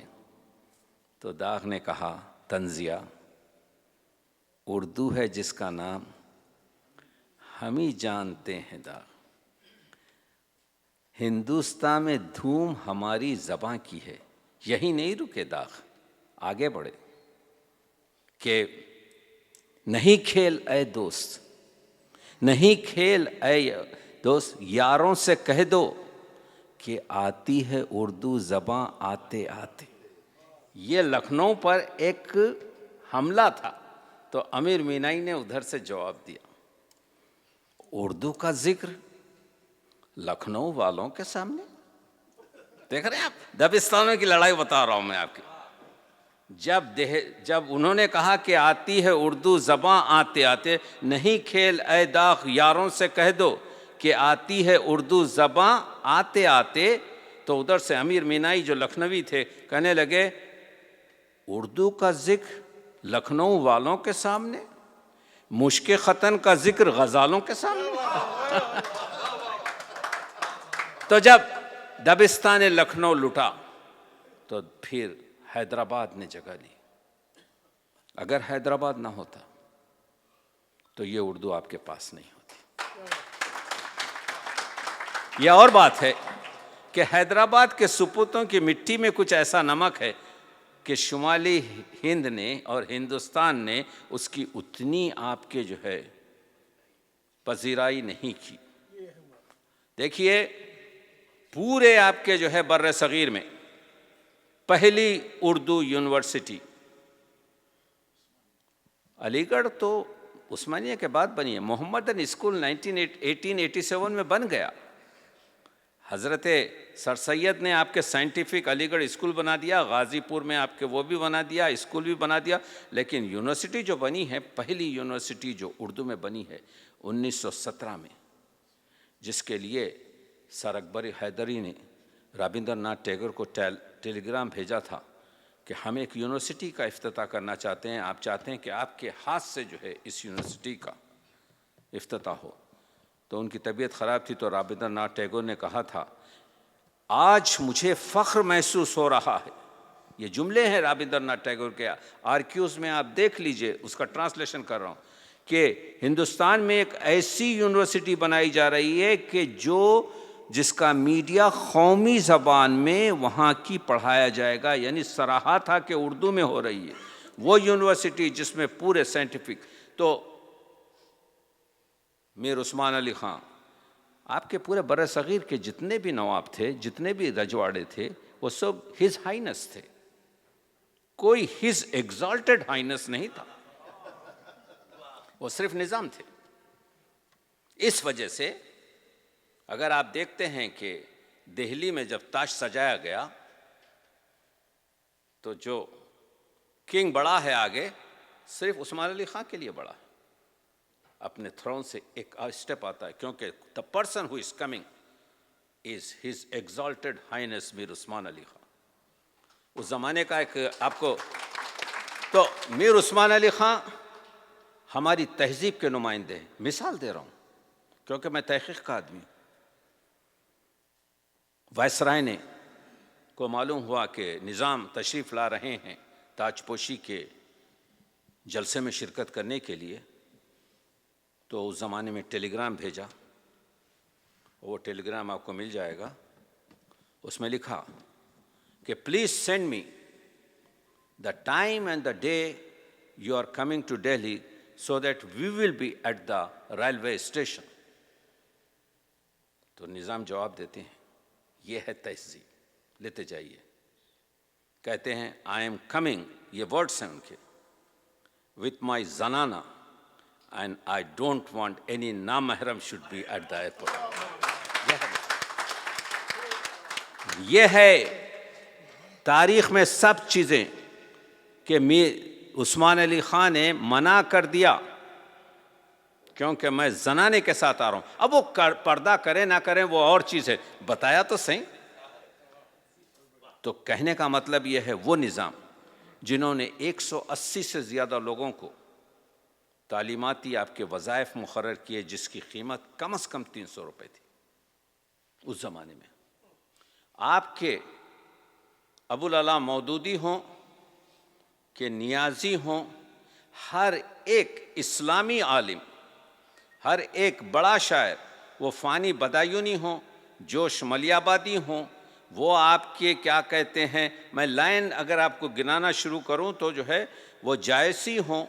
تو داغ نے کہا طنزیہ اردو ہے جس کا نام ہم ہی جانتے ہیں داغ. ہندوستان میں دھوم ہماری زباں کی ہے، یہی نہیں رکے داغ، آگے بڑھے کہ نہیں کھیل اے دوست، نہیں کھیل اے دوست، یاروں سے کہہ دو کہ آتی ہے اردو زباں آتے آتے. یہ لکھنؤ پر ایک حملہ تھا، تو امیر مینائی نے ادھر سے جواب دیا. اردو کا ذکر لکھنؤ والوں کے سامنے، دیکھ رہے ہیں آپ، دبستانوں کی لڑائی بتا رہا ہوں میں آپ کی. جب انہوں نے کہا کہ آتی ہے اردو زباں آتے آتے، نہیں کھیل اے داغ یاروں سے کہہ دو کہ آتی ہے اردو زباں آتے آتے، تو ادھر سے امیر مینائی جو لکھنوی تھے کہنے لگے اردو کا ذکر لکھنؤ والوں کے سامنے، مشک ختن کا ذکر غزالوں کے سامنے. تو جب دبستان لکھنؤ لٹا تو پھر حیدرآباد نے جگہ لی. اگر حیدرآباد نہ ہوتا تو یہ اردو آپ کے پاس نہیں ہوتی. یہ اور بات ہے کہ حیدرآباد کے سپوتوں کی مٹی میں کچھ ایسا نمک ہے کہ شمالی ہند نے اور ہندوستان نے اس کی اتنی آپ کے جو ہے پذیرائی نہیں کی. دیکھیے، پورے آپ کے جو ہے بر صغیر میں پہلی اردو یونیورسٹی علی گڑھ تو عثمانیہ کے بعد بنی ہے. محمدن اسکول 1887 میں بن گیا. حضرت سر سید نے آپ کے سائنٹیفک علی گڑھ اسکول بنا دیا، غازی پور میں آپ کے وہ بھی بنا دیا، اسکول بھی بنا دیا. لیکن یونیورسٹی جو بنی ہے، پہلی یونیورسٹی جو اردو میں بنی ہے 1917 میں، جس کے لیے سر اکبر حیدری نے رابندر ناتھ ٹیگور کو ٹیلی گرام بھیجا تھا کہ ہم ایک یونیورسٹی کا افتتاح کرنا چاہتے ہیں، آپ چاہتے ہیں کہ آپ کے ہاتھ سے جو ہے اس یونیورسٹی کا افتتاح ہو. تو ان کی طبیعت خراب تھی، تو رابندر ناتھ ٹیگور نے کہا تھا آج مجھے فخر محسوس ہو رہا ہے. یہ جملے ہیں رابندر ناتھ ٹیگور کے، آرکیوز میں آپ دیکھ لیجئے، اس کا ٹرانسلیشن کر رہا ہوں، کہ ہندوستان میں ایک ایسی یونیورسٹی بنائی جا رہی ہے کہ جو جس کا میڈیا قومی زبان میں وہاں کی پڑھایا جائے گا، یعنی سراہا تھا کہ اردو میں ہو رہی ہے، وہ یونیورسٹی جس میں پورے سائنٹیفک. تو میر عثمان علی خان، آپ کے پورے بر صغیر کے جتنے بھی نواب تھے، جتنے بھی رجواڑے تھے، وہ سب ہز ہائنس تھے، کوئی ہز ایگزالٹڈ ہائنس نہیں تھا، وہ صرف نظام تھے. اس وجہ سے اگر آپ دیکھتے ہیں کہ دہلی میں جب تاج سجایا گیا تو جو کنگ بڑا ہے آگے صرف عثمان علی خان کے لیے بڑا ہے، اپنے تھرون سے ایک اسٹیپ آتا ہے، کیونکہ the person who is coming is his exalted highness میر عثمان علی خان. اس زمانے کا ایک آپ کو تو میر عثمان علی خان ہماری تہذیب کے نمائندے ہیں. مثال دے رہا ہوں کیونکہ میں تحقیق کا آدمی ہوں. وائسرائے نے کو معلوم ہوا کہ نظام تشریف لا رہے ہیں تاج پوشی کے جلسے میں شرکت کرنے کے لیے، تو اس زمانے میں ٹیلی گرام بھیجا. وہ ٹیلی گرام آپ کو مل جائے گا. اس میں لکھا کہ please send me the time and the day you are coming to Delhi so that we will be at the railway station. تو نظام جواب دیتے ہیں، یہ ہے تہذیب، لیتے جائیے. کہتے ہیں آئی ایم کمنگ، یہ ورڈس ہیں ان کے، وتھ مائی زنانہ and I don't want any نامحرم should be at the airport. یہ ہے تاریخ میں سب چیزیں کہ عثمان علی خان نے منع کر دیا کیونکہ میں زنانے کے ساتھ آ رہا ہوں. اب وہ پردہ کریں نہ کریں وہ اور چیز ہے، بتایا تو صحیح. تو کہنے کا مطلب یہ ہے وہ نظام جنہوں نے 180 سے زیادہ لوگوں کو تعلیماتی آپ کے وظائف مقرر کیے، جس کی قیمت کم از کم 300 روپے تھی اس زمانے میں. آپ کے ابوالعلا مودودی ہوں کہ نیازی ہوں، ہر ایک اسلامی عالم، ہر ایک بڑا شاعر، وہ فانی بدایونی ہوں، جوش ملیابادی ہوں، وہ آپ کے کیا کہتے ہیں، میں لائن اگر آپ کو گنانا شروع کروں تو جو ہے وہ جائسی ہوں،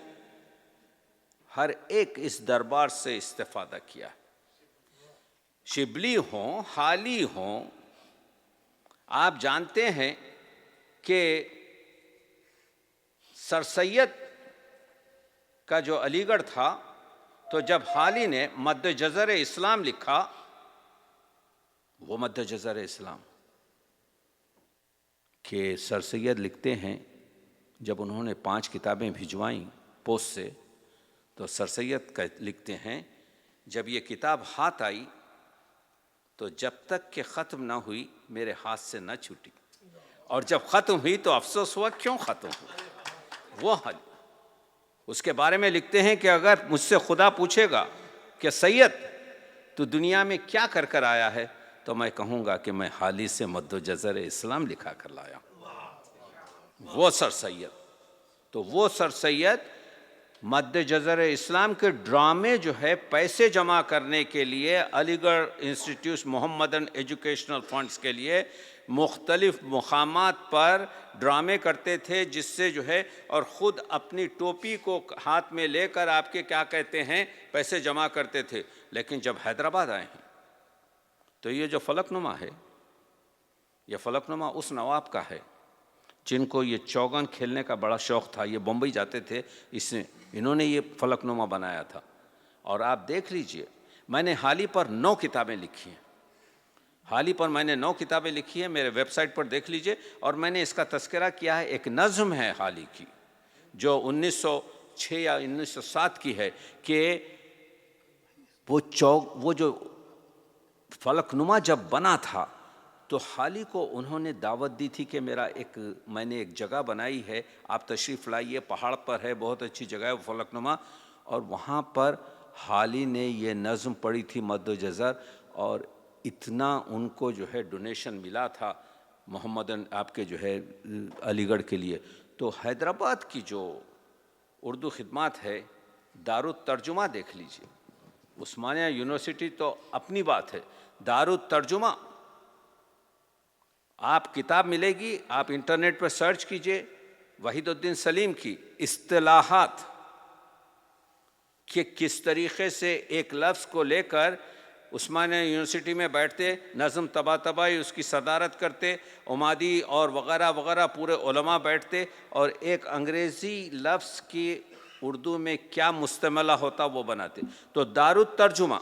ہر ایک اس دربار سے استفادہ کیا. شبلی ہوں، حالی ہوں. آپ جانتے ہیں کہ سر سید کا جو علی گڑھ تھا، تو جب حالی نے مد جزر اسلام لکھا، وہ مد جزر اسلام کہ سر سید لکھتے ہیں جب انہوں نے 5 کتابیں بھجوائیں پوسٹ سے، تو سر سید لکھتے ہیں جب یہ کتاب ہاتھ آئی تو جب تک کہ ختم نہ ہوئی میرے ہاتھ سے نہ چھوٹی، اور جب ختم ہوئی تو افسوس ہوا کیوں ختم ہوئی. وہ حل اس کے بارے میں لکھتے ہیں کہ اگر مجھ سے خدا پوچھے گا کہ سید تو دنیا میں کیا کر کر آیا ہے، تو میں کہوں گا کہ میں حالی سے مد و جزر اسلام لکھا کر لایا. وہ سر سید، تو وہ سر سید مد جزر اسلام کے ڈرامے جو ہے پیسے جمع کرنے کے لیے علی گڑھ انسٹیٹیوٹ محمدن ایجوکیشنل فنڈز کے لیے مختلف مقامات پر ڈرامے کرتے تھے، جس سے جو ہے اور خود اپنی ٹوپی کو ہاتھ میں لے کر آپ کے کیا کہتے ہیں پیسے جمع کرتے تھے. لیکن جب حیدرآباد آئے ہیں تو یہ جو فلک نما ہے، یہ فلک نما اس نواب کا ہے جن کو یہ چوگن کھیلنے کا بڑا شوق تھا. یہ بمبئی جاتے تھے، انہوں نے یہ فلک نما بنایا تھا. اور آپ دیکھ لیجئے، میں نے حالی پر 9 کتابیں لکھی ہیں. حالی پر میں نے 9 کتابیں لکھی ہیں، میرے ویب سائٹ پر دیکھ لیجئے. اور میں نے اس کا تذکرہ کیا ہے، ایک نظم ہے حالی کی جو 1906 یا 1907 کی ہے کہ وہ جو فلک نما جب بنا تھا تو حالی کو انہوں نے دعوت دی تھی کہ میں نے ایک جگہ بنائی ہے، آپ تشریف لائیے، پہاڑ پر ہے، بہت اچھی جگہ ہے وہ فلک نما. اور وہاں پر حالی نے یہ نظم پڑھی تھی مد و جزر، اور اتنا ان کو جو ہے ڈونیشن ملا تھا محمدن آپ کے جو ہے علی گڑھ کے لیے. تو حیدرآباد کی جو اردو خدمات ہے، دارالترجمہ دیکھ لیجیے. عثمانیہ یونیورسٹی تو اپنی بات ہے، دارالترجمہ، آپ کتاب ملے گی، آپ انٹرنیٹ پر سرچ کیجئے وحید الدین سلیم کی اصطلاحات، کہ کس طریقے سے ایک لفظ کو لے کر عثمانیہ یونیورسٹی میں بیٹھتے، نظم طباطبائی اس کی صدارت کرتے، عمادی اور وغیرہ وغیرہ پورے علماء بیٹھتے، اور ایک انگریزی لفظ کی اردو میں کیا مستعملہ ہوتا وہ بناتے. تو دارالترجمہ،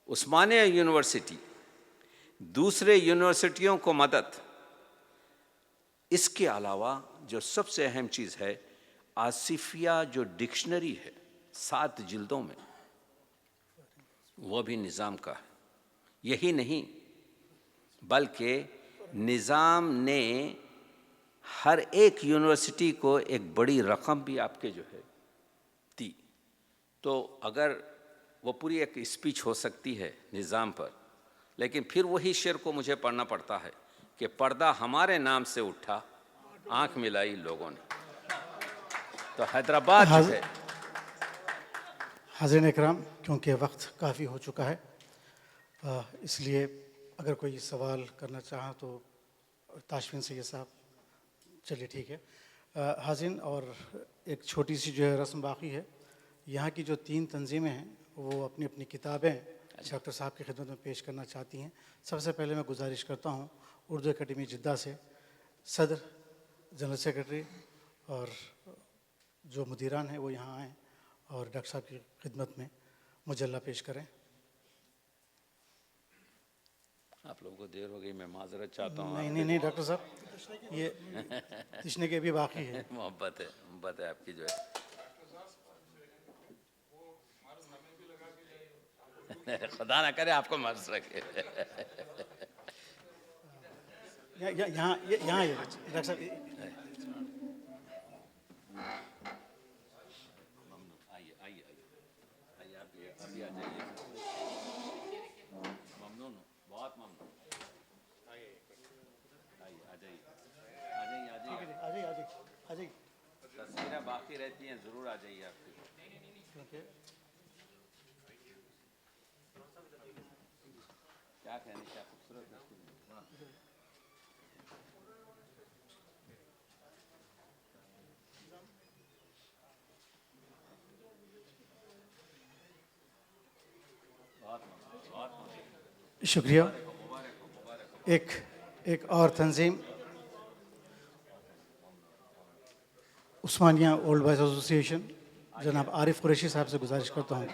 عثمانیہ یونیورسٹی، دوسرے یونیورسٹیوں کو مدد. اس کے علاوہ جو سب سے اہم چیز ہے، آصفیہ جو ڈکشنری ہے 7 جلدوں میں، وہ بھی نظام کا ہے. یہی نہیں بلکہ نظام نے ہر ایک یونیورسٹی کو ایک بڑی رقم بھی آپ کے جو ہے دی. تو اگر وہ پوری ایک اسپیچ ہو سکتی ہے نظام پر، لیکن پھر وہی شعر کو مجھے پڑھنا پڑتا ہے کہ پردہ ہمارے نام سے اٹھا، آنکھ ملائی لوگوں نے. تو حیدرآباد جو ہے. حاضرین اکرام، کیونکہ وقت کافی ہو چکا ہے، اس لیے اگر کوئی سوال کرنا چاہا تو تاشفین سید صاحب. چلیے ٹھیک ہے. حاضرین، اور ایک چھوٹی سی جو ہے رسم باقی ہے. یہاں کی جو 3 تنظیمیں ہیں وہ اپنی اپنی کتابیں ڈاکٹر صاحب کی خدمت میں پیش کرنا چاہتی ہیں. سب سے پہلے میں گزارش کرتا ہوں اردو اکیڈمی جدہ سے صدر، جنرل سیکرٹری اور جو مدیران ہیں وہ یہاں آئیں اور ڈاکٹر صاحب کی خدمت میں مجلہ پیش کریں. آپ لوگوں کو دیر ہو گئی، میں معذرت چاہتا ہوں. نہیں ڈاکٹر صاحب، یہ تشنے کے بھی باقی ہے. محبت ہے آپ کی جو ہے. خدا نہ کرے آپ کو مرض رکھے. یہاں ڈاکٹر صاحب. ممنون، بہت ممنون. آ جائیے. تصویریں باقی رہتی ہیں، ضرور آ جائیے آپ کی. کیا کہنے، کیا خوبصورت تصویر. شکریہ. ایک اور تنظیم عثمانیہ اولڈ بوائز ایسوسی ایشن، جناب عارف قریشی صاحب سے گزارش کرتا ہوں.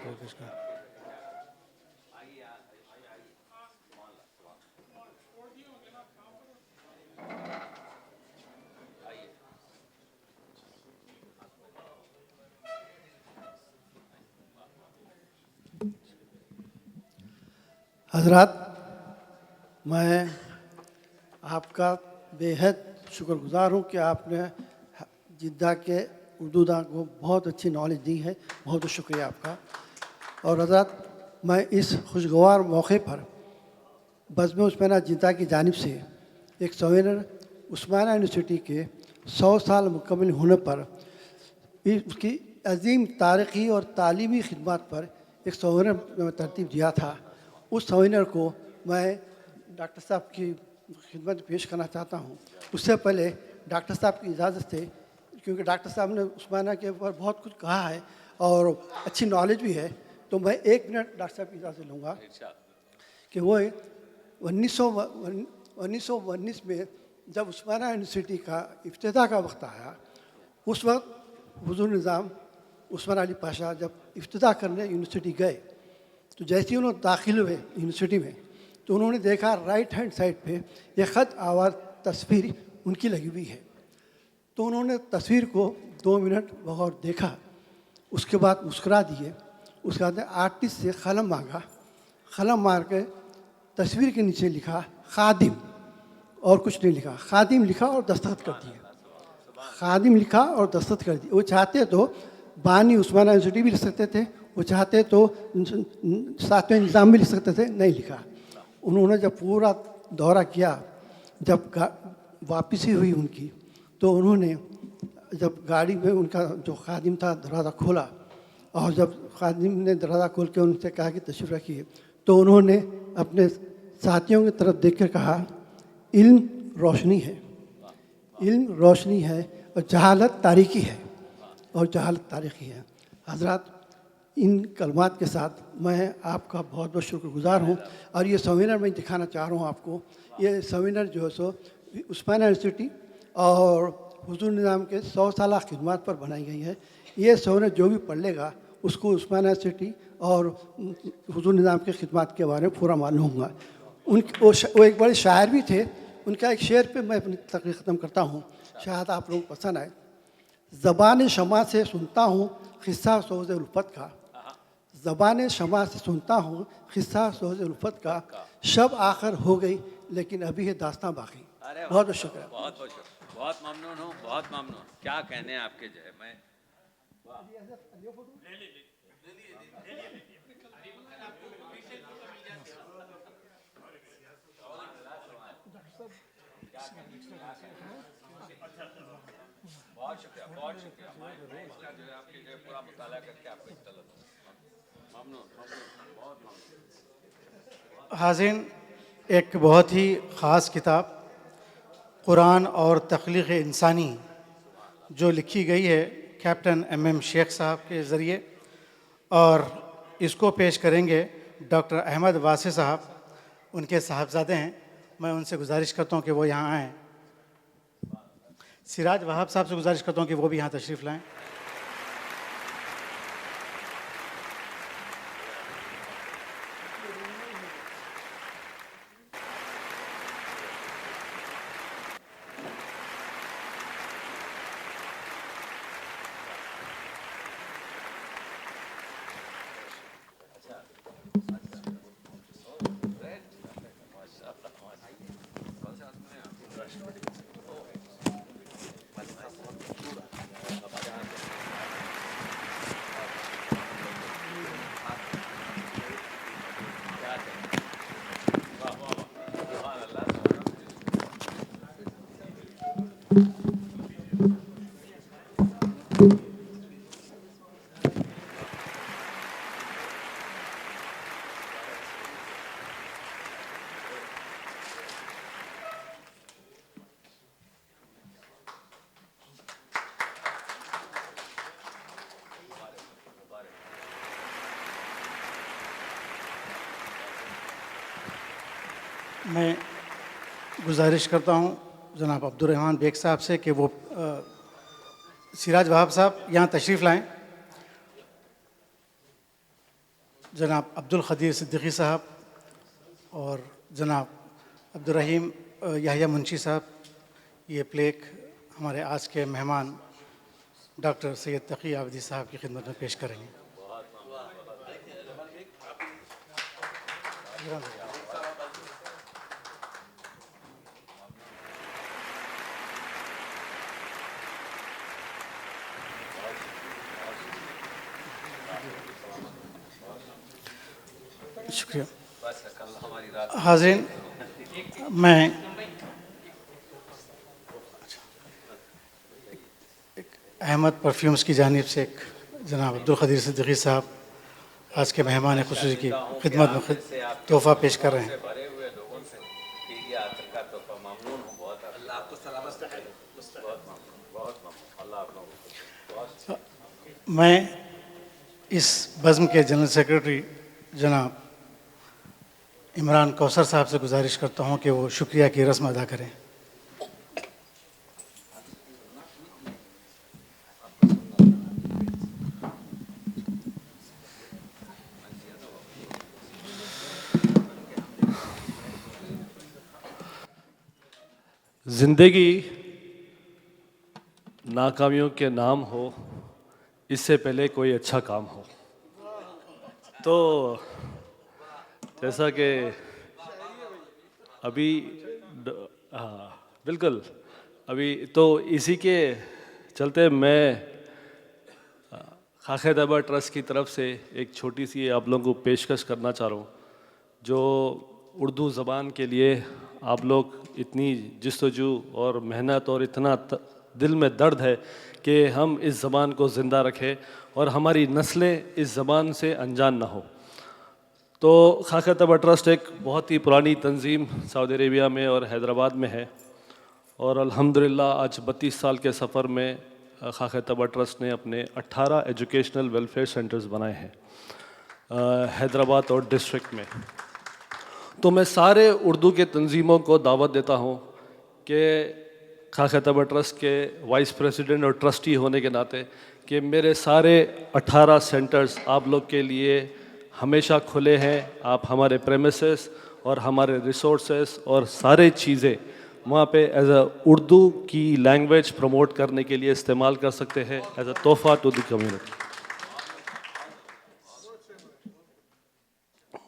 حضرات، میں آپ کا بے حد شکر گزار ہوں کہ آپ نے جدہ کے اردو داں کو بہت اچھی نالج دی ہے. بہت شکریہ آپ کا. اور حضرات، میں اس خوشگوار موقع پر بزم عثمانیہ جدہ کی جانب سے ایک سوینر عثمانیہ یونیورسٹی کے 100 سال مکمل ہونے پر اس کی عظیم تاریخی اور تعلیمی خدمات پر ایک سوینر ترتیب دیا تھا. اس سوینر کو میں ڈاکٹر صاحب کی خدمت میں پیش کرنا چاہتا ہوں. اس سے پہلے ڈاکٹر صاحب کی اجازت سے، کیونکہ ڈاکٹر صاحب نے عثمانیہ کے اوپر بہت کچھ کہا ہے اور اچھی نالج بھی ہے، تو میں 1 منٹ ڈاکٹر صاحب کی اجازت لوں گا کہ وہ 1919 میں جب عثمانیہ یونیورسٹی کا افتتاح کا وقت آیا، اس وقت حضور نظام عثمان علی پاشا جب افتتاح کرنے یونیورسٹی گئے تو جیسے ہی انہوں داخل ہوئے یونیورسٹی میں تو انہوں نے دیکھا رائٹ ہینڈ سائڈ پہ یہ خط آواز تصویر ان کی لگی ہوئی ہے. تو انہوں نے تصویر کو 2 منٹ بغور دیکھا، اس کے بعد مسکرا دیے. اس کے بعد آرٹسٹ سے قلم مانگا، قلم مار کے تصویر کے نیچے لکھا خادم، اور کچھ نہیں لکھا. خادم لکھا اور دستخط کر دیے. خادم لکھا اور دستخط کر دیے. وہ چاہتے تو بانی عثمانیہ یونیورسٹی بھی لکھ سکتے تھے، وہ چاہتے تو 7ویں نظام بھی لکھ سکتے تھے، نہیں لکھا. انہوں نے جب پورا دورہ کیا، جب واپسی ہوئی ان کی، تو انہوں نے جب گاڑی میں ان کا جو خادم تھا دروازہ کھولا، اور جب خادم نے دروازہ کھول کے ان سے کہا کہ تشریف رکھیے، تو انہوں نے اپنے ساتھیوں کی طرف دیکھ کر کہا علم روشنی ہے، علم روشنی ہے اور جہالت تاریکی ہے، اور جہالت تاریخی ہے۔ حضرات، ان کلمات کے ساتھ میں آپ کا بہت بہت شکر گزار ہوں، اور یہ سیمینر میں دکھانا چاہ رہا ہوں آپ کو۔ یہ سیمینر جو ہے سو عثمانیہ یونیورسٹی اور حضور نظام کے 100 سالہ خدمات پر بنائی گئی ہے۔ یہ سیمینر جو بھی پڑھ لے گا اس کو عثمانیہ یونیورسٹی اور حضور نظام کے خدمات کے بارے میں پورا معلوم ہوگا۔ وہ ایک بڑے شاعر بھی تھے، ان کا ایک شعر پہ میں اپنی تقریر ختم کرتا ہوں، شاید آپ لوگوں کو پسند آئے۔ زبان شمع سے سنتا ہوں قصہ سوز الفت کا، زبان شمع سے سنتا ہوں قصہ سوز الفت کا، شب آخر ہو گئی لیکن ابھی ہے داستاں باقی۔ بہت بہت شکریہ۔ بہت بہت شکریہ، بہت ممنون ہوں، بہت ممنون۔ کیا کہنے ہیں آپ کے جو ہے میں بہت شکریہ، بہت شکریہ۔ میں اس کا جو ہے آپ کے جو ہے پورا مطالعہ کر کے آپ کو اطلاع دوں گا۔ ممنون، ممنون، بہت ممنون۔ حاضرین، ایک بہت ہی خاص کتاب قرآن اور تخلیق انسانی جو لکھی گئی ہے کیپٹن ایم شیخ صاحب کے ذریعے، اور اس کو پیش کریں گے ڈاکٹر احمد واسع صاحب، ان کے صاحبزادے ہیں۔ میں ان سے گزارش کرتا ہوں کہ وہ یہاں آئیں۔ سراج وہاب صاحب سے گزارش کرتا ہوں کہ وہ بھی یہاں تشریف لائیں۔ میں گزارش کرتا ہوں جناب عبدالرحمن بیگ صاحب سے کہ وہ سراج وہاب صاحب یہاں تشریف لائیں۔ جناب عبدالقدیر صدیقی صاحب اور جناب عبدالرحیم یحییٰ منشی صاحب یہ پلیک ہمارے آج کے مہمان ڈاکٹر سید تقی عابدی صاحب کی خدمت میں پیش کریں گے۔ شکریہ۔ حاضرین، میں احمد پرفیومز کی جانب سے ایک جناب عبدالقدیر صدیقی صاحب آج کے مہمان خصوصی کی خدمت میں تحفہ پیش کر رہے ہیں۔ میں اس بزم کے جنرل سیکرٹری جناب عمران کوثر صاحب سے گزارش کرتا ہوں کہ وہ شکریہ کی رسم ادا کریں۔ زندگی ناکامیوں کے نام ہو اس سے پہلے کوئی اچھا کام ہو۔ تو جیسا کہ ابھی ہاں بالکل ابھی تو اسی کے چلتے میں خاک طیبہ ٹرسٹ کی طرف سے ایک چھوٹی سی آپ لوگوں کو پیشکش کرنا چاہ رہا ہوں، جو اردو زبان کے لیے آپ لوگ اتنی جستجو اور محنت اور اتنا دل میں درد ہے کہ ہم اس زبان کو زندہ رکھیں اور ہماری نسلیں اس زبان سے انجان نہ ہو۔ تو خاکہ طبع ٹرسٹ ایک بہت ہی پرانی تنظیم سعودی عربیہ میں اور حیدرآباد میں ہے، اور الحمدللہ آج 32 سال کے سفر میں خاکہ طبع ٹرسٹ نے اپنے 18 ایجوکیشنل ویلفیئر سینٹرز بنائے ہیں حیدرآباد اور ڈسٹرکٹ میں۔ تو میں سارے اردو کے تنظیموں کو دعوت دیتا ہوں کہ خاکہ طبع ٹرسٹ کے وائس پریزیڈنٹ اور ٹرسٹی ہونے کے ناطے کہ میرے سارے 18 سینٹرز آپ لوگ کے لیے ہمیشہ کھلے ہیں۔ آپ ہمارے پریمیسز اور ہمارے ریسورسز اور سارے چیزیں وہاں پہ ایز اے اردو کی لینگویج پروموٹ کرنے کے لیے استعمال کر سکتے ہیں ایز اے تحفہ ٹو دی کمیونٹی۔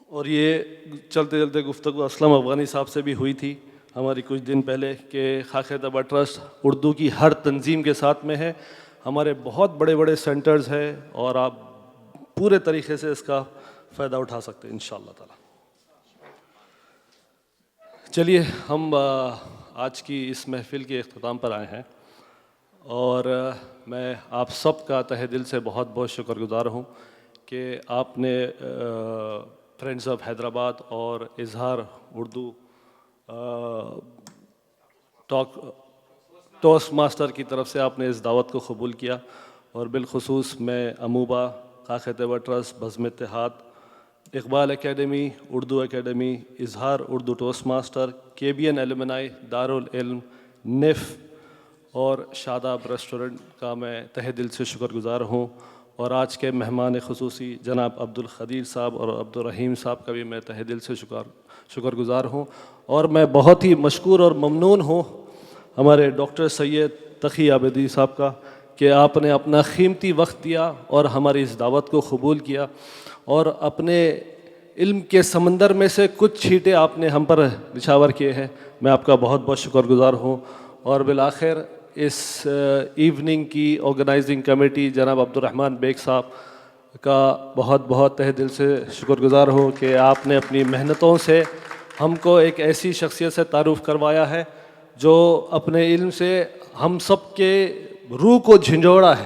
اور یہ چلتے چلتے گفتگو اسلم افغانی صاحب سے بھی ہوئی تھی ہماری کچھ دن پہلے کہ خاکہ طبع ٹرسٹ اردو کی ہر تنظیم کے ساتھ میں ہے۔ ہمارے بہت بڑے بڑے سینٹرز ہیں اور آپ پورے طریقے سے اس کا فائدہ اٹھا سکتے ہیں انشاءاللہ تعالی۔ چلیے ہم آج کی اس محفل کے اختتام پر آئے ہیں، اور میں آپ سب کا تہہ دل سے بہت بہت شکر گزار ہوں کہ آپ نے فرینڈز آف حیدرآباد اور اظہار اردو ٹوسٹ ماسٹر کی طرف سے آپ نے اس دعوت کو قبول کیا، اور بالخصوص میں اموبا، خاکہ طبع ٹرسٹ، بزم اتحاد، Iqbal academy, Urdu academy, Izhar Urdu toast master, KBN alumni, Darul Ilm, نف اور شاداب ریسٹورنٹ کا میں تہہ دل سے شکر گزار ہوں، اور آج کے مہمان خصوصی جناب عبدالقدیر صاحب اور عبدالرحیم صاحب کا بھی میں تہہ دل سے شکر گزار ہوں، اور میں بہت ہی مشکور اور ممنون ہوں ہمارے ڈاکٹر سید تقی عابدی صاحب کا کہ آپ نے اپنا قیمتی وقت دیا اور ہماری اس دعوت کو قبول کیا، اور اپنے علم کے سمندر میں سے کچھ چھینٹے آپ نے ہم پر نچھاور کیے ہیں۔ میں آپ کا بہت بہت شکر گزار ہوں، اور بالآخر اس ایوننگ کی آرگنائزنگ کمیٹی جناب عبدالرحمن بیگ صاحب کا بہت بہت تہہ دل سے شکر گزار ہوں کہ آپ نے اپنی محنتوں سے ہم کو ایک ایسی شخصیت سے تعارف کروایا ہے جو اپنے علم سے ہم سب کے روح کو جھنجھوڑا ہے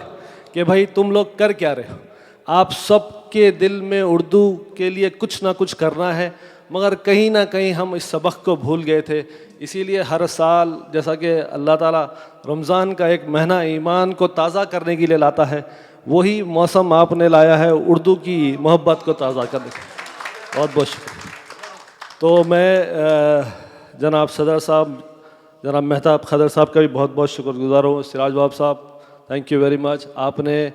کہ بھائی تم لوگ کر کیا رہے ہو، آپ سب کے دل میں اردو کے لیے کچھ نہ کچھ کرنا ہے، مگر کہیں نہ کہیں ہم اس سبق کو بھول گئے تھے۔ اسی لیے ہر سال جیسا کہ اللہ تعالیٰ رمضان کا ایک مہینہ ایمان کو تازہ کرنے کے لیے لاتا ہے، وہی موسم آپ نے لایا ہے اردو کی محبت کو تازہ کرنے کے لیے۔ بہت بہت شکریہ۔ تو میں جناب صدر صاحب، جناب مہتاب خضر صاحب کا بھی بہت بہت شکر گزار ہوں۔ سراج باب صاحب، تھینک یو ویری مچ۔ آپ نے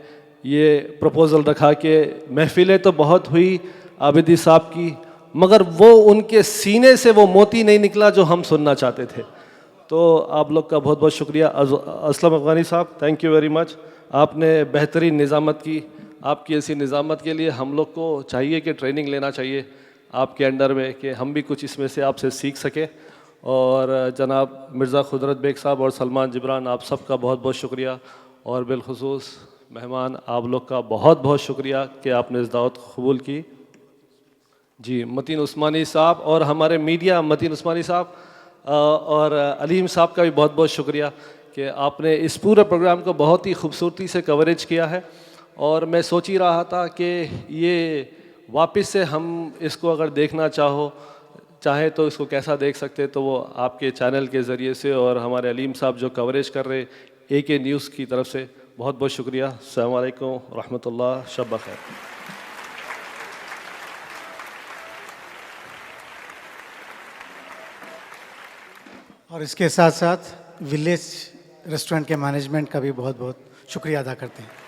یہ پروپوزل رکھا کہ محفلیں تو بہت ہوئی عابدی صاحب کی، مگر وہ ان کے سینے سے وہ موتی نہیں نکلا جو ہم سننا چاہتے تھے۔ تو آپ لوگ کا بہت بہت شکریہ۔ اسلم افغانی صاحب، تھینک یو ویری مچ۔ آپ نے بہترین نظامت کی، آپ کی ایسی نظامت کے لیے ہم لوگ کو چاہیے کہ ٹریننگ لینا چاہیے آپ کے انڈر میں کہ ہم بھی کچھ اس میں سے آپ سے سیکھ سکیں۔ اور جناب مرزا قدرت بیگ صاحب اور سلمان جبران، آپ سب کا بہت بہت شکریہ، اور بالخصوص مہمان آپ لوگ کا بہت بہت شکریہ کہ آپ نے اس دعوت کو قبول کی۔ جی متین عثمانی صاحب اور ہمارے میڈیا متین عثمانی صاحب اور علیم صاحب کا بھی بہت بہت شکریہ کہ آپ نے اس پورے پروگرام کو بہت ہی خوبصورتی سے کوریج کیا ہے، اور میں سوچ ہی رہا تھا کہ یہ واپس سے ہم اس کو اگر دیکھنا چاہیں تو اس کو کیسا دیکھ سکتے، تو وہ آپ کے چینل کے ذریعے سے، اور ہمارے علیم صاحب جو کوریج کر رہے AK نیوز کی طرف سے، بہت بہت شکریہ۔ السلام علیکم ورحمۃ اللہ، شب بخیر۔ اور اس کے ساتھ ساتھ ولیج ریسٹورنٹ کے مینجمنٹ کا بھی بہت بہت شکریہ ادا کرتے ہیں۔